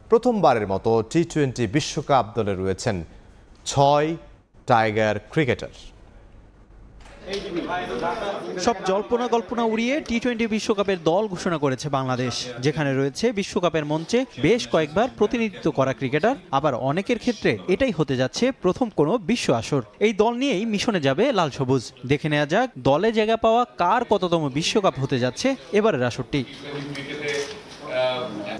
প্রথমবারের মতো টি-20 বিশ্বকাপ দলে রয়েছেন 6 টাইগার ক্রিকেটার। সব জল্পনা উড়িয়ে টি-20 বিশ্বকাপের দল ঘোষণা করেছে বাংলাদেশ, যেখানে রয়েছে বিশ্বকাপের মঞ্চে বেশ কয়েকবার প্রতিনিধিত্ব করা ক্রিকেটার। আবার অনেকের ক্ষেত্রে এটাই হতে যাচ্ছে প্রথম কোনো বিশ্ব আসর। এই দল নিয়েই মিশনে যাবে লাল সবুজ। দেখে নেওয়া যাক দলে জায়গা পাওয়া কার কততম বিশ্বকাপ হতে যাচ্ছে এবারের আসরটি।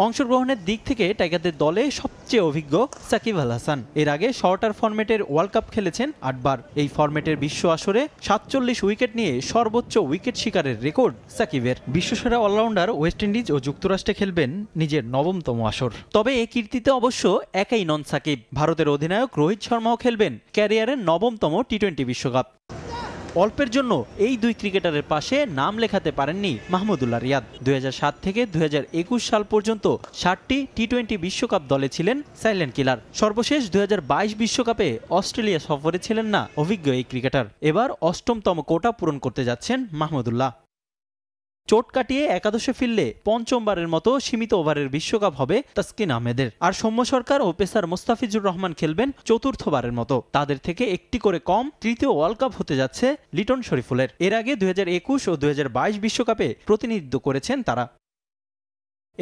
অংশগ্রহণের দিক থেকে টাইগারদের দলে সবচেয়ে অভিজ্ঞ সাকিব আল হাসান। এর আগে শর্টার ফরম্যাটের ওয়ার্ল্ড কাপ খেলেছেন 8 বার। এই ফরম্যাটের বিশ্ব আসরে 47 উইকেট নিয়ে সর্বোচ্চ উইকেট শিকারের রেকর্ড সাকিবের। বিশ্বসেরা অলরাউন্ডার ওয়েস্ট ইন্ডিজ ও যুক্তরাষ্ট্রে খেলবেন নিজের 9তম আসর। তবে এই কীর্তিতে অবশ্য একাই নন সাকিব। ভারতের অধিনায়ক রোহিত শর্মাও খেলবেন ক্যারিয়ারের 9তম টি-20 বিশ্বকাপ। অল্পের জন্য এই দুই ক্রিকেটারের পাশে নাম লেখাতে পারেননি মাহমুদুল্লাহ রিয়াদ। 2007 থেকে 2021 সাল পর্যন্ত 60টি টি-20 বিশ্বকাপ দলে ছিলেন সাইলেন্ট কিলার। সর্বশেষ 2022 বিশ্বকাপে অস্ট্রেলিয়া সফরে ছিলেন না অভিজ্ঞ এই ক্রিকেটার। এবার 8তম কোটা পূরণ করতে যাচ্ছেন মাহমুদুল্লাহ। চোট কাটিয়ে একাদশে ফিরলে 5মবারের মতো সীমিত ওভারের বিশ্বকাপ হবে তাসকিন আহমেদের। আর সৌম্য সরকার ও পেসার মোস্তাফিজুর রহমান খেলবেন 4র্থবারের মতো। তাদের থেকে একটি করে কম 3য় ওয়ার্ল্ড কাপ হতে যাচ্ছে লিটন শরীফুলের। এর আগে 2021 ও 2022 বিশ্বকাপে প্রতিনিধিত্ব করেছেন তারা।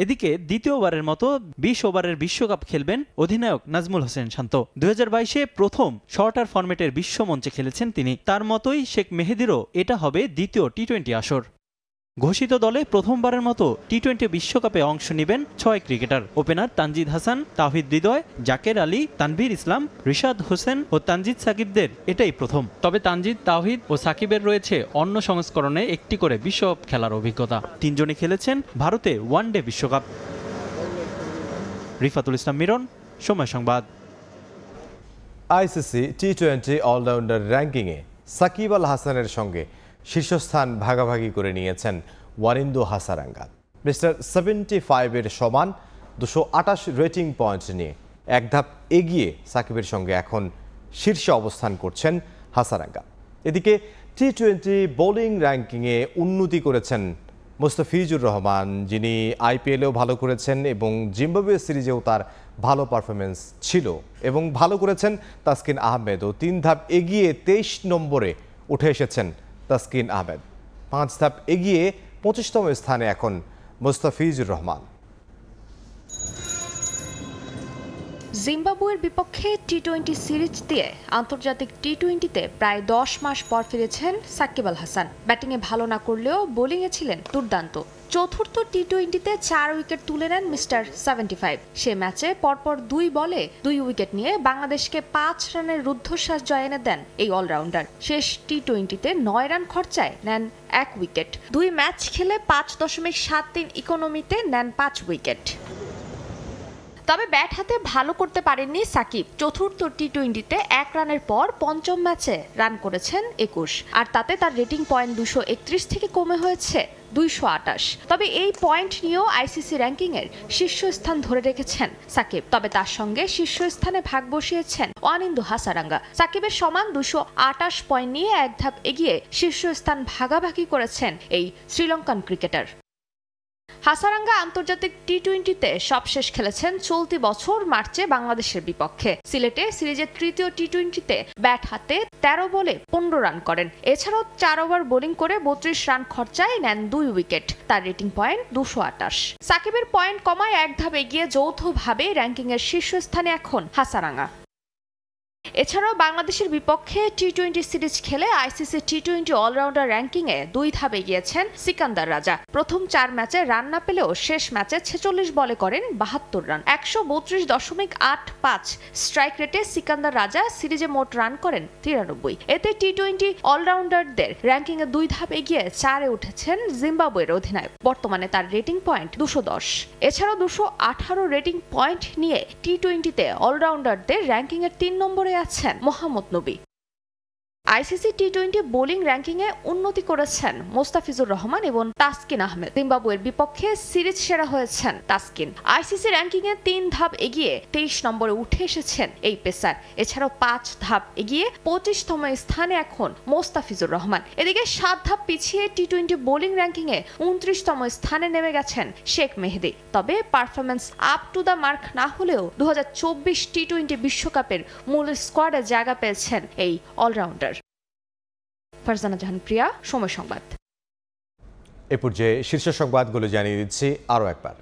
এদিকে দ্বিতীয়বারের মতো 20 ওভারের বিশ্বকাপ খেলবেন অধিনায়ক নাজমুল হোসেন শান্ত। 2022-এ প্রথম শর্টার ফরম্যাটের বিশ্ব মঞ্চে খেলেছেন তিনি। তার মতোই শেখ মেহেদিরও এটা হবে দ্বিতীয় টি-20 আসর। ঘোষিত দলে প্রথমবারের মতো টি-20 বিশ্বকাপে অংশ নেবেন 6 ক্রিকেটার। ওপেনার তানজিদ হাসান, তাওহিদ হৃদয়, জাকের আলী, তানভীর ইসলাম, রিশাদ হোসেন ও তানজিদ সাকিবদের এটাই প্রথম। তবে তানজিদ, তাওহিদ ও সাকিবের রয়েছে অন্য সংস্করণে একটি করে বিশ্বকাপ খেলার অভিজ্ঞতা। 3 জনই খেলেছেন ভারতে ওয়ানডে বিশ্বকাপ। রিফাতুল ইসলাম মিরন, সময় সংবাদ। আইসিসি টি-20 অলরাউন্ডার র্যাঙ্কিংয়ে সাকিব আল হাসানের সঙ্গে শীর্ষস্থান ভাগাভাগি করে নিয়েছেন ওয়ারিন্দু হাসারাঙ্গা। মিস্টার 75-এর সমান 228 রেটিং পয়েন্ট নিয়ে এক ধাপ এগিয়ে সাকিবের সঙ্গে এখন শীর্ষে অবস্থান করছেন হাসারাঙ্গা। এদিকে টি-20 বোলিং র্যাঙ্কিংয়ে উন্নতি করেছেন মুস্তাফিজুর রহমান, যিনি আইপিএলেও ভালো করেছেন এবং জিম্বাবুয়ে সিরিজেও তার ভালো পারফরমেন্স ছিল, এবং ভালো করেছেন তাসকিন আহমেদও। 3 ধাপ এগিয়ে 23 নম্বরে উঠে এসেছেন তাসকিন আহমেদ। 5 ধাপ এগিয়ে 25তম স্থানে এখন মুস্তাফিজুর রহমান। জিম্বাবুয়ের বিপক্ষে টি-20 সিরিজ দিয়ে আন্তর্জাতিক টি-20তে প্রায় 10 মাস পর ফিরেছেন সাকিব আল হাসান। ব্যাটিংয়ে ভালো না করলেও বোলিংয়ে ছিলেন দুর্দান্ত। চতুর্থ টি-20তে 4 উইকেট তুলে নেন মিস্টার 75। সে ম্যাচে পরপর 2 বলে 2 উইকেট নিয়ে বাংলাদেশকে 5 রানের রুদ্ধশ্বাস জয় এনে দেন এই অলরাউন্ডার। শেষ টি-20তে 9 রান খরচায় নেন 1 উইকেট। 2 ম্যাচ খেলে 5.73 ইকোনমিতে নেন 5 উইকেট। তবে ব্যাট হাতে ভালো করতে পারেননি সাকিব। চতুর্থ টি-20তে 1 রানের পর পঞ্চম ম্যাচে রান করেছেন 21, আর তাতে তার রেটিং পয়েন্ট 231 থেকে কমে হয়েছে 228। তবে এই পয়েন্ট নিয়েও আইসিসি র্যাঙ্কিংয়ের শীর্ষস্থান ধরে রেখেছেন সাকিব। তবে তার সঙ্গে শীর্ষস্থানে ভাগ বসিয়েছেন ওয়ানিন্দু হাসারাঙ্গা। সাকিবের সমান 228 পয়েন্ট নিয়ে এক ধাপ এগিয়ে শীর্ষস্থান ভাগাভাগি করেছেন এই শ্রীলঙ্কান ক্রিকেটার। হাসারাঙ্গা আন্তর্জাতিক টি-20তে সবশেষ খেলেছেন চলতি বছর মার্চে বাংলাদেশের বিপক্ষে। সিলেটে সিরিজের তৃতীয় টি-20তে ব্যাট হাতে 13 বলে 15 রান করেন। এছাড়াও 4 ওভার বোলিং করে 32 রান খরচায় নেন 2 উইকেট। তার রেটিং পয়েন্ট 228। সাকিবের পয়েন্ট কমায় এক ধাপ এগিয়ে যৌথভাবে র্যাঙ্কিংয়ের শীর্ষস্থানে এখন হাসারাঙ্গা। এছাড়াও বাংলাদেশের বিপক্ষে টি-20 সিরিজ খেলে আইসিসি টি-20 অলরাউন্ডার র্যাঙ্কিংয়ে 2 ধাপ এগিয়েছেন সিকান্দার রাজা। প্রথম 4 ম্যাচে রান না পেলেও শেষ ম্যাচে 46 বলে করেন 72 রান। 132.85 স্ট্রাইক রেটে সিকান্দার রাজা সিরিজে মোট রান করেন 93। এতে টি-20 অলরাউন্ডারদের র্যাঙ্কিংয়ে 2 ধাপ এগিয়ে 4-এ উঠেছেন জিম্বাবুয়ের অধিনায়ক। বর্তমানে তার রেটিং পয়েন্ট 210। এছাড়াও 218 রেটিং পয়েন্ট নিয়ে টি-20তে অলরাউন্ডারদের র্যাঙ্কিংয়ের 3 নম্বরে আছেন মোহাম্মদ নবী। আইসিসি টি-20 বোলিং র্যাঙ্কিংয়ে উন্নতি করেছেন মোস্তাফিজুর রহমান এবং তাসকিন আহমেদ। জিম্বাবুয়ের বিপক্ষে সিরিজ সেরা হয়েছেন তাসকিন। আইসিসি র্যাঙ্কিংয়ে 3 ধাপ এগিয়ে 23 নম্বরে উঠে এসেছেন এই পেসার। এছাড়াও 5 ধাপ এগিয়ে 25তম স্থানে এখন মোস্তাফিজুর রহমান। এদিকে 7 ধাপ পিছিয়ে টি-20 বোলিং র্যাঙ্কিংয়ে 29তম স্থানে নেমে গেছেন শেখ মেহেদী। তবে performance up to the mark না হলেও 2024 টি-20 বিশ্বকাপের মূল স্কোয়াডে জায়গা পেয়েছেন এই অলরাউন্ডার। ফারজানা জাহান প্রিয়া, সময় সংবাদ। এ পর্যায়ে শীর্ষ সংবাদগুলো জানিয়ে দিচ্ছি আরও একবার।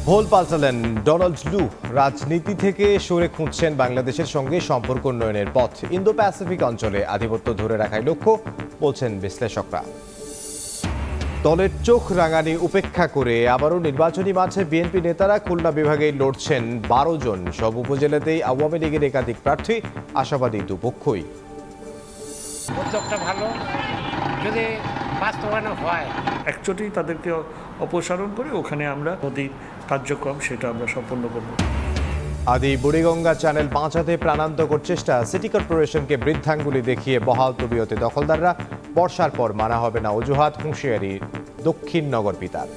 ভোল পাল্টালেন ডোনাল্ড লু। রাজনীতি থেকে সরে খুঁজছেন বাংলাদেশের সঙ্গে সম্পর্ক উন্নয়নের পথ। ইন্দো প্যাসিফিক অঞ্চলে আধিপত্য ধরে রাখাই লক্ষ্য, বলছেন বিশ্লেষকরা। দলের চোখ রাঙানি উপেক্ষা করে আবারও নির্বাচনী মাঠে বিএনপি নেতারা খুলনা বিভাগে লড়ছেন 12 জন। সব উপজেলাতেই আওয়ামী লীগের একাধিক প্রার্থী, আশাবাদী দুপক্ষই। উদ্যোগটা ভালো, যদি বাস্তবায়ন হয় একচোটি তাদেরকে অপসারণ করে ওখানে আমরা নদীর কার্যক্রম সেটা আমরা সম্পন্ন করব। আদি বুড়িগঙ্গা চ্যানেল বাঁচাতে প্রাণান্তকর চেষ্টা। সিটি কর্পোরেশনকে বৃদ্ধাঙ্গুলি দেখিয়ে বহাল তবিয়তে দখলদাররা। বর্ষার পর মানা হবে না অজুহাত, হুঁশিয়ারি দক্ষিণ নগর পিতার।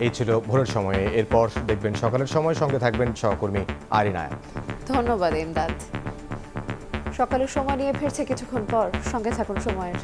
এই ছিল ভোরের সময়ে। এরপর দেখবেন সকালের সময়, সঙ্গে থাকবেন সহকর্মী আরিনায়াত। ধন্যবাদ ইমদাদ। সকালের সময় নিয়ে ফিরছে কিছুক্ষণ পর, সঙ্গে থাকুন সময়ের।